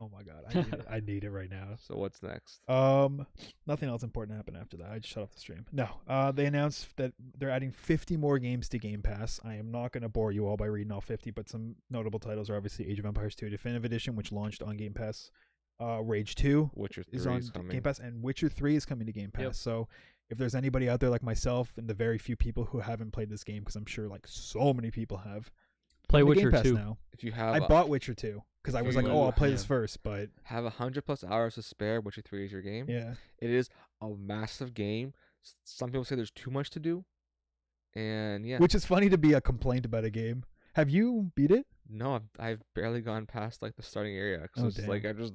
Oh my god, I need it. I need it right now. So what's next? Nothing else important happened after that. I just shut off the stream. No, they announced that they're adding 50 more games to Game Pass. I am not going to bore you all by reading all 50, but some notable titles are obviously Age of Empires 2 Definitive Edition, which launched on Game Pass. Rage 2 Witcher 3 is on is coming. Game Pass, and Witcher 3 is coming to Game Pass. Yep. So if there's anybody out there like myself and the very few people who haven't played this game, because I'm sure like so many people have, Play come to Game Witcher Pass 2. now. If you have, I bought Witcher 2 because I was like, you oh, I'll play yeah. this first, but have 100+ hours to spare, Witcher 3 is your game. yeah. It is a massive game. Some people say there's too much to do, and yeah, Which is funny to be a complaint about a game. Have you beat it? no, I've barely gone past like the starting area because Oh, it's like damn. I just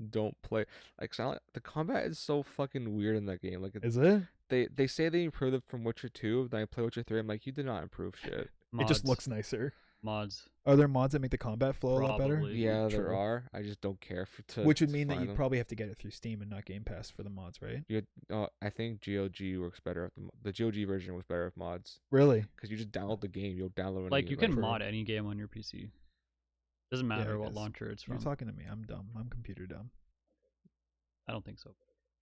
don't play. Like the combat is so fucking weird in that game. Like Is it? they say they improved it from Witcher 2. Then I play Witcher 3. I'm like, you did not improve shit. It just Mods. looks nicer. Mods. Are there mods that make the combat flow a lot better? Probably. Yeah, there True. are. I just don't care to. Which would to mean that find you'd them. probably have to get it through Steam and not Game Pass for the mods, right? I think GOG works better. The GOG version works better with mods Really? because you just download the game. You'll download Like any, you can True. mod any game on your PC. Doesn't Yeah, I matter what guess. launcher it's You're from. talking to me. I'm dumb. I'm computer dumb. I don't think so.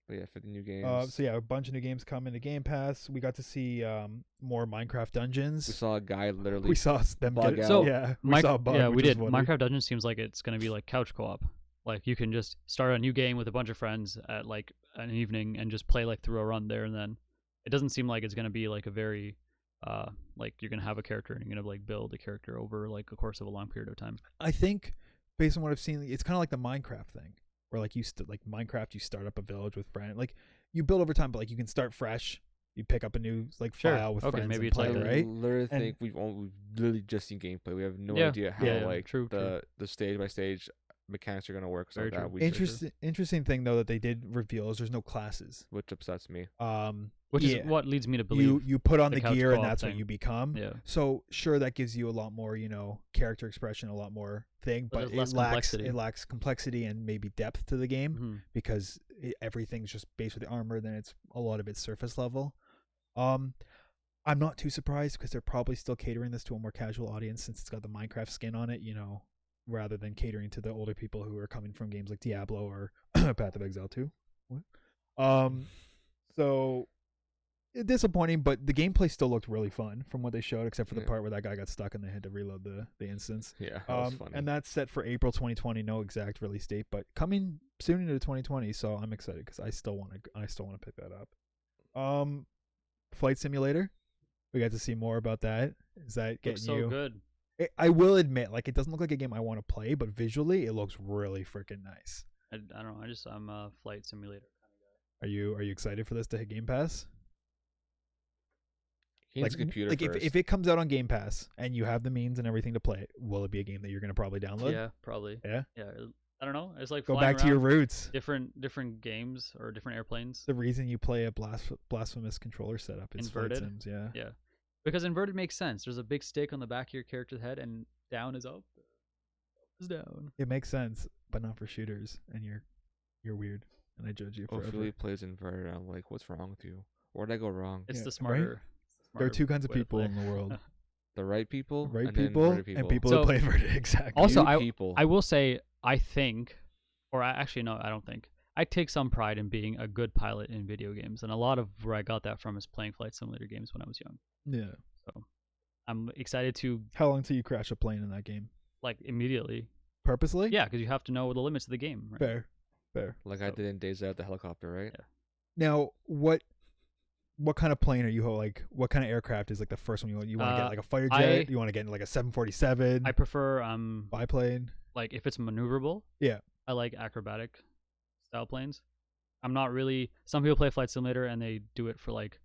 But yeah, 50 new games. So yeah, a bunch of new games coming to Game Pass. We got to see more Minecraft Dungeons. We saw a guy literally. We saw them bug get out. So, yeah. We saw a bug, yeah, we which is did. funny. Minecraft Dungeons seems like it's gonna be like couch co-op. Like you can just start a new game with a bunch of friends at like an evening and just play like through a run there and then. It doesn't seem like it's gonna be like a very, like you're gonna have a character and you're gonna like build a character over like a course of a long period of time. I think, based on what I've seen, it's kind of like the Minecraft thing, where like like Minecraft, you start up a village with friends, like you build over time, but like you can start fresh. You pick up a new like Sure. file with Okay, friends maybe and it's play, like that. right? I literally And- think we've literally just seen gameplay. We have no Yeah, idea how yeah, like true. the stage by stage mechanics are gonna work. So Very that true. we Interesting thing though that they did reveal is there's no classes. which upsets me. Which Yeah. is what leads me to believe. You put on the the couch gear and co-op that's what thing. you become. Yeah. So sure, that gives you a lot more, character expression, a lot more thing, But but there's less it complexity. lacks complexity and maybe depth to the game Mhm. because everything's just based with the armor, then it's a lot of it's surface level. I'm not too surprised because they're probably still catering this to a more casual audience since it's got the Minecraft skin on it, rather than catering to the older people who are coming from games like Diablo or Path of Exile 2. What? So disappointing, but the gameplay still looked really fun from what they showed, except for the part where that guy got stuck and they had to reload the instance. Yeah, that was funny. And that's set for April 2020, no exact release date, but coming soon into 2020. So I'm excited because I still want to pick that up. Flight Simulator. We got to see more about that. Is that getting so good? I will admit, like, it doesn't look like a game I want to play, but visually it looks really freaking nice. I don't know. I'm a Flight Simulator kind of guy. Are you excited for this to hit Game Pass? Like computer like first. if it comes out on Game Pass and you have the means and everything to play it, will it be a game that you're gonna probably download? Yeah, probably. Yeah. I don't know. It's like go flying back to your around roots. different games or different airplanes. The reason you play a blasphemous controller setup is Inverted. Flight Sims, yeah. Yeah, because inverted makes sense. There's a big stick on the back of your character's head, and down is up, up is down. It makes sense, but not for shooters. And you're weird, and I judge you forever. Philly plays inverted. I'm like, what's wrong with you? Where did I go wrong? It's Yeah, the smarter. right? There are two kinds of way to people play. in the world: The right people, right and then people, inverted people, and people So- who play inverted. Exactly. Also, New people. I will say, I think, or actually, no, I don't think. I take some pride in being a good pilot in video games, and a lot of where I got that from is playing Flight Simulator games when I was young. Yeah. So I'm excited to, How long till you crash a plane in that game? like, immediately. Purposely? Yeah, because you have to know the limits of the game. Right? Fair. like I So- did in Days Out, the helicopter, right? Yeah. Now, what kind of plane are you like? What kind of aircraft is like the first one you want? You want to get like a fighter jet? You want to get like a 747? I prefer biplane. like if it's maneuverable. Yeah. I like acrobatic style planes. I'm not really. Some people play Flight Simulator and they do it for like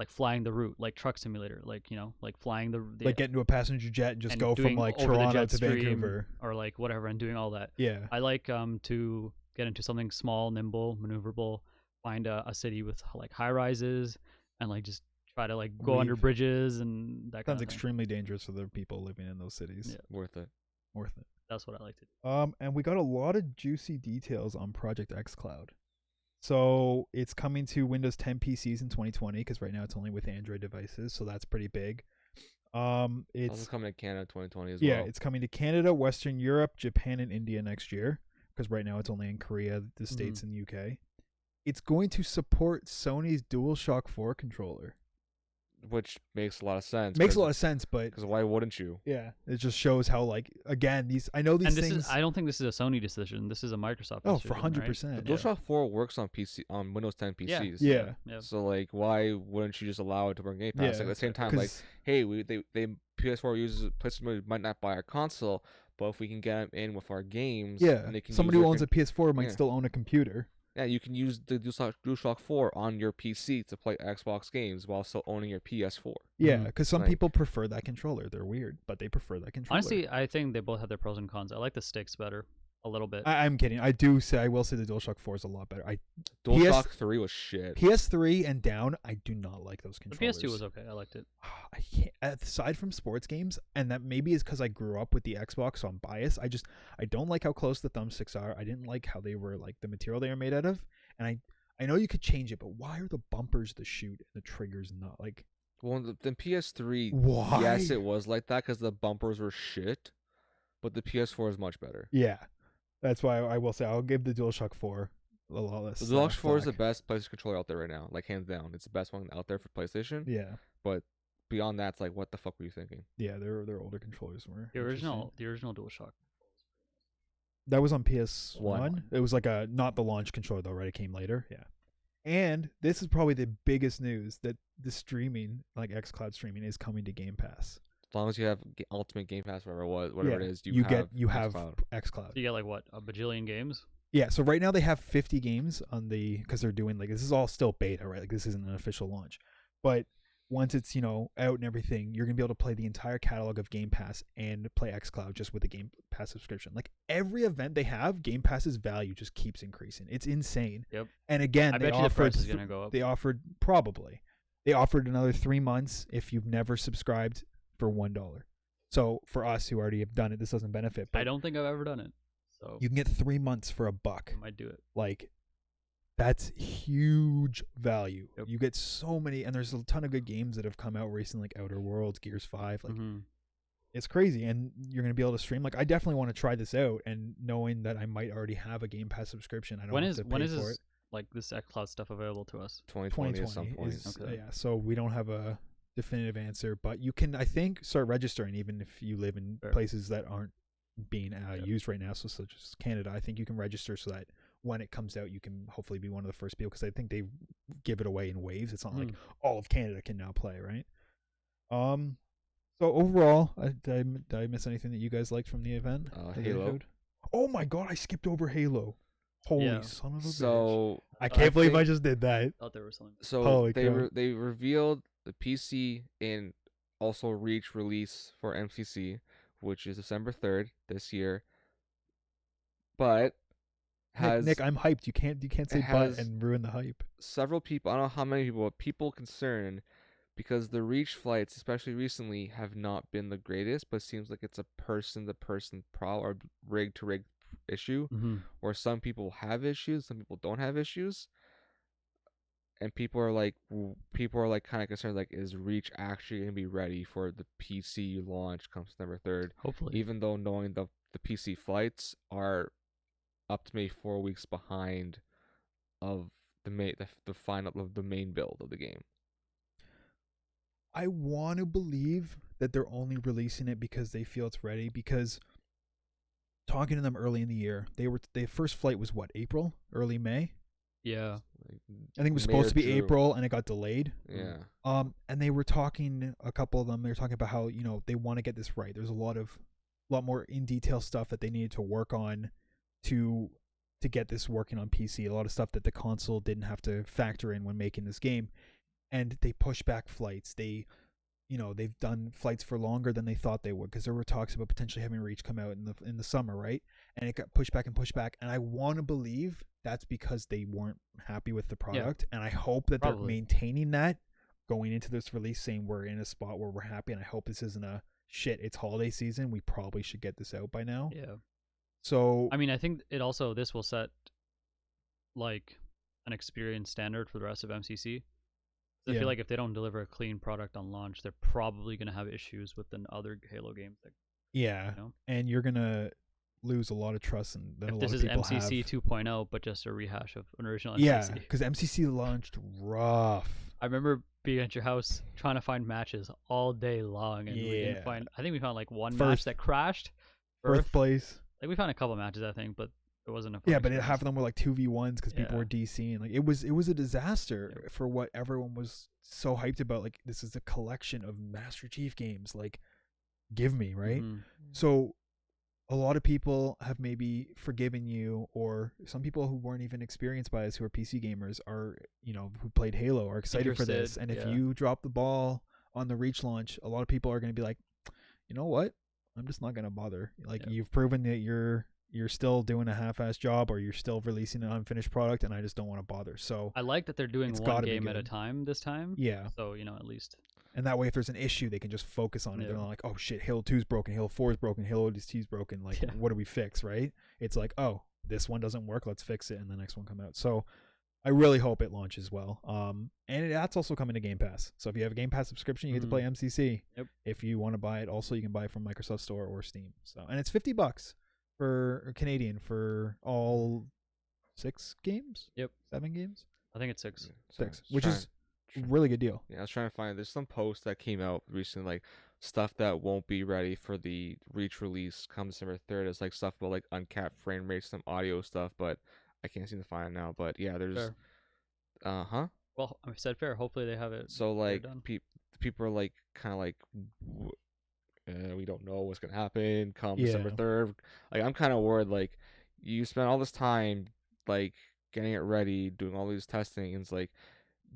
flying the route, like Truck Simulator, like like flying the Like get into a passenger jet and just and go from doing like over the Toronto jet to stream Vancouver. or like whatever, and doing all that. Yeah. I like to get into something small, nimble, maneuverable. Find a city with like high rises and like just try to like go under Weave. bridges and that kind Sounds of thing. extremely dangerous for the people living in those cities. Yeah. Worth it. Worth it. That's what I like to do. And we got a lot of juicy details on Project xCloud. So it's coming to Windows 10 PCs in 2020 because right now it's only with Android devices, so that's pretty big. Also It's coming to Canada 2020 as well. yeah, it's coming to Canada, Western Europe, Japan, and India next year because right now it's only in Korea, the States, and UK. It's going to support Sony's DualShock 4 controller. Which makes a lot of sense. Makes a lot of sense, but Because why wouldn't you? yeah, it just shows how like again these I know these And this things. is I don't think this is a Sony decision. This is a Microsoft Oh, decision. for 100%. Right? The DualShock 4 works on PC on Windows 10 PCs. Yeah. Yeah. So like, why wouldn't you just allow it to bring Game Pass? Yeah, Like, at the same time, like, 'cause- hey, they PS4 users PlayStation might not buy our console, but if we can get them in with our games, yeah, and they can somebody use who their owns a PS4 might yeah. still own a computer. yeah, you can use the DualShock 4 on your PC to play Xbox games while still owning your PS4. Yeah, Mhm. because some Like- people prefer that controller. They're weird, but they prefer that controller. Honestly, I think they both have their pros and cons. I like the sticks better a little bit. I'm kidding. I will say the DualShock 4 is a lot better. DualShock 3 was shit. PS3 and down, I do not like those The controllers. PS2 was okay. I liked it. I can't. Aside from sports games, and that maybe is because I grew up with the Xbox, so I'm biased. I don't like how close the thumbsticks are. I didn't like how they were like the material they were made out of, and I know you could change it, but why are the bumpers the shoot and the triggers not like? Well, the PS3, Why? yes, it was like that because the bumpers were shit, but the PS4 is much better. Yeah, that's why I will say I'll give the DualShock 4 a lot less. The DualShock 4 is the flack. best PlayStation controller out there right now, like hands down. It's the best one out there for PlayStation. Yeah, But beyond that, it's like, what the fuck were you thinking? yeah, their older controllers were The original interesting. DualShock. That was on PS1. One. It was like a not the launch controller though, right? It came later. Yeah. And this is probably the biggest news that the streaming, like xCloud streaming, is coming to Game Pass. As long as you have Ultimate Game Pass, whatever Yeah, it is, you have have xCloud. xCloud. So you get like what, a bajillion games? Yeah, so right now they have 50 games on the because they're doing like this is all still beta, right? Like this isn't an official launch. But once it's, out and everything, you're going to be able to play the entire catalog of Game Pass and play xCloud just with a Game Pass subscription. Like every event they have, Game Pass's value just keeps increasing. It's insane. Yep. And again, I they bet you the offered price is gonna go up. They offered They offered another 3 months if you've never subscribed for $1. So for us who already have done it, this doesn't benefit. But I don't think I've ever done it. So You can get 3 months for $1. I might do it. Like, that's huge value. Yep. You get so many, and there's a ton of good games that have come out recently, like Outer Worlds, Gears 5. Like, it's crazy, and you're gonna be able to stream. Like, I definitely want to try this out, and knowing that I might already have a Game Pass subscription, I don't have to pay when is for this, it. like this xCloud stuff available to us? 2020 at some 2020 point. is Okay. yeah. So we don't have a definitive answer, but you can, I think, start registering even if you live in Fair. places that aren't being Yep. used right now. So such as Canada, I think you can register so that when it comes out, you can hopefully be one of the first people, because I think they give it away in waves. It's not like all of Canada can now play, right? So overall, did I miss anything that you guys liked from the event? that they Halo. showed? Oh my god, I skipped over Halo. Holy Yeah. son of a bitch! So I can't believe I think- just did that. Thought there was something. So Holy they crap. they revealed the PC and also Reach release for MCC, which is December 3rd this year. But has Nick, I'm hyped. You can't say it but has- and ruin the hype. several people, I don't know how many people, but people concerned because the Reach flights, especially recently, have not been the greatest, but it seems like it's a person-to-person or rig-to-rig issue, where some people have issues, some people don't have issues. And people are like kind of concerned, like, is Reach actually going to be ready for the PC launch come September 3rd? Hopefully. Even though knowing the PC flights are up to maybe 4 weeks behind of the final of the main build of the game. I want to believe that they're only releasing it because they feel it's ready, because talking to them early in the year, their first flight was what, April? Early May? Yeah. Like, I think it was May supposed or to be June. April and it got delayed. Yeah. And they were talking, a couple of them, they were talking about how, they want to get this right. There's a lot more in detail stuff that they needed to work on to get this working on PC. A lot of stuff that the console didn't have to factor in when making this game. And they pushed back flights. They've done flights for longer than they thought they would, because there were talks about potentially having Reach come out in the summer, right? And it got pushed back and pushed back. And I want to believe that's because they weren't happy with the product. And I hope that they're Probably. maintaining that going into this release, saying we're in a spot where we're happy. And I hope this isn't a shit, it's holiday season, we probably should get this out by now. Yeah. So I mean, I think this will set like an experience standard for the rest of MCC. I Yeah. feel like if they don't deliver a clean product on launch, they're probably going to have issues with the other Halo games. yeah, You know? and you're gonna lose a lot of trust, and that a If lot this of is people MCC have. 2.0, but just a rehash of an original Yeah, MCC. because MCC launched rough. I remember being at your house trying to find matches all day long, and we didn't Yeah. find. I think we found like one match First- that crashed. Birthplace. Like we found a couple matches, I think, but it wasn't a. Fun Yeah, but experience. half of them were like 2v1s because people Yeah. were DCing. Like it was a disaster Yep. for what everyone was so hyped about. Like, this is a collection of Master Chief games. Like, give me, right? Mhm. So a lot of people have maybe forgiven you, or some people who weren't even experienced by us, who are PC gamers, are, who played Halo, are excited for this. Interested, And if yeah. you drop the ball on the Reach launch, a lot of people are going to be like, you know what? I'm just not going to bother. Like, Yeah. you've proven that you're still doing a half-ass job, or you're still releasing an unfinished product, and I just don't want to bother. So I like that they're doing It's one gotta be game at a good. time this time. yeah, So at least. and that way, if there's an issue, they can just focus on it. They're Yeah. not like, oh shit, Halo 2's broken, Halo 4 is broken, Halo ODST's broken. Like, Yeah. what do we fix, right? It's like, oh, this one doesn't work, let's fix it, and the next one come out. So I really hope it launches well. And that's also coming to Game Pass. So if you have a Game Pass subscription, you get to play MCC. Yep. If you want to buy it, also you can buy it from Microsoft Store or Steam. So, and it's $50 for Canadian for all 6 games. Yep. 7 games. I think it's 6. Yeah, so I 6, was which is trying- really good deal. Yeah, I was trying to find. There's some posts that came out recently, like stuff that won't be ready for the Reach release come December 3rd. It's like stuff about like uncapped frame rates, some audio stuff, but I can't seem to find it now. But yeah, there's Fair. Well, I said fair. Hopefully they have it. So they're like done. people are like kind of like we don't know what's gonna happen come Yeah. December 3rd. Like, I'm kind of worried. Like, you spent all this time like getting it ready, doing all these testing, and it's like,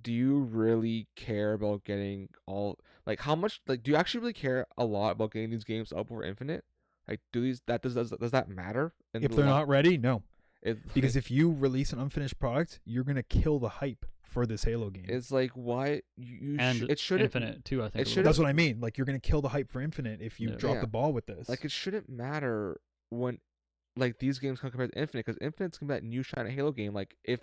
do you really care about getting all, like, how much, like, do you actually really care a lot about getting these games up over Infinite? Like, does that matter? in If the they're lo- not ready, no. it, Because if you release an unfinished product, you're gonna kill the hype for this Halo game. it's like, why you and it shouldn't Infinite too. I think it a shouldn't- little That's what I mean. Like, you're gonna kill the hype for Infinite if you Yeah. drop Yeah. the ball with this. like, it shouldn't matter when like these games come compared to Infinite, because Infinite's gonna be that new shiny Halo game. Like if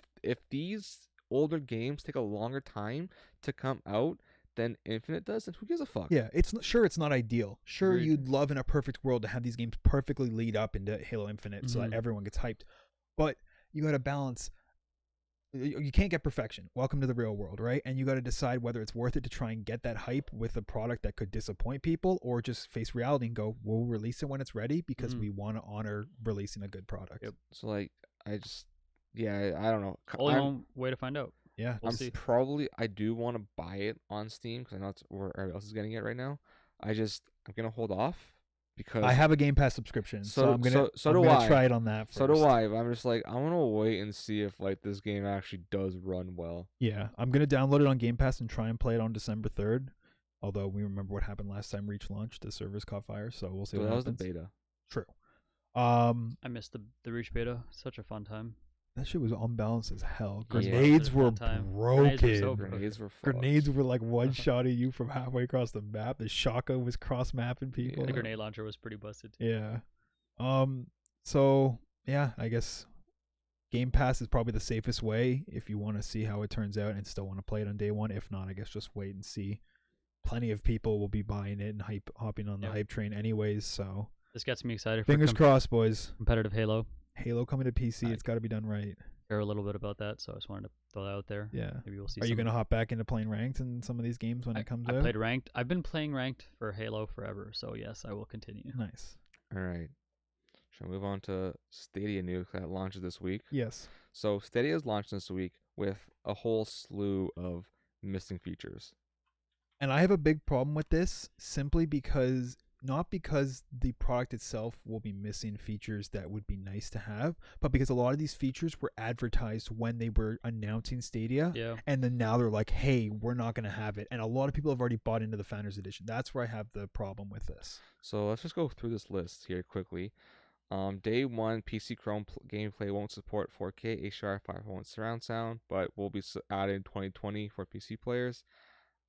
these older games take a longer time to come out than Infinite does, then who gives a fuck? Yeah, it's not ideal. Sure, Agreed. you'd love in a perfect world to have these games perfectly lead up into Halo Infinite so that Mhm. everyone gets hyped. But you got to balance. You can't get perfection. Welcome to the real world, right? And you got to decide whether it's worth it to try and get that hype with a product that could disappoint people, or just face reality and go, we'll release it when it's ready because Mhm. we want to honor releasing a good product. Yep. So like I just I don't know. Only one way to find out. Yeah, We'll I'm see. I do want to buy it on Steam because I know it's where everybody else is getting it right now. I'm gonna hold off because I have a Game Pass subscription, so I'm gonna so do I. try it on that first. So do I. But I'm just like I want to wait and see if like this game actually does run well. Yeah, I'm gonna download it on Game Pass and try and play it on December 3rd. Although we remember what happened last time Reach launched, the servers caught fire, so we'll see So what that was happens. the beta. True. I missed the Reach beta. Such a fun time. That shit was unbalanced as hell. Yeah. Grenades Such a were fun time. broken. Grenades were so broken. Grenades were fucked. Grenades were like one-shotting you from halfway across the map. The shotgun was cross-mapping people. The Yeah. grenade launcher was pretty busted. Yeah. So yeah, I guess Game Pass is probably the safest way if you want to see how it turns out and still want to play it on day one. If not, I guess just wait and see. Plenty of people will be buying it and hopping on the Yep. hype train anyways. So This gets me excited for fingers crossed, boys. competitive Halo. Halo coming to PC. I- It's got to be done right. Care a little bit about that, so I just wanted to throw that out there. Yeah. Maybe we'll see. Are you some- gonna hop back into playing ranked in some of these games when it comes I out? played ranked. I've been playing ranked for Halo forever, so yes, I will continue. Nice. All right. Shall we move on to Stadia news that launches this week? Yes. So Stadia is launched this week with a whole slew of missing features. And I have a big problem with this simply because not because the product itself will be missing features that would be nice to have, but because a lot of these features were advertised when they were announcing Stadia. Yeah. And then now they're like, hey, we're not going to have it. And a lot of people have already bought into the Founders Edition. That's where I have the problem with this. So let's just go through this list here quickly. Day one, PC Chrome gameplay won't support 4K HDR 5.1 surround sound, but will be added in 2020 for PC players.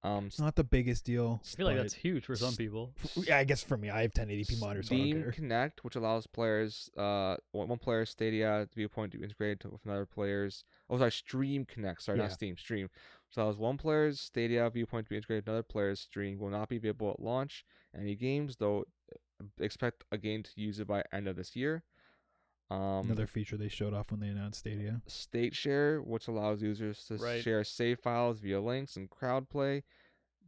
It's not the biggest deal. I feel like but that's huge for some people. yeah, I guess for me, I have 1080p monitors, so I don't Steam care. Connect, which allows players, one player's Stadia viewpoint to be integrated with another player's. Oh, sorry, Stream Connect. Sorry, Yeah. not Steam. Stream, which allows one player's Stadia viewpoint to be integrated with another player's stream. Will not be available at launch. Any games, though, expect again to use it by end of this year. Another feature they showed off when they announced Stadia. State Share, which allows users to Right. share save files via links and crowd play.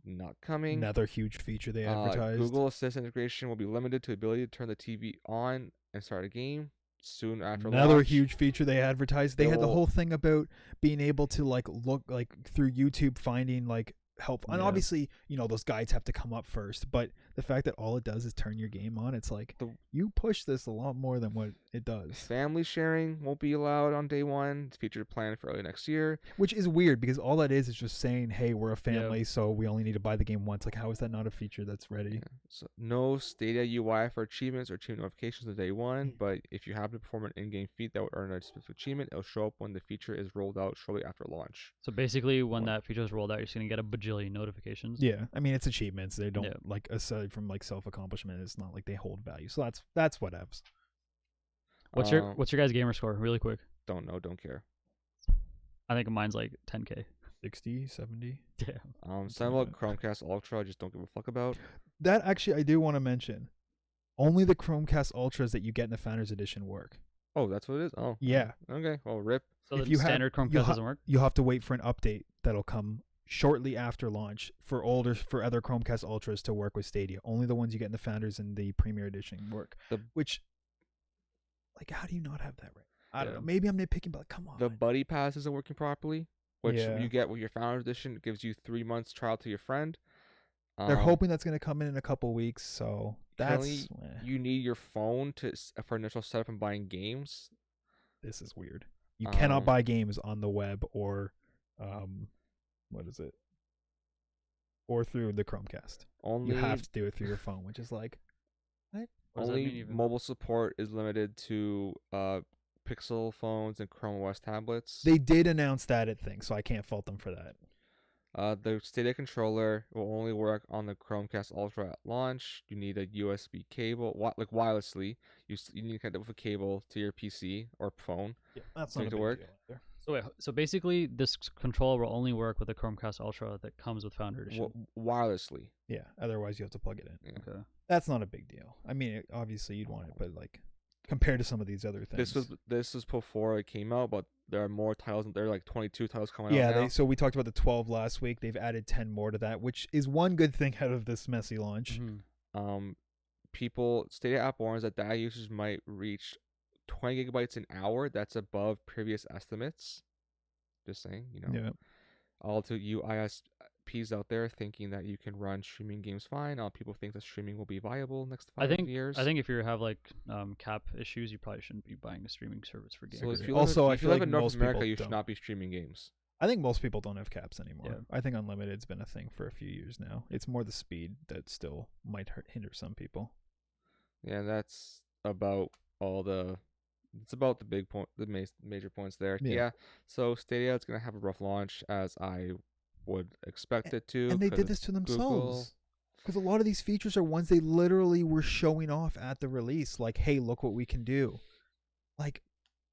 Not coming. Another huge feature they advertised. Google Assist integration will be limited to ability to turn the TV on and start a game soon after Another launch. huge feature they advertised. They had the They'll- whole thing about being able to like look like through YouTube finding like help. And Yeah. obviously, you know, those guides have to come up first, but the fact that all it does is turn your game on, it's like you push this a lot more than what it does. Family sharing won't be allowed on day one. It's featured planned for early next year. Which is weird because all that is just saying, "Hey, we're a family, so we only need to buy the game once." Like, how is that not a feature that's ready? Yeah. So no Stadia UI for achievements or achievement notifications on day one, but if you happen to perform an in-game feat that would earn a specific achievement, it'll show up when the feature is rolled out shortly after launch. So basically, when that feature is rolled out, you're just gonna get a bajillion notifications. Yeah, I mean it's achievements. They don't Yeah. like aside from like self accomplishment. It's not like they hold value. So that's whatevs. What's your guys' gamer score? Really quick. Don't know, don't care. I think mine's like 10K. 60, 70. Damn. Some about Chromecast Ultra, I just don't give a fuck about. That actually I do want to mention. Only the Chromecast Ultras that you get in the Founders Edition work. Oh, that's what it is. Oh, Yeah. Okay. Well, rip. So If the you have- standard you'll Chromecast doesn't work. You'll have to wait for an update that'll come shortly after launch for other Chromecast Ultras to work with Stadia. Only the ones you get in the Founders and the Premier Edition work. Which, like, how do you not have that right? I don't Yeah. know. Maybe I'm nitpicking, but like, come on. The Buddy Pass isn't working properly, which Yeah. you get with your Founders Edition. It gives you 3 months trial to your friend. They're hoping that's going to come in a couple weeks, so that's Currently, you need your phone for initial setup and buying games. this is weird. You cannot Um, buy games on the web or what is it? Or through the Chromecast. Only You have to do it through your phone, which is like What does that only mean even? mobile support is limited to Pixel phones and Chrome OS tablets. they did announce that at things, so I can't fault them for that. The Stadia controller will only work on the Chromecast Ultra at launch. You need a USB cable, like wirelessly. You need to connect it with a cable to your PC or phone Yeah, that's to not make a it big work. deal either. So wait, so basically this controller will only work with the Chromecast Ultra that comes with Founder Edition. Wirelessly. Yeah, otherwise you have to plug it in. Yeah. Okay. That's not a big deal. I mean, obviously you'd want it, but like compared to some of these other things. This was before it came out, but there are more titles. There are like 22 titles coming yeah, out now. so we talked about the 12 last week. They've added 10 more to that, which is one good thing out of this messy launch. Mhm. Stadia app warns that data usage might reach 20 gigabytes an hour. That's above previous estimates. Just saying, Yeah. All to you ISPs out there thinking that you can run streaming games fine. All people think that streaming will be viable next 5 years. I think if you have like cap issues, you probably shouldn't be buying a streaming service for games. So if you Also, live, I if feel you live like in North most America, people you should don't. not be streaming games. I think most people don't have caps anymore. Yeah. I think unlimited's been a thing for a few years now. It's more the speed that still might hinder some people. Yeah, that's about all the. It's about the big point, the major points there. Yeah. Yeah. So Stadia is gonna have a rough launch, as I would expect it to. And they 'cause did this it's to Google. themselves. Because a lot of these features are ones they literally were showing off at the release. Like, hey, look what we can do. Like,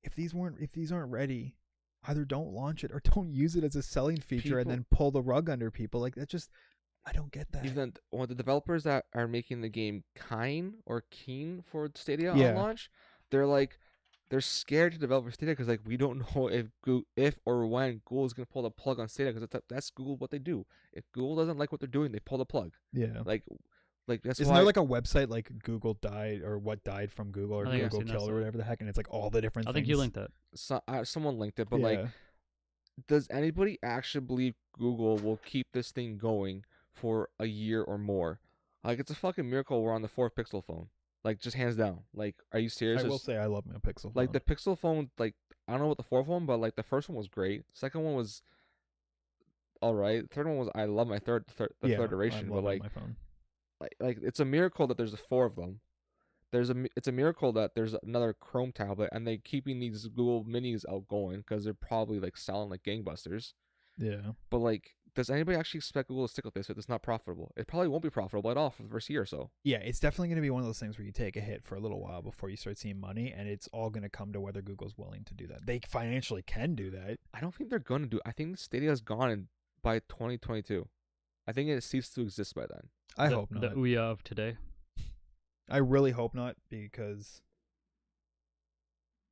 if these aren't ready, either don't launch it or don't use it as a selling feature and then pull the rug under people. Like, that just, I don't get that. Even the developers that are making the game keen for Stadia Yeah. on launch, they're scared to develop for Stadia because like we don't know if or when Google is gonna pull the plug on Stadia because that's Google what they do. If Google doesn't like what they're doing, they pull the plug. Yeah. Like that's Isn't why. there like a website like Google died or what died from Google or I think I've Google seen that killed or site. whatever the heck, and it's like all the different I things. think you linked that. Someone linked it, but Yeah. like, does anybody actually believe Google will keep this thing going for a year or more? Like, it's a fucking miracle we're on the 4th Pixel phone. Like, just hands down. Like, are you serious? I will say I love my Pixel Like, phone. the Pixel phone, like, I don't know what the 4th one, but, like, the first one was great. Second one was alright. The third one was, I love my third iteration, I but, love like, my phone. like, it's a miracle that there's 4 of them. It's a miracle that there's another Chrome tablet, and they keeping these Google Minis outgoing because they're probably, like, selling like gangbusters. Yeah. But, like, does anybody actually expect Google to stick with this if it's not profitable? It probably won't be profitable at all for the first year or so. Yeah, it's definitely going to be one of those things where you take a hit for a little while before you start seeing money, and it's all going to come to whether Google's willing to do that. They financially can do that. I don't think they're going to do. I think Stadia is gone by 2022. I think it ceased to exist by then. I hope not. The Ouya of today. I really hope not, because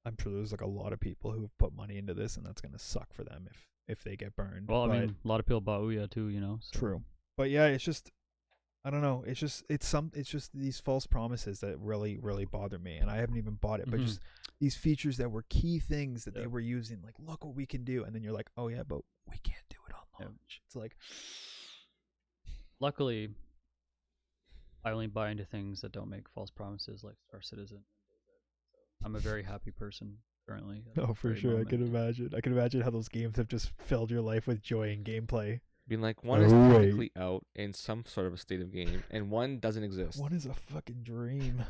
I'm sure there's like a lot of people who have put money into this, and that's going to suck for them if they get burned. Well, But- I mean, a lot of people bought Ouya too, you know. So. True. But yeah, it's just, I don't know. It's just these false promises that really, really bother me. And I haven't even bought it, but Mhm. just these features that were key things that they Yeah. were using, like, look what we can do. And then you're like, oh yeah, but we can't do it on Yeah. launch. It's like, Luckily, I only buy into things that don't make false promises, like Star Citizen. I'm a very happy person currently. at oh, this for very sure. I moment. can imagine. I can imagine how those games have just filled your life with joy and gameplay. Being like, one is Oh, wait. technically out in some sort of a state of game, and one doesn't exist. What is a fucking dream?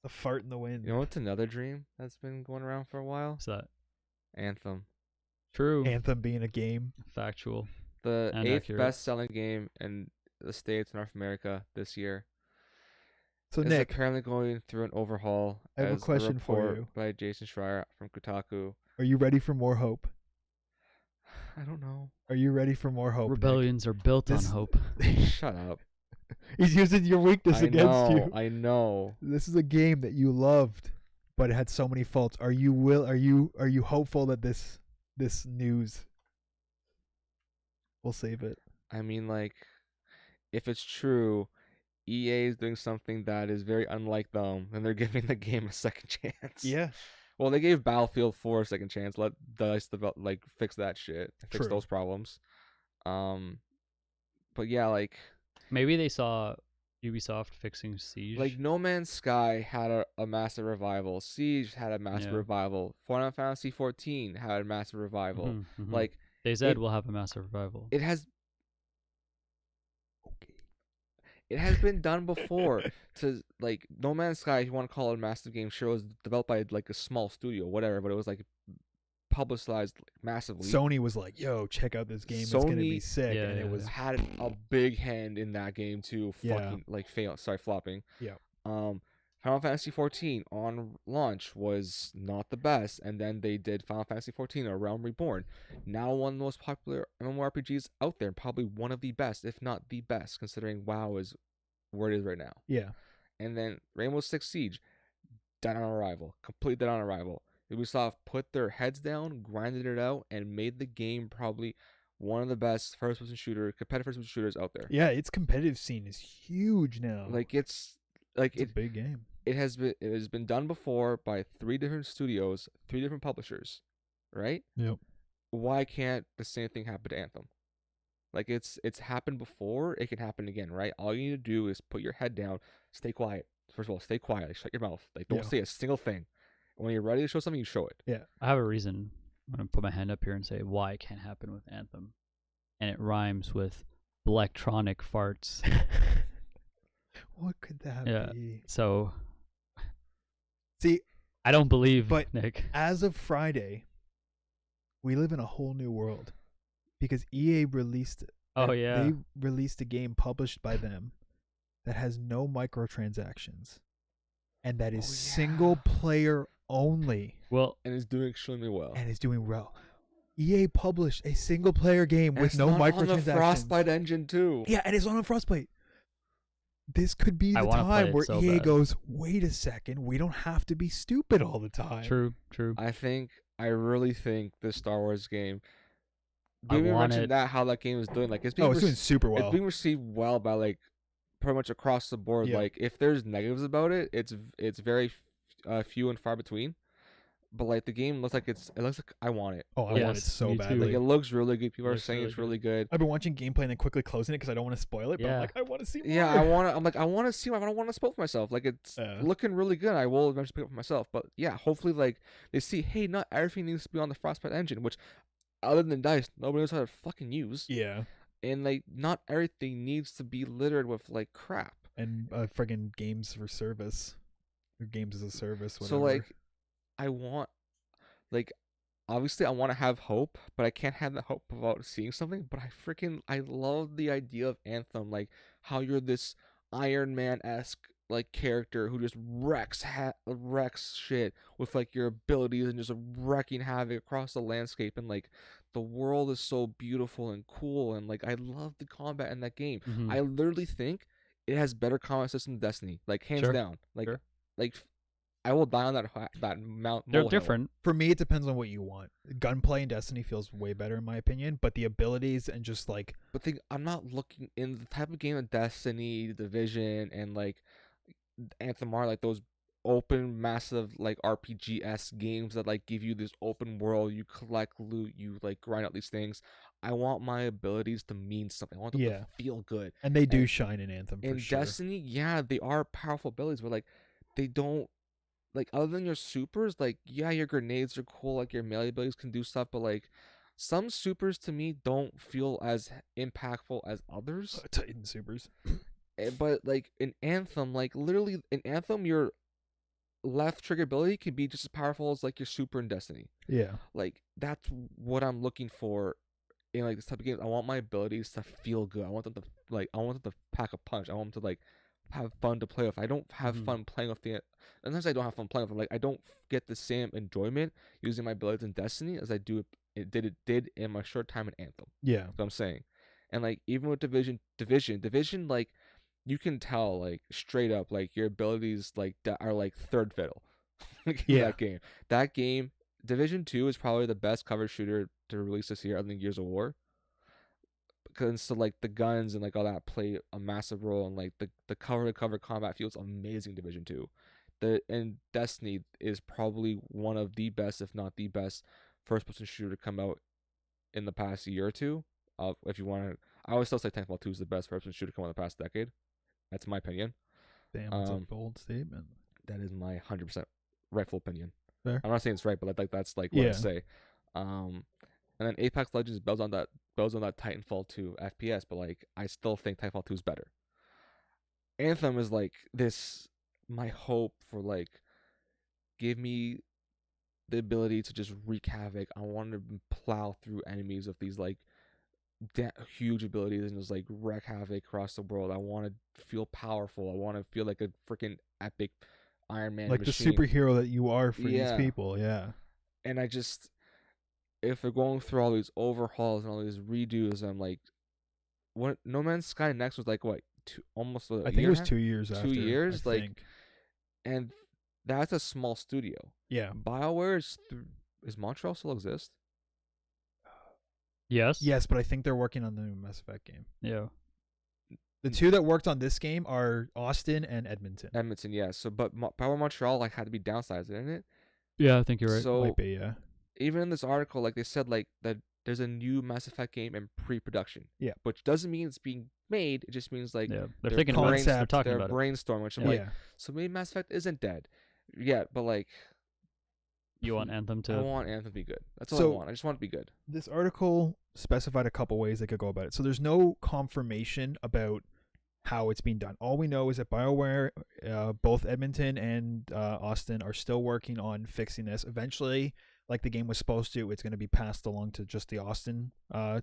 A fart in the wind. You know what's another dream that's been going around for a while? What's that? Anthem. True. Anthem being a game. Factual. The And 8th accurate. best-selling game in the States, North America, this year. So Is Nick, apparently going through an overhaul. I have a as question for report you. by Jason Schreier from Kotaku. are you ready for more hope? I don't know. Are you ready for more hope? Nick? Rebellions are built This- on hope. Shut up. He's using your weakness I against know. you. I know. This is a game that you loved, but it had so many faults. Are you hopeful that this news will save it? I mean, like, if it's true, EA is doing something that is very unlike them, and they're giving the game a second chance. Yeah. Well, they gave Battlefield 4 a second chance. Let DICE fix that shit, fix True. those problems. But yeah, like Maybe they saw Ubisoft fixing Siege. No Man's Sky had a massive revival. Siege had a massive Yeah. revival. Final Fantasy 14 had a massive revival. Mhm, mhm. Like DayZ it- will have a massive revival. it has. It has been done before. To like No Man's Sky, if you want to call it a massive game, sure, it was developed by like a small studio, whatever. But it was like publicized massively. Sony was like, "Yo, check out this game. It's gonna be Sony sick," Yeah, and it yeah, was had a big hand in that game too. Yeah. Fucking like flopping. Yeah. Final Fantasy 14 on launch was not the best, and then they did Final Fantasy 14: A Realm Reborn, now one of the most popular MMORPGs out there, probably one of the best, if not the best, considering WoW is where it is right now. yeah, And then Rainbow Six Siege, dead on arrival, complete dead on arrival. Ubisoft put their heads down, grinded it out, and made the game probably one of the best competitive first-person shooters out there. yeah. Its competitive scene is huge now. It's a big game. it has been done before by 3 different studios, 3 different publishers, right? Yep. Why can't the same thing happen to Anthem? Like it's happened before, it can happen again, right? All you need to do is put your head down, stay quiet. First of all, stay quiet. Like, shut your mouth. Like don't Yeah. say a single thing. When you're ready to show something, you show it. Yeah. I have a reason. I'm gonna put my hand up here and say why it can't happen with Anthem, and it rhymes with electronic farts. What could that Yeah. be? So See, I don't believe But- Nick. as of Friday, we live in a whole new world because EA released. Oh yeah. They released a game published by them that has no microtransactions, and that is Oh, yeah. single player only, Well, And it's doing extremely well. and is doing well. EA published a single player game And with it's no not on microtransactions. the Frostbite engine too. Yeah, and it's on a Frostbite. This could be I the wanna play time it where so EA bad. goes, wait a second, we don't have to be stupid all the time. true. I really think this Star Wars game. I We even want mentioned it. that how that game is doing. Like it's being Oh, it's doing super it's well. being received well by like pretty much across the board. Yeah. Like if there's negatives about it, it's very few and far between. But like the game looks like it looks like I want it. Oh, I want it Yes, so me too. badly. Like it looks really good. People are Looks saying really it's really good. I've been watching gameplay and then quickly closing it because I don't want to spoil it. But I'm Yeah. like, I want to see more. Yeah, I want to see. I don't want to spoil for myself. Like it's looking really good. I will eventually pick it up for myself. But yeah, hopefully like they see, hey, not everything needs to be on the Frostbite engine, which other than Dice, nobody knows how to fucking use. Yeah, And like not everything needs to be littered with like crap. and friggin' games for service, or games as a service. Whatever. So like, I want like. Obviously, I want to have hope, but I can't have that hope without seeing something. But I love the idea of Anthem, like how you're this Iron Man-esque like character who just wrecks shit with like your abilities and just wrecking havoc across the landscape, and like the world is so beautiful and cool, and like I love the combat in that game. Mhm. I literally think it has better combat system than Destiny, like hands Sure, down. Like sure. like I will die on that mount. They're molehill. different. for me, it depends on what you want. Gunplay in Destiny feels way better in my opinion, but the abilities and just like But I'm not looking in the type of game of Destiny, Division, and like Anthem are like those open, massive like RPG-esque games that like give you this open world. You collect loot, you like grind out these things. I want my abilities to mean something. I want them Yeah. to feel good. and they do And shine in Anthem for In sure. Destiny, yeah, they are powerful abilities, but like they don't like other than your supers, like yeah, your grenades are cool, like your melee abilities can do stuff, but like some supers to me don't feel as impactful as others. Titan supers. But like in Anthem, like literally in Anthem, your left trigger ability can be just as powerful as like your super in Destiny. Yeah, Like that's what I'm looking for in like this type of game. I want my abilities to feel good. I want them to I want them to pack a punch. I want them to like have fun to play with. I don't have Mhm. fun playing with the. Unless I don't have fun playing with them, like I don't get the same enjoyment using my abilities in Destiny as I do it did in my short time in Anthem. yeah, That's what I'm saying. And like even with Division, like you can tell like straight up like your abilities like that are like third fiddle. Like, in Yeah. That game, Division 2 is probably the best cover shooter to release this year other than Gears of War. Because so like the guns and like all that play a massive role, and like the cover to cover combat feels amazing. Division 2, and Destiny is probably one of the best, if not the best, first person shooter to come out in the past year or two. If you want to, I always still say Titanfall 2 is the best first person shooter to come out in the past decade. That's my opinion. damn, that's a Um, bold statement. That is my 100% rightful opinion. Fair. I'm not saying it's right, but like that's like what I Yeah. say. And then Apex Legends builds on that Titanfall 2 FPS, but like I still think Titanfall 2 is better. Anthem is like this my hope for like give me the ability to just wreak havoc. I want to plow through enemies with these like huge abilities and just like wreak havoc across the world. I want to feel powerful. I want to feel like a freaking epic Iron Man Like machine. the superhero that you are for these Yeah. people. Yeah. And I just, if they're going through all these overhauls and all these redos, I'm like, what? No Man's Sky Next was like what? Almost a I think year it was and a half? 2 years after. 2 years, I like, think. and that's a small studio. Yeah. BioWare is Montreal still exist? Yes. Yes, but I think they're working on the new Mass Effect game. Yeah. The two that worked on this game are Austin and Edmonton. Edmonton, yeah. So, but BioWare Montreal like had to be downsized, didn't it? Yeah, I think you're right. So Might be, yeah. even in this article, like they said, like that there's a new Mass Effect game in pre-production. Yeah. Which doesn't mean it's being made. It just means like Yeah, they're they're thinking about it. They're concept, talking they're about it. brainstorming. Which I'm Yeah. like, so maybe Mass Effect isn't dead yet, but like You want Anthem I to? want Anthem to be good. That's all So- I want. I just want it to be good. This article specified a couple ways they could go about it. So there's no confirmation about how it's being done. All we know is that BioWare, both Edmonton and Austin, are still working on fixing this. Eventually, like the game was supposed to, it's going to be passed along to just the Austin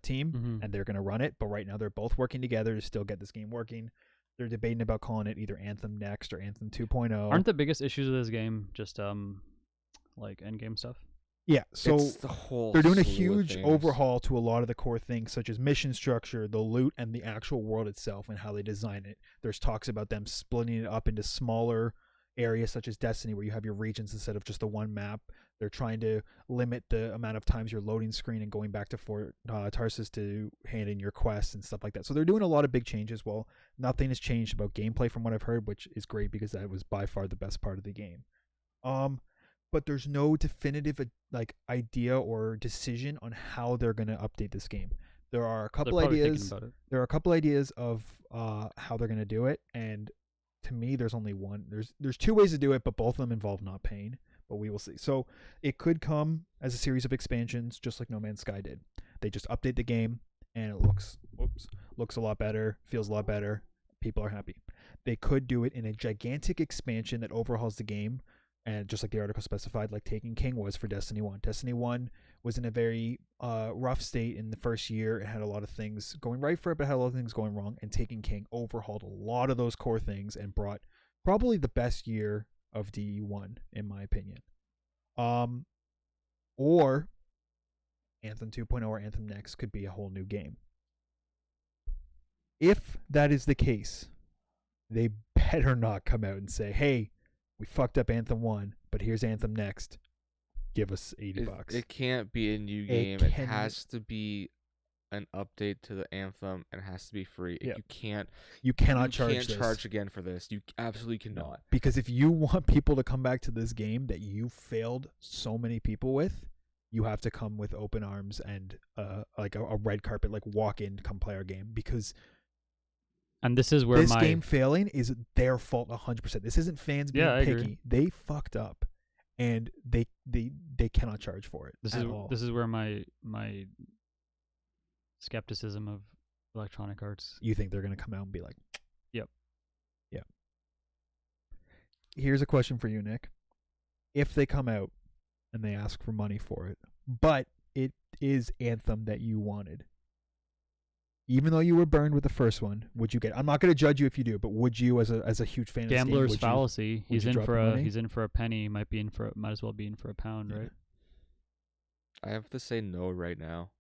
team, Mhm. and they're going to run it. But right now, they're both working together to still get this game working. They're debating about calling it either Anthem Next or Anthem 2.0. Aren't the biggest issues of this game just like end game stuff? Yeah, so it's the whole they're doing a slew of huge things. overhaul to a lot of the core things, such as mission structure, the loot, and the actual world itself and how they design it. There's talks about them splitting it up into smaller areas, such as Destiny, where you have your regions instead of just the one map. They're trying to limit the amount of times you're loading screen and going back to Fort Tarsus to hand in your quests and stuff like that. So they're doing a lot of big changes. Well, nothing has changed about gameplay from what I've heard, which is great because that was by far the best part of the game. But there's no definitive like idea or decision on how they're going to update this game. There are a They're couple probably ideas. thinking about it. There are a couple ideas of how they're going to do it, and to me, there's only one. There's two ways to do it, but both of them involve not paying. But we will see. So it could come as a series of expansions, just like No Man's Sky did. They just update the game, and it looks a lot better, feels a lot better. People are happy. They could do it in a gigantic expansion that overhauls the game. And just like the article specified, like Taken King was for Destiny 1. Destiny 1 was in a very rough state in the first year. It had a lot of things going right for it, but it had a lot of things going wrong. And Taken King overhauled a lot of those core things and brought probably the best year of DE1, in my opinion. Or Anthem 2.0 or Anthem Next could be a whole new game. If that is the case, they better not come out and say, hey, we fucked up Anthem 1, but here's Anthem Next. Give us $80. It can't be a new game. It has to be an update to the Anthem and it has to be free. Yeah. You cannot charge can't this. charge again for this. You absolutely cannot. Because if you want people to come back to this game that you failed so many people with, you have to come with open arms and like a red carpet, like walk in, come play our game. Because And this is where this my game failing is their fault 100%. This isn't fans being I picky. agree. They fucked up, and they cannot charge for it. this is where my skepticism of Electronic Arts. You think they're gonna come out and be like, Yep. Yeah. Here's a question for you, Nick. If they come out and they ask for money for it, but it is Anthem that you wanted, even though you were burned with the first one, would you get? I'm not going to judge you if you do, but would you, as a huge fan of this game, Gambler's would you- fallacy. would you drop the money? He's in for a penny. Might as well be in for a pound, Yeah. right? I have to say no right now.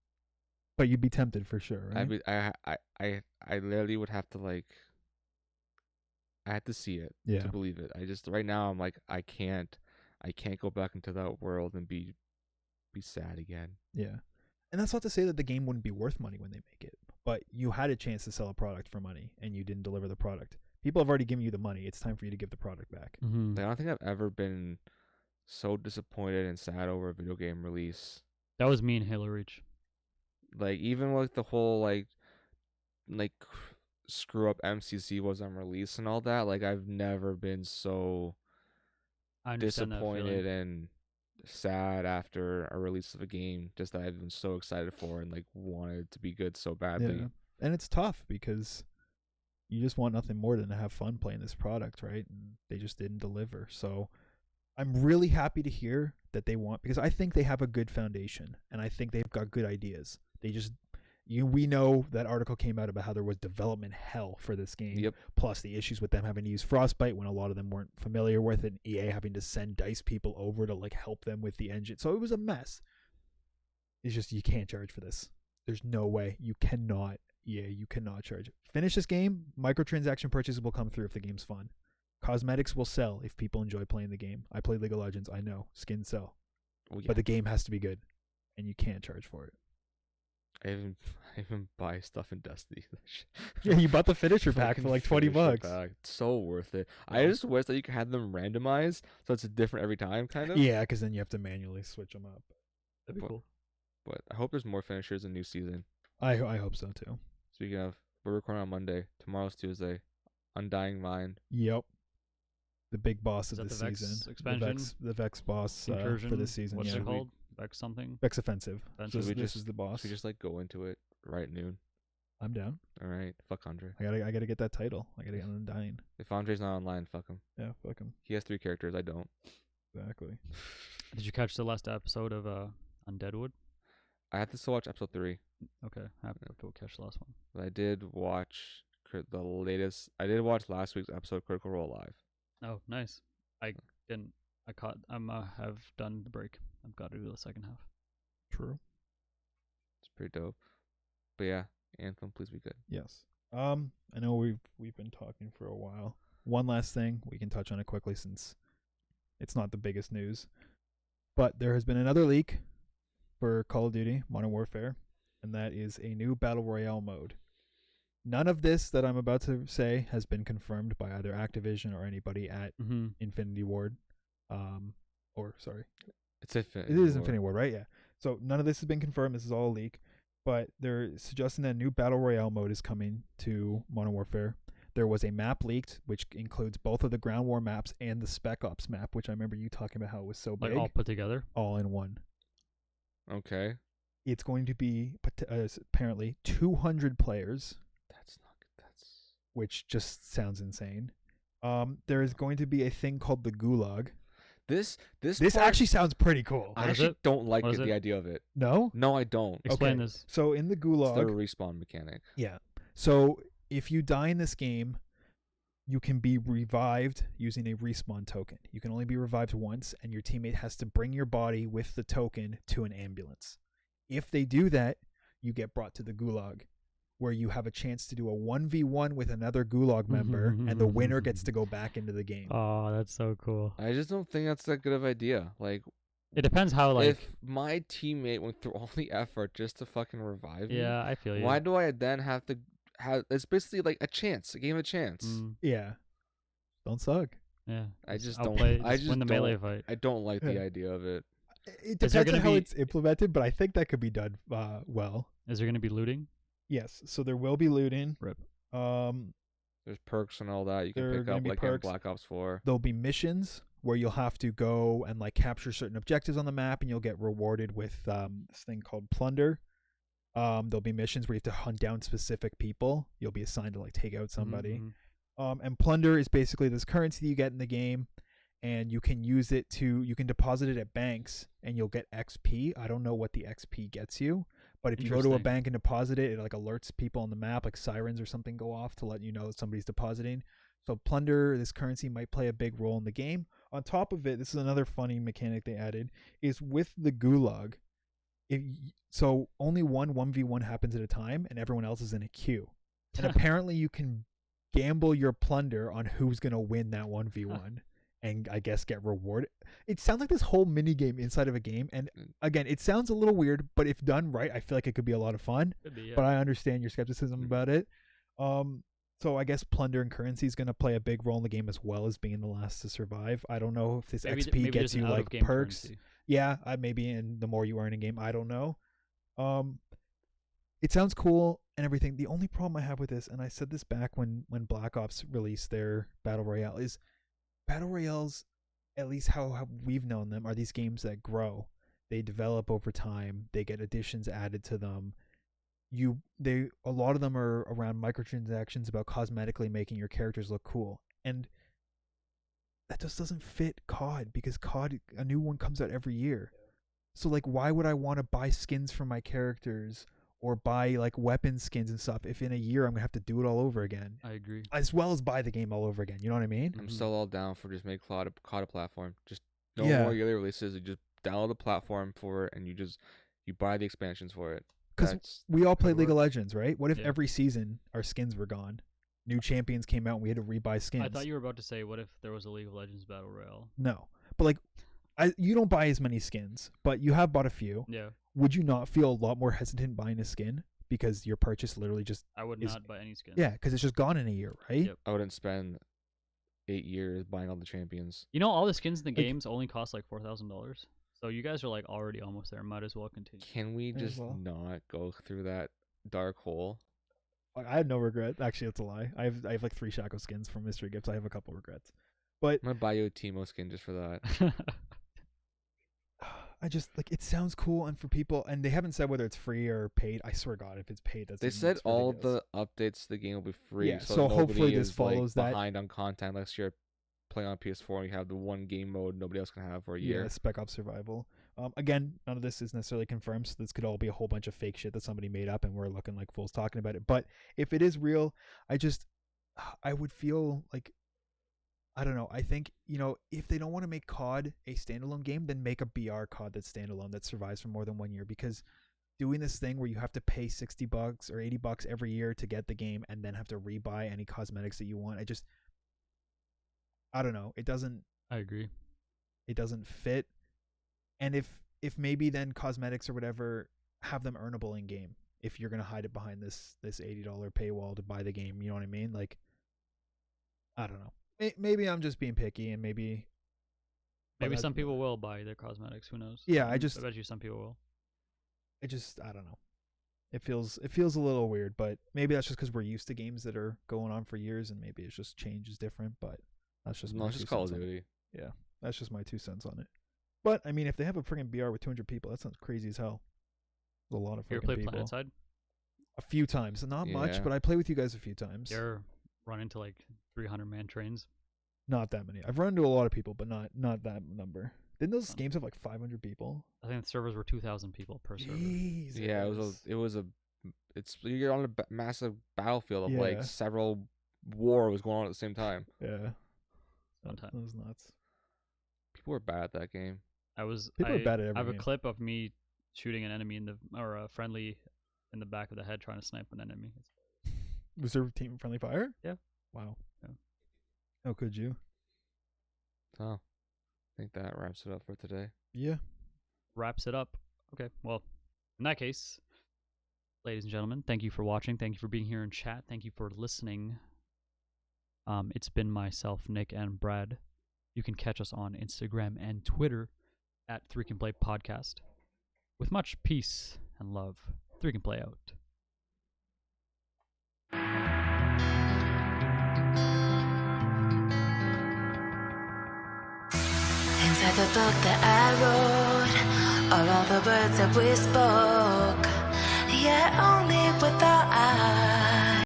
But you'd be tempted for sure, right? I literally would have to like. I had to see it Yeah. to believe it. I just right now I'm like I can't go back into that world and be sad again. Yeah. And that's not to say that the game wouldn't be worth money when they make it, but you had a chance to sell a product for money and you didn't deliver the product. People have already given you the money. It's time for you to give the product back. Mm-hmm. Like, I don't think I've ever been so disappointed and sad over a video game release. That was me in Halo Reach. Like even with the whole like screw up MCC was on release and all that. Like I've never been so I understand that disappointed feeling. and sad after a release of a game just that I've been so excited for and like wanted it to be good so badly. Yeah. And it's tough because you just want nothing more than to have fun playing this product, right? And they just didn't deliver. So I'm really happy to hear that they want, because I think they have a good foundation and I think they've got good ideas. They just we know that article came out about how there was development hell for this game. Yep. Plus the issues with them having to use Frostbite when a lot of them weren't familiar with it, and EA having to send DICE people over to like help them with the engine. So it was a mess. It's just you can't charge for this. There's no way. You cannot. EA, you cannot charge. Finish this game. Microtransaction purchases will come through if the game's fun. Cosmetics will sell if people enjoy playing the game. I play League of Legends. I know skins sell, Well, yeah. but the game has to be good, and you can't charge for it. I even buy stuff in Destiny. Yeah, you bought the finisher pack Fucking for like $20. finisher pack. It's so worth it. I Yeah. just wish that you could have them randomized, so it's different every time, kind of. Yeah, because then you have to manually switch them up. That'd be But- cool. But I hope there's more finishers in new season. I hope so too. Speaking of, we're recording on Monday. Tomorrow's Tuesday. Undying Mind. Yep. The big boss Is of that the the Vex season. expansion? The Vex boss Incursion. for this season. What's Yeah. it called? Vex something. Vex Offensive. Offensive. So we this just- is the boss. Should we just like go into it right at noon? I'm down. All right. Fuck Andre. I gotta get that title. I gotta get Undying. If Andre's not online, fuck him. Yeah, fuck him. He has 3 characters. I don't. Exactly. Did you catch the last episode of Undeadwood? I have to still watch episode 3, Okay, I have to go catch the last one. but I did watch the latest. I did watch last week's episode, Critical Role Live. Oh, nice. I didn't. I caught. Have done the break. I've got to do the second half. True. It's pretty dope. But yeah, Anthem, please be good. Yes. I know we've been talking for a while. One last thing, we can touch on it quickly since it's not the biggest news. But there has been another leak for Call of Duty Modern Warfare, and that is a new Battle Royale mode. None of this that I'm about to say has been confirmed by either Activision or anybody at Mm-hmm. Infinity Ward. Or sorry, It's Infinity. it is War. Infinity Ward, right? Yeah. So none of this has been confirmed. This is all a leak. But they're suggesting that a new Battle Royale mode is coming to Modern Warfare. There was a map leaked, which includes both of the Ground War maps and the Spec Ops map, which I remember you talking about how it was so Like big. all put together. All in one. Okay. It's going to be apparently 200 players, That's not good. That's which just sounds insane. There is going to be a thing called the Gulag. this This part, actually sounds pretty cool. I What is actually it? don't like What is the it? idea of it. No? No, I don't. Explain Okay. this. So in the It's the Gulag, respawn mechanic. yeah. So if you die in this game, you can be revived using a respawn token. You can only be revived once, and your teammate has to bring your body with the token to an ambulance. If they do that, you get brought to the Gulag, where you have a chance to do a 1v1 with another Gulag member, and the winner gets to go back into the game. Oh, that's so cool. I just don't think that's that good of idea. Like, It depends how like. if my teammate went through all the effort just to fucking revive me, Yeah, I feel you. why do I then have to have? It's basically like a chance, a game of chance. Mm, Yeah. Don't suck. yeah. I just outplay- don't. I just just win the don't, melee fight. I don't like the Yeah. idea of it. It Is there depends on gonna how be- it's implemented, but I think that could be done well. Is there gonna be looting? Yes. So there will be looting. Rip. There's perks and all that you can There are pick gonna up, be like in perks. Black Ops 4. There'll be missions where you'll have to go and like capture certain objectives on the map, and you'll get rewarded with this thing called plunder. There'll be missions where you have to hunt down specific people. You'll be assigned to like take out somebody. Mhm. And plunder is basically this currency you get in the game, and you can use it you can deposit it at banks, and you'll get XP. I don't know what the XP gets you, but if you go to a Interesting. bank and deposit it, it like alerts people on the map, like sirens or something go off to let you know that somebody's depositing. So plunder, this currency might play a big role in the game. On top of it, this is another funny mechanic they added, is with the Gulag. So only 1v1 happens at a time, and everyone else is in a queue. And apparently you can gamble your plunder on who's going to win that 1v1 and I guess get rewarded. It sounds like this whole mini game inside of a game, and again, it sounds a little weird, but if done right, I feel like it could be a lot of fun. Could be, yeah. But I understand your skepticism Mhm. about it. So I guess plunder and currency is going to play a big role in the game as well as being the last to survive. I don't know if this XP maybe gets just an you like out-of-game perks. currency. Yeah, maybe in the more you earn in game. I don't know. It sounds cool and everything. The only problem I have with this, and I said this back when Black Ops released their Battle Royale, is Battle Royales, at least how we've known them, are these games that grow. They develop over time. They get additions added to them. A lot of them are around microtransactions about cosmetically making your characters look cool. And that just doesn't fit COD, because COD, a new one comes out every year. So like, why would I want to buy skins for my characters or buy like weapon skins and stuff if in a year I'm gonna have to do it all over again, I agree. as well as buy the game all over again? You know what I mean? I'm Mhm. still all down for just make COD a platform. Just no Yeah. more yearly releases. You just download the platform for it, and you buy the expansions for it. 'Cause That's we all how played it League of works. Legends, right? What if Yeah. every season our skins were gone? New champions came out and we had to rebuy skins. I thought you were about to say, what if there was a League of Legends Battle Royale? No. But like, you don't buy as many skins, but you have bought a few. Yeah, Would you not feel a lot more hesitant buying a skin because your purchase literally just, I would Is- not buy any skins. yeah, because it's just gone in a year, right? Yep. I wouldn't spend 8 years buying all the champions. You know, all the skins in the Like- games only cost like $4,000. So you guys are like already almost there. Might as well continue. Can we May as just well. not go through that dark hole? Like, I have no regret. Actually, that's a lie. I have like 3 Shaco skins from mystery gifts. I have a couple regrets, but I'm gonna buy you a Teemo skin just for that. I just like, it sounds cool, and for people, and they haven't said whether it's free or paid. I swear to God, if it's paid, that's They even- said that's all ridiculous. the updates to the game will be free. Yeah, so so nobody hopefully this is, like, follows that. behind on content unless you're playing on PS4 and you have the one game mode nobody else can have for a year. Yeah, Spec Ops Survival. Again, none of this is necessarily confirmed, so this could all be a whole bunch of fake shit that somebody made up, and we're looking like fools talking about it. But if it is real, I would feel like, I don't know. I think, if they don't want to make COD a standalone game, then make a BR COD that's standalone that survives for more than 1 year. Because doing this thing where you have to pay $60 or $80 every year to get the game and then have to rebuy any cosmetics that you want, I don't know. It doesn't I agree. fit. And if maybe then cosmetics or whatever, have them earnable in game, if you're gonna hide it behind this $80 paywall to buy the game, you know what I mean? Like, I don't know. Maybe I'm just being picky, and maybe Maybe that's- some people will buy their cosmetics. Who knows? Yeah, I bet just- you some people will. I don't know. It feels a little weird, but maybe that's just because we're used to games that are going on for years, and maybe it's just change is different. But that's just No, my it's just 2 Call of cents on it. Duty. That's just my 2 cents on it. But I mean, if they have a freaking BR with 200 people, that sounds crazy as hell. There's a lot of You ever freaking play people. Planetside? A few times, not much, Yeah. but I play with you guys a few times. You ever run into like 300-man trains? Not that many. I've run into a lot of people, but not that number. Didn't those Fun. games have like 500 people? I think the servers were 2,000 people per server. Jesus. Yeah, it's you're on a massive battlefield of Yeah. like several war was going on at the same time. Yeah. Fun time. That was nuts. People were bad at that game. People are bad at I have every a game. clip of me shooting an enemy or a friendly in the back of the head trying to snipe an enemy. Was there team friendly fire? Yeah. Wow. Yeah. How could you? Oh, I think that wraps it up for today. Yeah. Wraps it up. Okay, well, in that case, ladies and gentlemen, thank you for watching. Thank you for being here in chat. Thank you for listening. It's been myself, Nick, and Brad. You can catch us on Instagram and Twitter at 3 Can Play Podcast. With much peace and love, 3 Can Play out. Inside the book that I wrote are all the words that we spoke, yet only with our eyes.